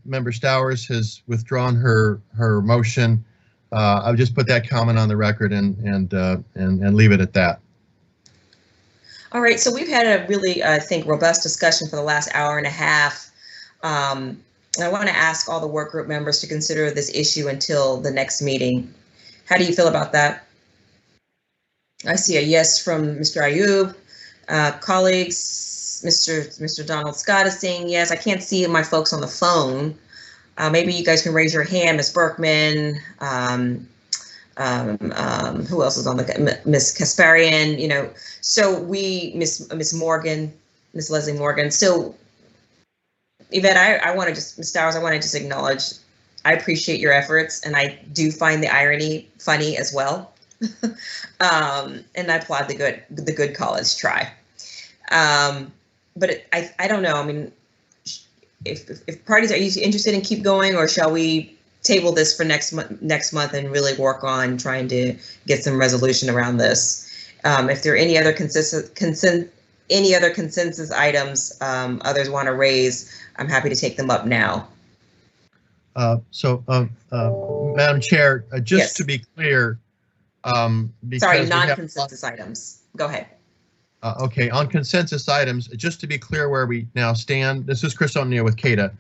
Member Stowers has withdrawn her motion, I'll just put that comment on the record and leave it at that.
All right, so we've had a really, I think, robust discussion for the last hour and a half. I want to ask all the work group members to consider this issue until the next meeting. How do you feel about that? I see a yes from Mr. Ayub. Colleagues, Mr. Donald Scott is saying yes. I can't see my folks on the phone. Maybe you guys can raise your hand, Ms. Berkman. Who else is on the, Ms. Kasparian, you know, so we, Miss Morgan, Miss Leslie Morgan. So Yvette, I want to just, Ms. Stowers, I want to just acknowledge, I appreciate your efforts, and I do find the irony funny as well. And I applaud the good college try. But I don't know. I mean, if parties are interested in keep going, or shall we table this for next month and really work on trying to get some resolution around this? If there are any other consensus items others want to raise, I'm happy to take them up now.
Madam Chair, just
Yes.
to be clear,
Sorry, non-consensus items. Go ahead.
Okay, on consensus items, just to be clear where we now stand, this is Chris O'Neill with CADA.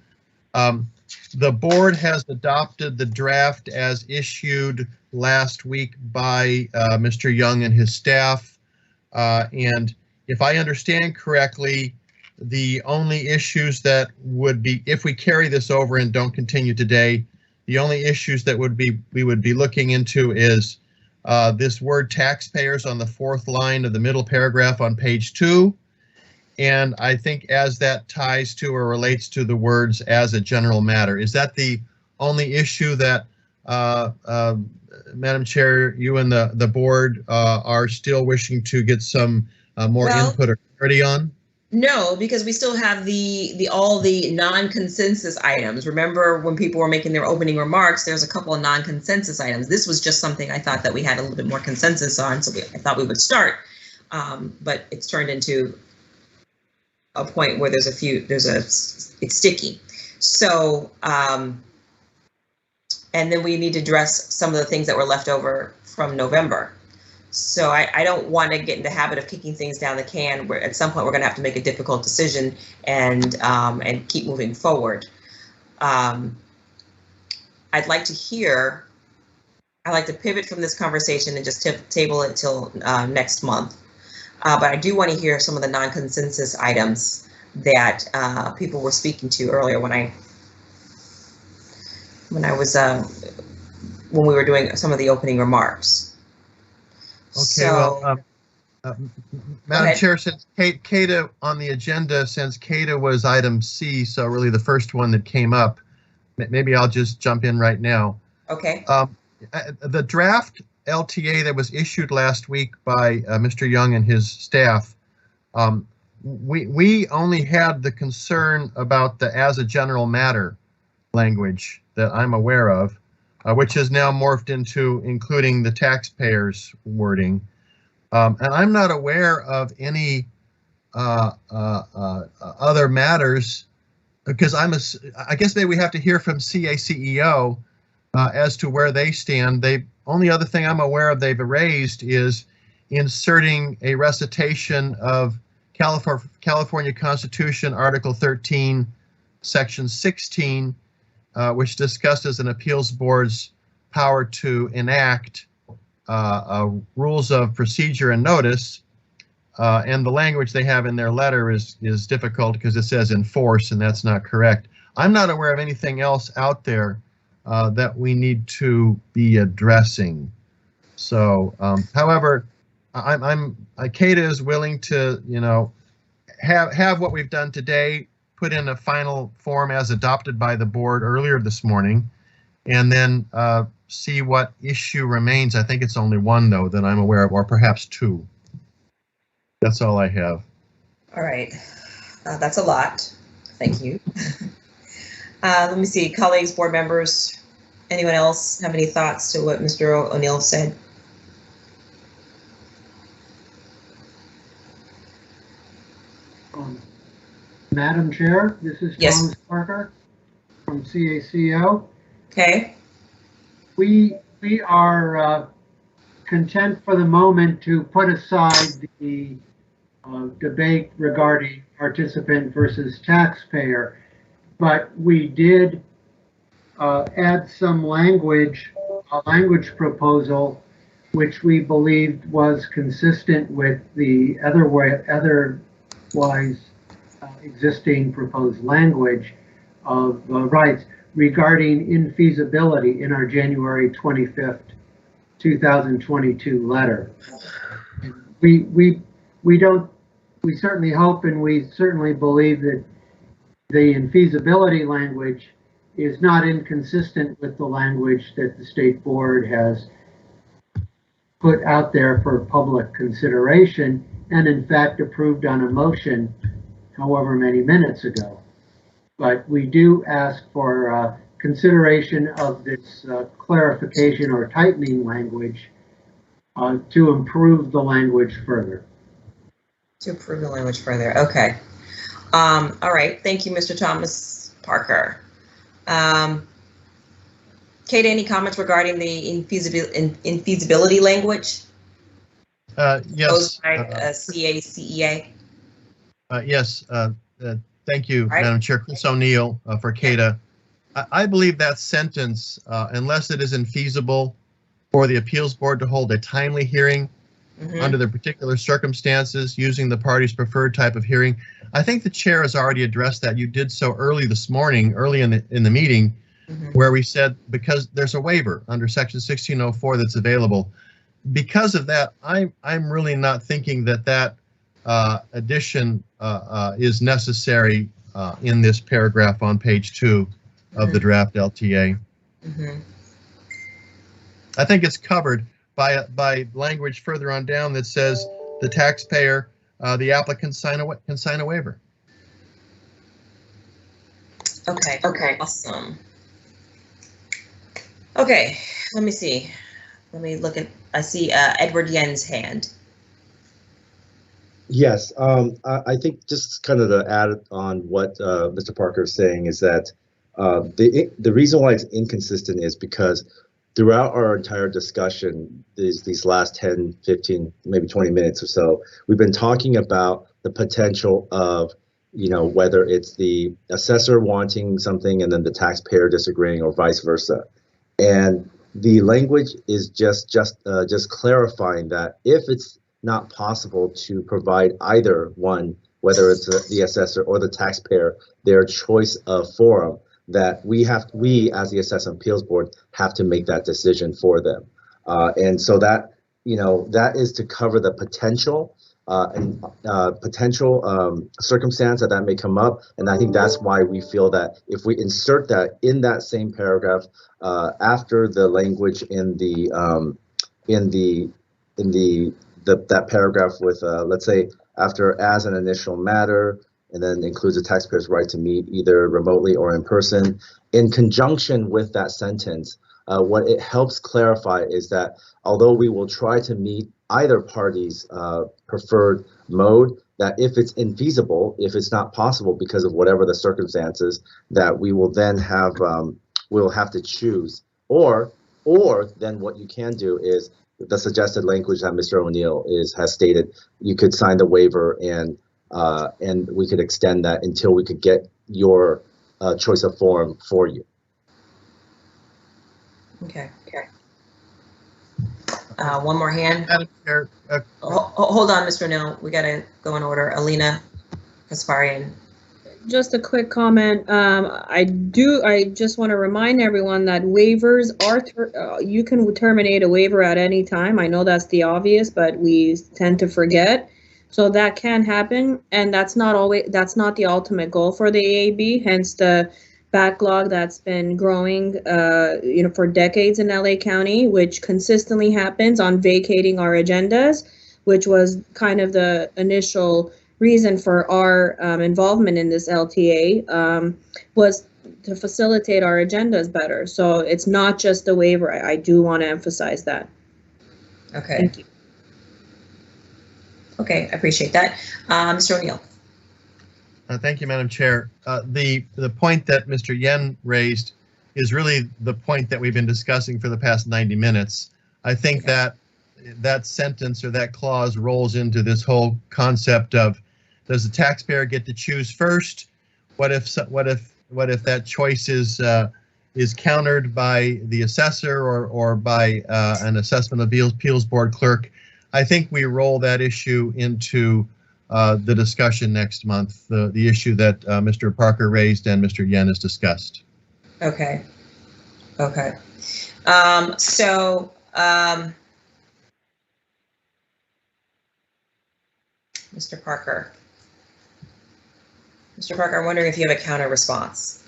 The board has adopted the draft as issued last week by Mr. Young and his staff. And if I understand correctly, the only issues that would be, if we carry this over and don't continue today, the only issues that we would be looking into is this word taxpayers on the 4th line of the middle paragraph on page 2. And I think as that ties to or relates to the words as a general matter. Is that the only issue that, Madam Chair, you and the board are still wishing to get some more input or clarity on?
No, because we still have all the non-consensus items. Remember when people were making their opening remarks, there's a couple of non-consensus items. This was just something I thought that we had a little bit more consensus on, so I thought we would start. But it's turned into a point where it's sticky. So, and then we need to address some of the things that were left over from November. So I don't want to get in the habit of kicking things down the can, where at some point we're going to have to make a difficult decision and keep moving forward. I'd like to pivot from this conversation and just table it till next month. But I do want to hear some of the non-consensus items that people were speaking to earlier when we were doing some of the opening remarks.
Okay,
so,
Madam Chair, since CADA on the agenda, since CADA was item C, so really the first one that came up, maybe I'll just jump in right now.
Okay.
The draft LTA that was issued last week by Mr. Young and his staff, we only had the concern about the as a general matter language that I'm aware of, which has now morphed into including the taxpayers wording. And I'm not aware of any other matters, because I guess maybe we have to hear from CACEO as to where they stand. Only other thing I'm aware of they've erased is inserting a recitation of California Constitution, Article 13, Section 16, which discusses an appeals board's power to enact rules of procedure and notice. And the language they have in their letter is difficult because it says enforce, and that's not correct. I'm not aware of anything else out there that we need to be addressing. So, however, CADA is willing to, have what we've done today put in a final form as adopted by the board earlier this morning, and then see what issue remains. I think it's only one, though, that I'm aware of, or perhaps two. That's all I have.
All right. That's a lot. Thank you. Let me see, colleagues, board members, anyone else have any thoughts to what Mr. O'Neill said?
Madam Chair, this is
Yes.
Thomas Parker from CACO.
Okay.
We are content for the moment to put aside the debate regarding participant versus taxpayer but we did add some language, a language proposal, which we believed was consistent with the otherwise existing proposed language of rights regarding infeasibility in our January 25th, 2022 letter. We certainly hope and we certainly believe that the infeasibility language is not inconsistent with the language that the state board has put out there for public consideration and in fact approved on a motion however many minutes ago. But we do ask for consideration of this clarification or tightening language to improve the language further.
To improve the language further, okay. All right, thank you, Mr. Thomas Parker. Kate, any comments regarding the infeasibility language?
Yes.
By CACEA?
Yes. Thank you, Madam Chair. Chris O'Neill for CADA. I believe that sentence, unless it is infeasible for the appeals board to hold a timely hearing under the particular circumstances using the party's preferred type of hearing, I think the chair has already addressed that. You did so early this morning, early in the meeting, where we said because there's a waiver under section 1604 that's available. Because of that, I'm really not thinking that addition is necessary in this paragraph on page 2 of the draft LTA. I think it's covered by language further on down that says the taxpayer, the applicant can sign a waiver.
Okay. Awesome. Okay, let me see. Let me look at, I see Edward Yen's hand.
Yes, I think just kind of to add on what Mr. Parker is saying is that the reason why it's inconsistent is because throughout our entire discussion, these last 10, 15, maybe 20 minutes or so, we've been talking about the potential of, whether it's the assessor wanting something and then the taxpayer disagreeing or vice versa. And the language is just clarifying that if it's not possible to provide either one, whether it's the assessor or the taxpayer, their choice of forum, that we as the Assessment Appeals Board have to make that decision for them. And so that, that is to cover the potential circumstance that may come up. And I think that's why we feel that if we insert that in that same paragraph after the language in that paragraph with let's say after as an initial matter, and then includes the taxpayer's right to meet either remotely or in person, in conjunction with that sentence, what it helps clarify is that although we will try to meet either party's preferred mode, that if it's infeasible, if it's not possible because of whatever the circumstances, that we will then have we'll have to choose, or then what you can do is the suggested language that Mr. O'Neill has stated, you could sign the waiver and we could extend that until we could get your choice of forum for you.
Okay. One more hand. Hold on, Mr. O'Neill. We got to go in order. Alina Kasparian.
Just a quick comment. I just want to remind everyone that waivers are, you can terminate a waiver at any time. I know that's the obvious, but we tend to forget. So that can happen, and that's not the ultimate goal for the AAB, hence the backlog that's been growing, for decades in LA County, which consistently happens on vacating our agendas, which was kind of the initial reason for our involvement in this LTA, was to facilitate our agendas better. So it's not just the waiver. I do want to emphasize that.
Okay.
Thank you.
Okay, I appreciate that. Mr. O'Neill.
Thank you, Madam Chair. The point that Mr. Yen raised is really the point that we've been discussing for the past 90 minutes. I think that sentence or that clause rolls into this whole concept of, does the taxpayer get to choose first? What if what if that choice is countered by the assessor or by an assessment appeals board clerk? I think we roll that issue into the discussion next month, the issue that Mr. Parker raised and Mr. Yen has discussed.
Okay. Okay. Mr. Parker. Mr. Parker, I'm wondering if you have a counter response.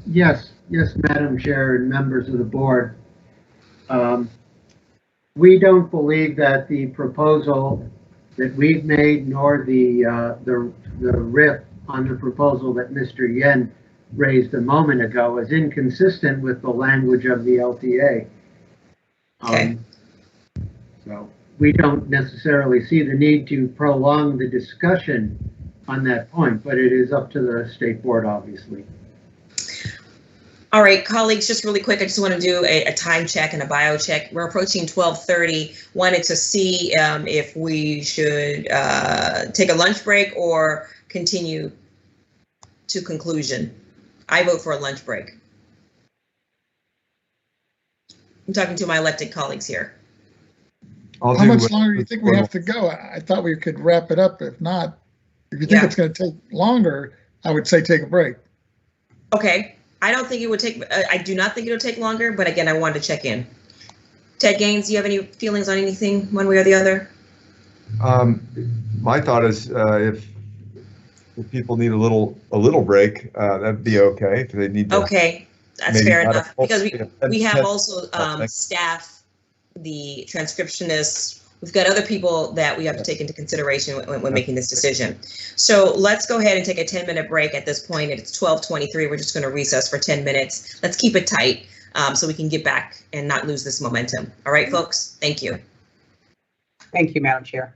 Yes, Madam Chair and members of the board. We don't believe that the proposal that we've made, nor the riff on the proposal that Mr. Yen raised a moment ago, is inconsistent with the language of the LTA.
Okay.
So we don't necessarily see the need to prolong the discussion on that point, but it is up to the state board, obviously.
All right, colleagues, just really quick, I just want to do a time check and a bio check. We're approaching 12:30. Wanted to see if we should take a lunch break or continue to conclusion. I vote for a lunch break. I'm talking to my elected colleagues here.
How much longer do you think we have to go? I thought we could wrap it up. If not, if you think it's going to take longer, I would say take a break.
Okay. I don't think it would take, I do not think it'll take longer, but again, I wanted to check in. Ted Gaines, do you have any feelings on anything one way or the other?
My thought is if people need a little break, that'd be okay. If they need to.
Okay, that's fair enough, because we have also staff, the transcriptionists, we've got other people that we have to take into consideration when making this decision. So let's go ahead and take a 10-minute break at this point. It's 12:23. We're just going to recess for 10 minutes. Let's keep it tight so we can get back and not lose this momentum. All right, folks? Thank you.
Thank you, Madam Chair.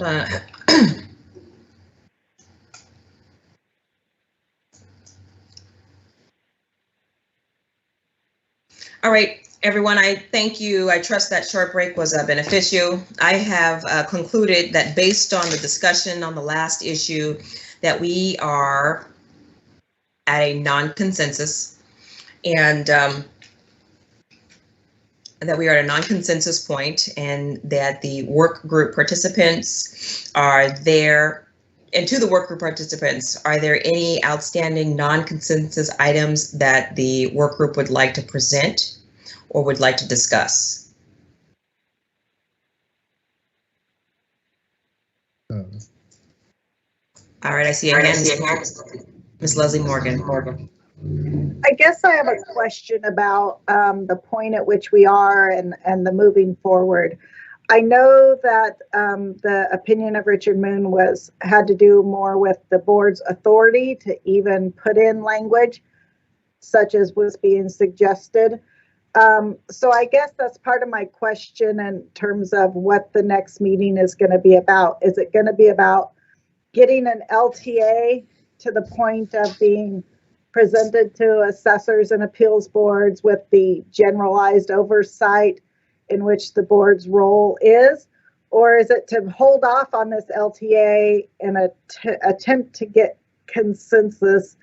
All right, everyone, I thank you. I trust that short break was beneficial. I have concluded that based on the discussion on the last issue, that we are at a non-consensus, and that we are at a non-consensus point, and that the work group participants are there. And to the work group participants, are there any outstanding non-consensus items that the work group would like to present or would like to discuss? All right, I see a hand. Ms. Leslie Morgan.
I guess I have a question about the point at which we are and the moving forward. I know that the opinion of Richard Moon had to do more with the board's authority to even put in language such as was being suggested. So I guess that's part of my question in terms of what the next meeting is going to be about. Is it going to be about getting an LTA to the point of being presented to assessors and appeals boards with the generalized oversight in which the board's role is? Or is it to hold off on this LTA and attempt to get consensus?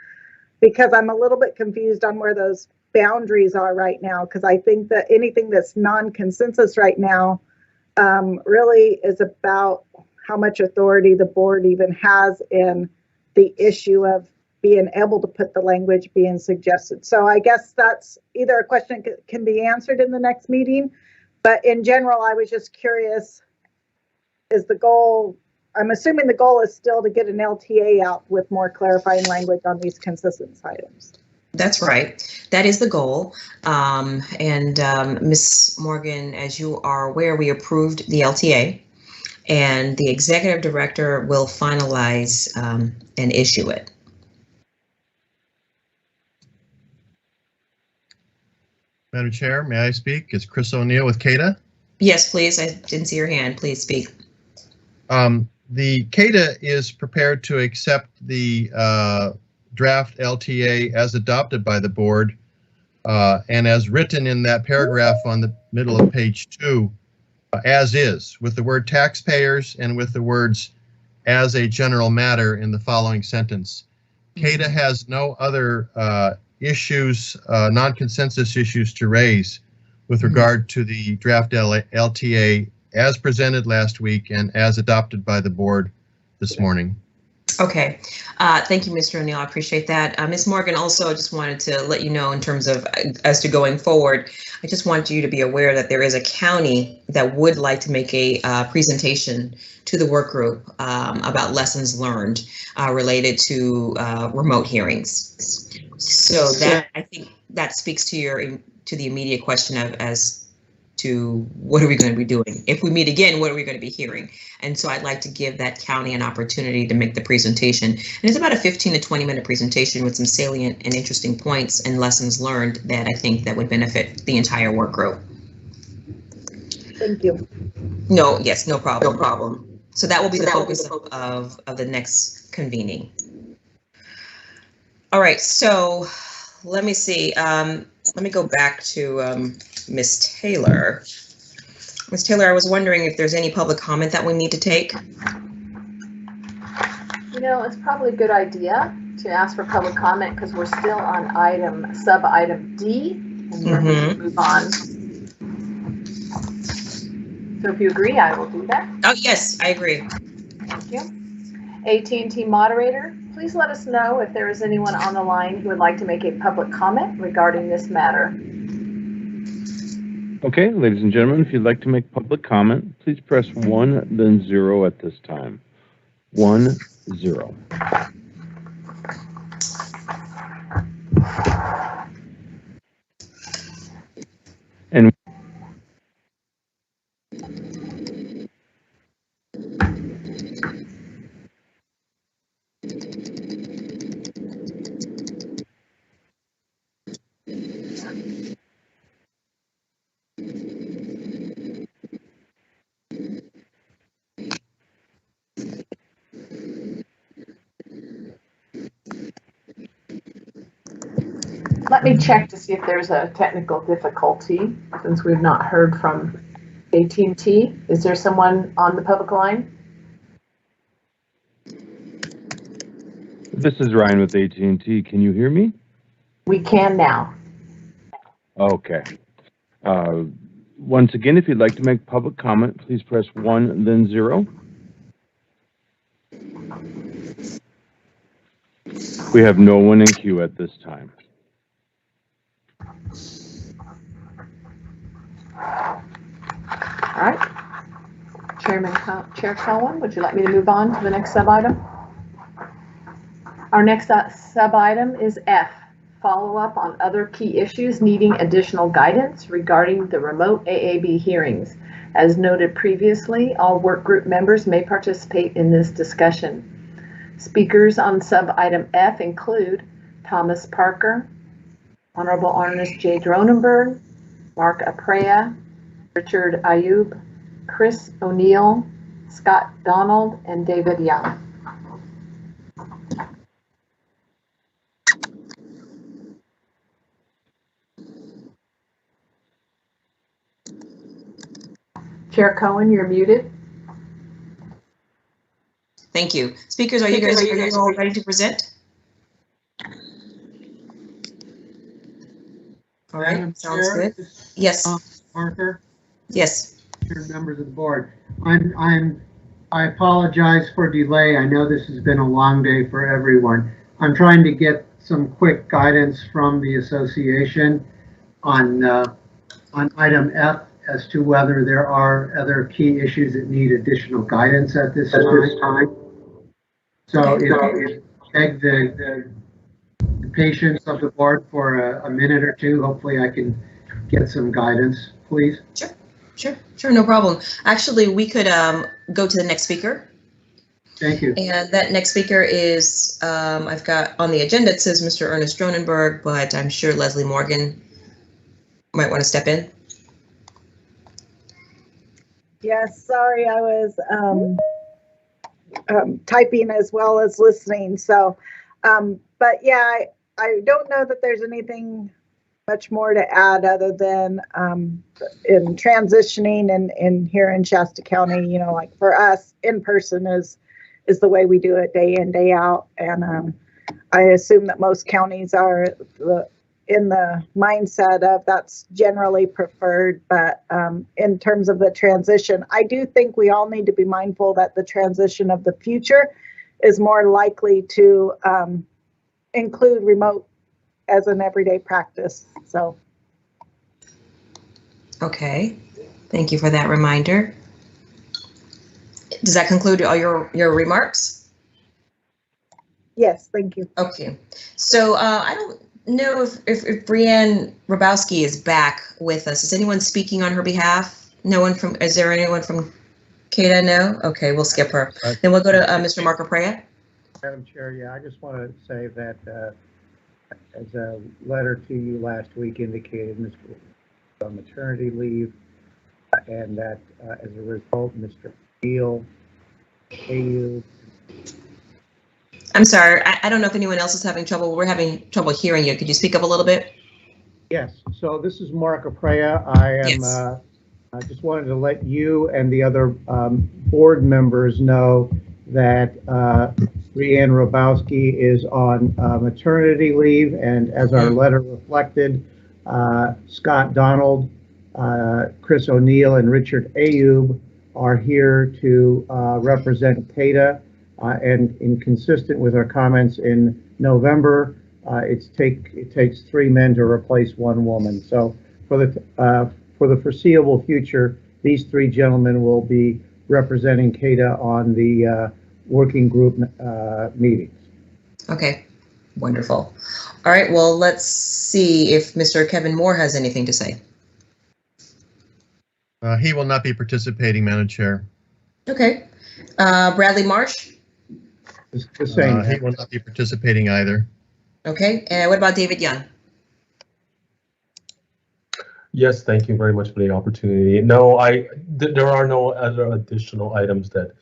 Because I'm a little bit confused on where those boundaries are right now, because I think that anything that's non-consensus right now really is about how much authority the board even has in the issue of being able to put the language being suggested. So I guess that's either a question that can be answered in the next meeting, but in general, I was just curious, is the goal, I'm assuming the goal is still to get an LTA out with more clarifying language on these consensus items.
That's right. That is the goal. Ms. Morgan, as you are aware, we approved the LTA, and the executive director will finalize and issue it.
Madam Chair, may I speak? It's Chris O'Neill with CADA.
Yes, please. I didn't see your hand. Please speak.
The CADA is prepared to accept the draft LTA as adopted by the board and as written in that paragraph on the middle of page 2, as is, with the word taxpayers and with the words as a general matter in the following sentence. CADA has no other issues, non-consensus issues to raise with regard to the draft LTA as presented last week and as adopted by the board this morning.
Okay, thank you, Mr. O'Neill. I appreciate that. Ms. Morgan, also just wanted to let you know in terms of as to going forward, I just want you to be aware that there is a county that would like to make a presentation to the work group about lessons learned related to remote hearings. So that, I think that speaks to the immediate question of as to what are we going to be doing? If we meet again, what are we going to be hearing? And so I'd like to give that county an opportunity to make the presentation. And it's about a 15 to 20 minute presentation with some salient and interesting points and lessons learned that I think that would benefit the entire work group.
Thank you.
No, yes, no problem. No problem. So that will be the focus of the next convening. All right, so let me see. Let me go back to Ms. Taylor. Ms. Taylor, I was wondering if there's any public comment that we need to take.
You know, it's probably a good idea to ask for public comment because we're still on sub-item D, and then we can move on. So if you agree, I will do that.
Oh, yes, I agree.
Thank you. AT&T moderator, please let us know if there is anyone on the line who would like to make a public comment regarding this matter.
Okay, ladies and gentlemen, if you'd like to make public comment, please press 1, then 0 at this time. 1, 0. And
Let me check to see if there's a technical difficulty since we've not heard from AT&T. Is there someone on the public line?
This is Ryan with AT&T. Can you hear me?
We can now.
Okay. Once again, if you'd like to make public comment, please press 1, then 0. We have no one in queue at this time.
All right. Chair Cohen, would you like me to move on to the next sub-item? Our next sub-item is F, follow-up on other key issues needing additional guidance regarding the remote AAB hearings. As noted previously, all work group members may participate in this discussion. Speakers on sub-item F include Thomas Parker, Honorable Ernest J. Dronenberg, Mark Aprea, Richard Ayub, Chris O'Neill, Scott Donald, and David Young. Chair Cohen, you're muted.
Thank you. Speakers, are you guys all ready to present? All right,
Madam
sounds
Chair,
good. Yes.
Parker,
Yes.
members of the board. I apologize for delay. I know this has been a long day for everyone. I'm trying to get some quick guidance from the association on item F as to whether there are other key issues that need additional guidance at this time. So if beg the patience of the board for a minute or two, hopefully I can get some guidance, please.
Sure, no problem. Actually, we could go to the next speaker.
Thank you.
And that next speaker is, I've got on the agenda, it says Mr. Ernest Dronenberg, but I'm sure Leslie Morgan might want to step in.
Yes, sorry, I was typing as well as listening. So, but yeah, I don't know that there's anything much more to add other than in transitioning and here in Shasta County, you know, like for us, in person is the way we do it day in, day out. And I assume that most counties are in the mindset of that's generally preferred. But in terms of the transition, I do think we all need to be mindful that the transition of the future is more likely to include remote as an everyday practice. So.
Okay, thank you for that reminder. Does that conclude all your remarks?
Yes, thank you.
Okay, so I don't know if Brianne Rabowski is back with us. Is anyone speaking on her behalf? No one from, is there anyone from CADA? No? Okay, we'll skip her. Then we'll go to Mr. Mark Aprea.
Madam Chair, yeah, I just want to say that as a letter to you last week indicated, Mr. on maternity leave, and that as a result, Mr. Beal, AU.
I'm sorry, I don't know if anyone else is having trouble. We're having trouble hearing you. Could you speak up a little bit?
Yes, so this is Mark Aprea. I am.
Yes.
I just wanted to let you and the other board members know that Brianne Rabowski is on maternity leave, and as our letter reflected, Scott Donald, Chris O'Neill, and Richard Ayub are here to represent CADA, and consistent with our comments in November, it takes 3 men to replace 1 woman. So for the foreseeable future, these 3 gentlemen will be representing CADA on the working group meetings.
Okay, wonderful. All right, well, let's see if Mr. Kevin Moore has anything to say.
He will not be participating, Madam Chair.
Okay, Bradley Marsh?
The same.
He will not be participating either.
Okay, and what about David Young?
Yes, thank you very much for the opportunity. No, there are no other additional items that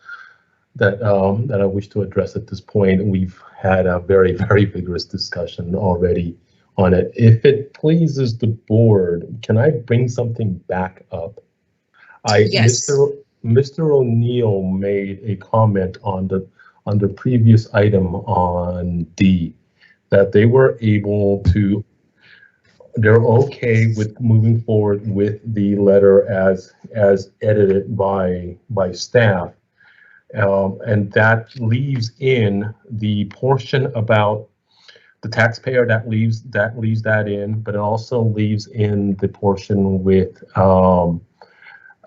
I wish to address at this point. We've had a very, very vigorous discussion already on it. If it pleases the board, can I bring something back up?
Yes.
Mr. O'Neill made a comment on the previous item on D, that they were able to, they're okay with moving forward with the letter as edited by staff. And that leaves in the portion about the taxpayer, that leaves that in, but it also leaves in the portion with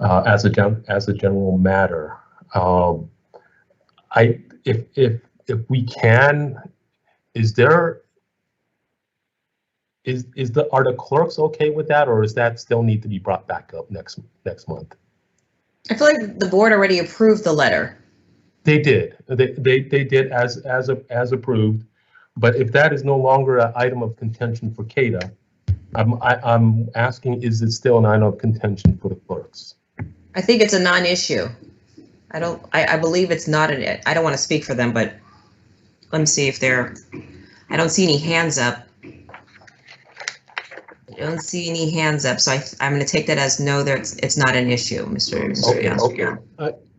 as a general matter. If we can, are the clerks okay with that, or does that still need to be brought back up next month?
I feel like the board already approved the letter.
They did. They did as approved. But if that is no longer an item of contention for CADA, I'm asking, is it still an item of contention for the clerks?
I think it's a non-issue. I believe it's not I don't want to speak for them, but let me see if I don't see any hands up. I don't see any hands up, so I'm going to take that as no, it's not an issue, Mr. Young.
Okay.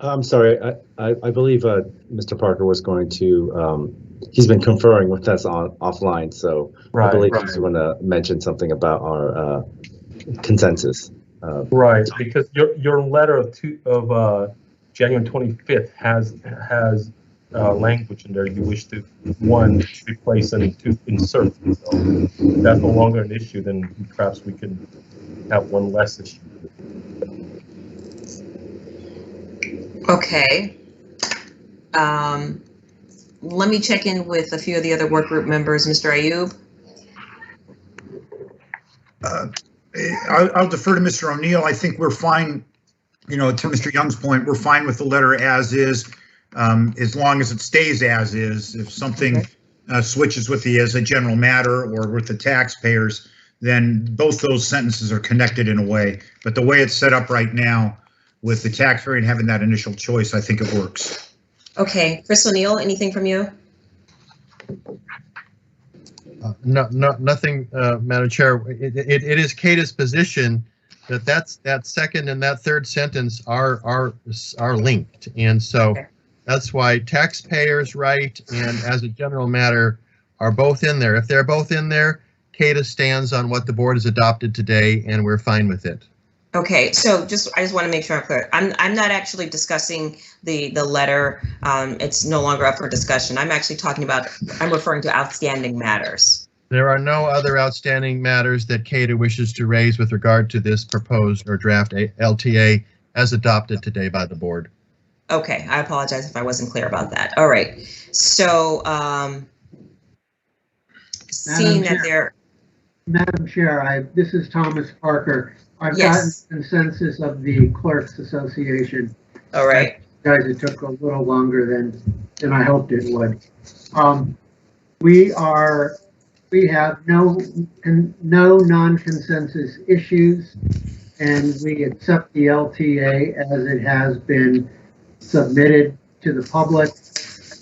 I'm sorry. I believe Mr. Parker was going to. He's been conferring with us offline, so I believe he's going to mention something about our consensus.
Right, because your letter of January 25th has language in there you wish to, one, replace and two, insert. So if that's no longer an issue, then perhaps we can have one less issue.
Okay. Let me check in with a few of the other work group members. Mr. Ayub?
I'll defer to Mr. O'Neill. I think we're fine, to Mr. Young's point, we're fine with the letter as is, as long as it stays as is. If something switches with as a general matter or with the taxpayers, then both those sentences are connected in a way. But the way it's set up right now with the taxpayer and having that initial choice, I think it works. Okay,
Chris O'Neill, anything from you?
No, nothing, Madam Chair. It is CADA's position that second and that third sentence are linked, and so that's why taxpayers' right and as a general matter are both in there. If they're both in there, CADA stands on what the board has adopted today, and we're fine with it.
Okay, so I just want to make sure I'm clear. I'm not actually discussing the letter. It's no longer up for discussion. I'm referring to outstanding matters.
There are no other outstanding matters that CADA wishes to raise with regard to this proposed or draft LTA as adopted today by the board.
Okay, I apologize if I wasn't clear about that. All right, so seeing that there.
Madam Chair, this is Thomas Parker. I've gotten consensus of the Clerks Association.
All right.
Guys, it took a little longer than I hoped it would. We have no non-consensus issues, and we accept the LTA as it has been submitted to the public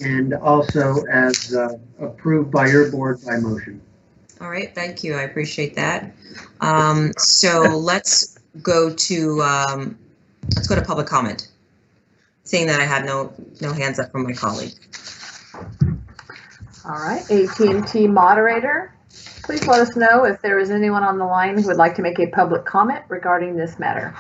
and also as approved by your board by motion.
All right, thank you. I appreciate that. So let's go to public comment. Seeing that I had no hands up from my colleague.
All right, AT&T moderator, please let us know if there is anyone on the line who would like to make a public comment regarding this matter.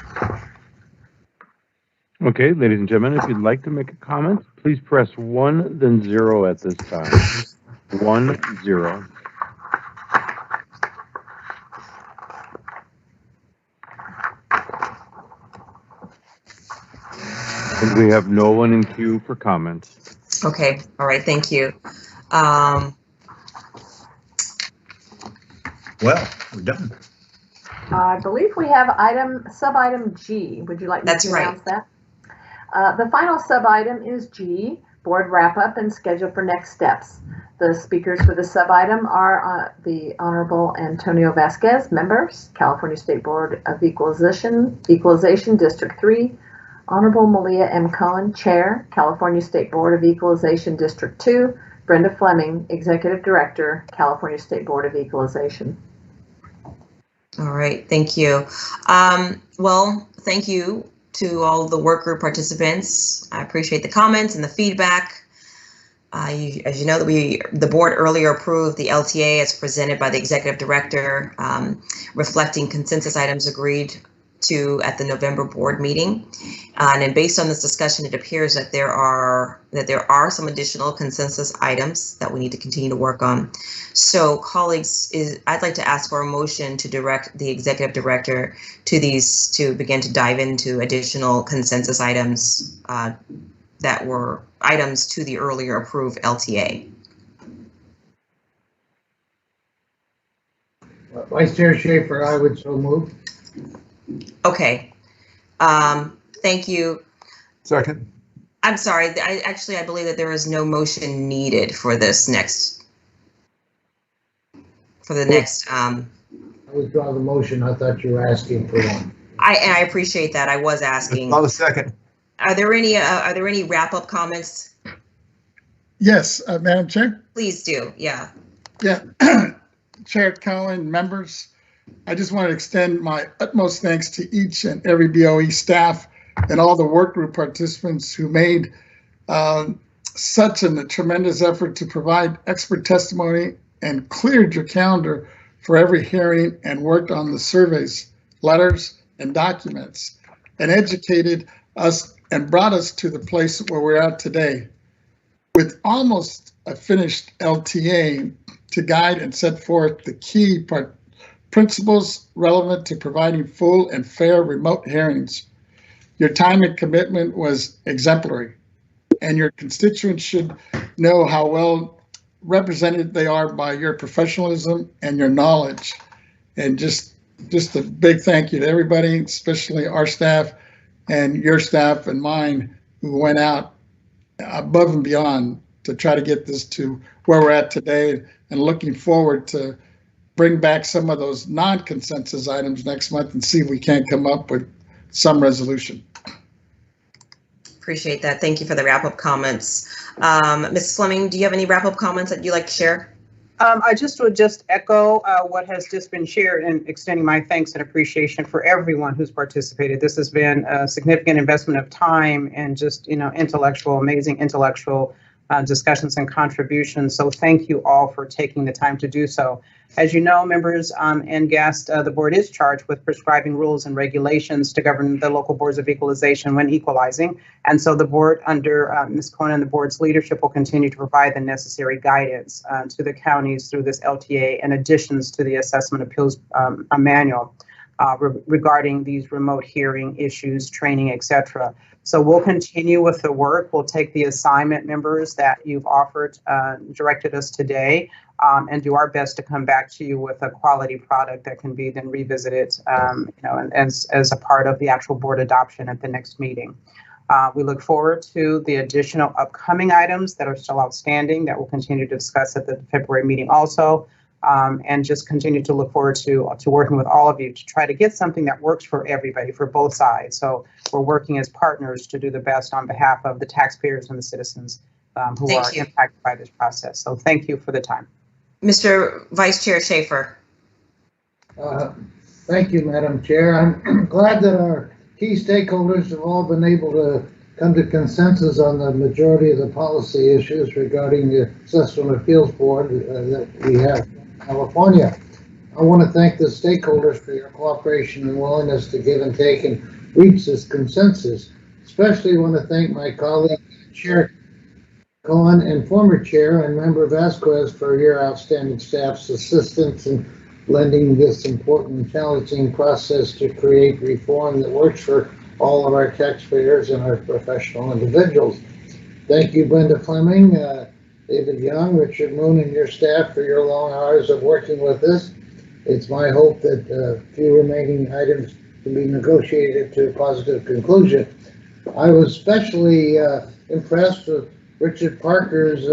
Okay, ladies and gentlemen, if you'd like to make a comment, please press 1, then 0 at this time. 1, 0. And we have no one in queue for comments.
Okay, all right, thank you.
Well, we're done.
I believe we have sub-item G. Would you like me to announce that? The final sub-item is G, board wrap-up and schedule for next steps. The speakers for the sub-item are the Honorable Antonio Vasquez, members, California State Board of Equalization, District 3, Honorable Malia M. Cohen, Chair, California State Board of Equalization District 2, Brenda Fleming, Executive Director, California State Board of Equalization.
All right, thank you. Well, thank you to all the work group participants. I appreciate the comments and the feedback. As you know, the board earlier approved the LTA as presented by the executive director, reflecting consensus items agreed to at the November board meeting. And then based on this discussion, it appears that there are some additional consensus items that we need to continue to work on. So colleagues, I'd like to ask for a motion to direct the executive director to begin to dive into additional consensus items that were items to the earlier approved LTA.
Vice Chair Schaefer, I would so move.
Okay. Thank you.
Second.
I'm sorry. I believe that there is no motion needed for this next.
I withdraw the motion. I thought you were asking for one.
I appreciate that. I was asking.
Not a second.
Are there any wrap-up comments?
Yes, Madam Chair.
Please do. Yeah.
Yeah. Chair Cohen, members, I just want to extend my utmost thanks to each and every BOE staff and all the work group participants who made such a tremendous effort to provide expert testimony and cleared your calendar for every hearing and worked on the surveys, letters, and documents, and educated us and brought us to the place where we're at today. With almost a finished LTA to guide and set forth the key principles relevant to providing full and fair remote hearings. Your time and commitment was exemplary, and your constituents should know how well represented they are by your professionalism and your knowledge. And just a big thank you to everybody, especially our staff and your staff and mine, who went out above and beyond to try to get this to where we're at today, and looking forward to bring back some of those non-consensus items next month and see if we can't come up with some resolution.
Appreciate that. Thank you for the wrap-up comments. Ms. Fleming, do you have any wrap-up comments that you'd like to share?
I would echo what has just been shared and extending my thanks and appreciation for everyone who's participated. This has been a significant investment of time and just, amazing intellectual discussions and contributions. So thank you all for taking the time to do so. As you know, members and guests, the board is charged with prescribing rules and regulations to govern the local boards of equalization when equalizing. And so the board, under Ms. Cohen and the board's leadership, will continue to provide the necessary guidance to the counties through this LTA, in additions to the assessment appeals manual regarding these remote hearing issues, training, etc. So we'll continue with the work. We'll take the assignment, members, that you've offered, directed us today, and do our best to come back to you with a quality product that can be then revisited, as a part of the actual board adoption at the next meeting. We look forward to the additional upcoming items that are still outstanding that we'll continue to discuss at the February meeting also, and just continue to look forward to working with all of you to try to get something that works for everybody, for both sides. So we're working as partners to do the best on behalf of the taxpayers and the citizens who are impacted by this process. So thank you for the time.
Mr. Vice Chair Schaefer.
Thank you, Madam Chair. I'm glad that our key stakeholders have all been able to come to consensus on the majority of the policy issues regarding the Assessment Appeals Board that we have in California. I want to thank the stakeholders for your cooperation and willingness to give and take and reach this consensus. Especially want to thank my colleague, Chair Cohen, and former Chair and Member Vasquez for your outstanding staff's assistance in lending this important and challenging process to create reform that works for all of our taxpayers and our professional individuals. Thank you, Brenda Fleming, David Young, Richard Moon, and your staff for your long hours of working with us. It's my hope that a few remaining items can be negotiated to a positive conclusion. I was especially impressed with Richard Parker's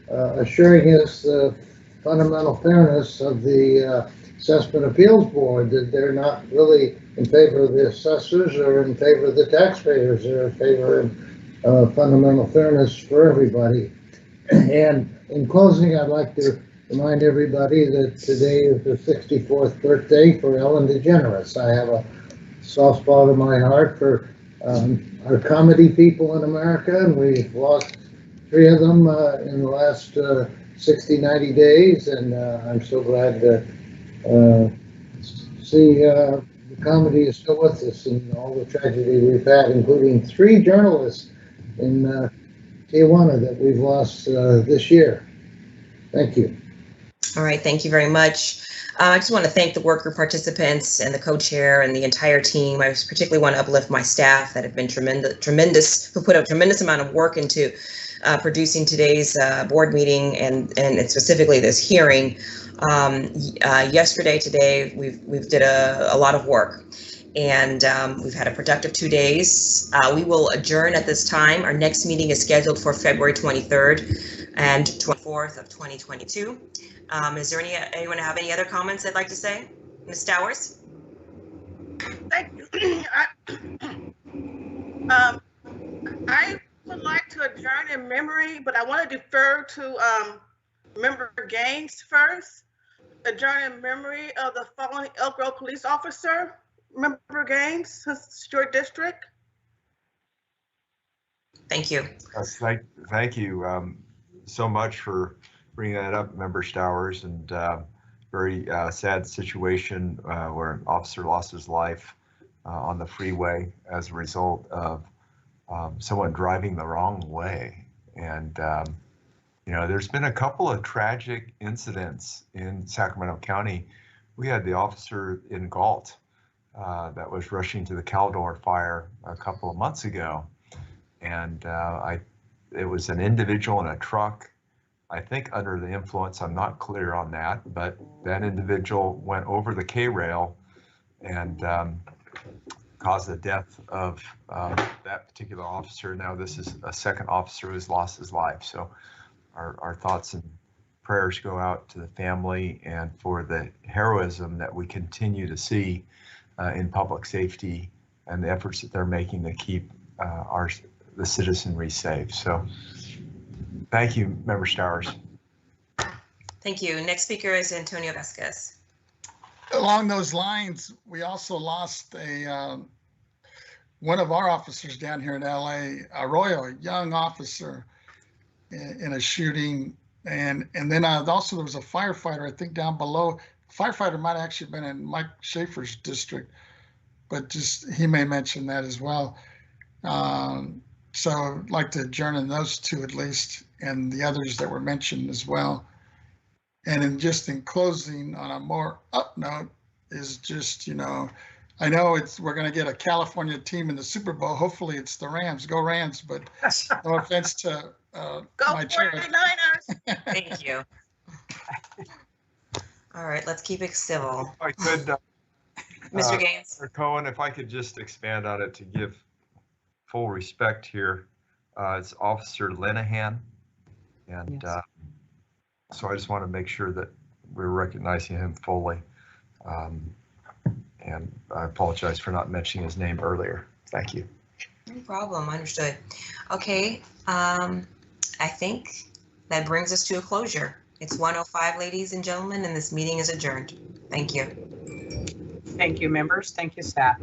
assuring us the fundamental fairness of the Assessment Appeals Board, that they're not really in favor of the assessors or in favor of the taxpayers. They're in favor of fundamental fairness for everybody. And in closing, I'd like to remind everybody that today is the 64th birthday for Ellen DeGeneres. I have a soft spot in my heart for our comedy people in America, and we've lost 3 of them in the last 60, 90 days, and I'm so glad to see the comedy is still with us and all the tragedy we've had, including 3 journalists in Tijuana that we've lost this year. Thank you.
All right, thank you very much. I just want to thank the work group participants and the co-chair and the entire team. I particularly want to uplift my staff that have been tremendous, who put a tremendous amount of work into producing today's board meeting and specifically this hearing. Yesterday, today, we've did a lot of work, and we've had a productive 2 days. We will adjourn at this time. Our next meeting is scheduled for February 23rd and 24th of 2022. Is there anyone have any other comments they'd like to say? Ms. Stowers?
Thank you. I would like to adjourn in memory, but I want to defer to Member Gaines first. Adjourn in memory of the fallen Elk Grove police officer. Member Gaines, it's your district.
Thank you.
Thank you so much for bringing that up, Member Stowers, and very sad situation where an officer lost his life on the freeway as a result of someone driving the wrong way. And you know, there's been a couple of tragic incidents in Sacramento County. We had the officer in Galt that was rushing to the Caldor fire a couple of months ago, and it was an individual in a truck, I think under the influence. I'm not clear on that, but that individual went over the K-rail and caused the death of that particular officer. Now this is a second officer who's lost his life. So our thoughts and prayers go out to the family and for the heroism that we continue to see in public safety and the efforts that they're making to keep the citizenry safe. So thank you, Member Stowers.
Thank you. Next speaker is Antonio Vasquez.
Along those lines, we also lost one of our officers down here in LA, Arroyo, a young officer in a shooting. And then also there was a firefighter, I think down below. Firefighter might have actually been in Mike Schaefer's district, but just he may mention that as well. So I'd like to adjourn in those 2 at least, and the others that were mentioned as well. And in closing, on a more up note, is just, you know, I know we're going to get a California team in the Super Bowl. Hopefully it's the Rams. Go Rams! But no offense to my chair.
49ers.
Thank you. All right, let's keep it civil.
If I could,
Mr. Gaines.
Mr. Cohen, if I could just expand on it to give full respect here. It's Officer Linehan, and yes. So I just want to make sure that we're recognizing him fully. And I apologize for not mentioning his name earlier. Thank you.
No problem, understood. Okay, I think that brings us to a closure. It's 1:05, ladies and gentlemen, and this meeting is adjourned. Thank you.
Thank you, members. Thank you, staff.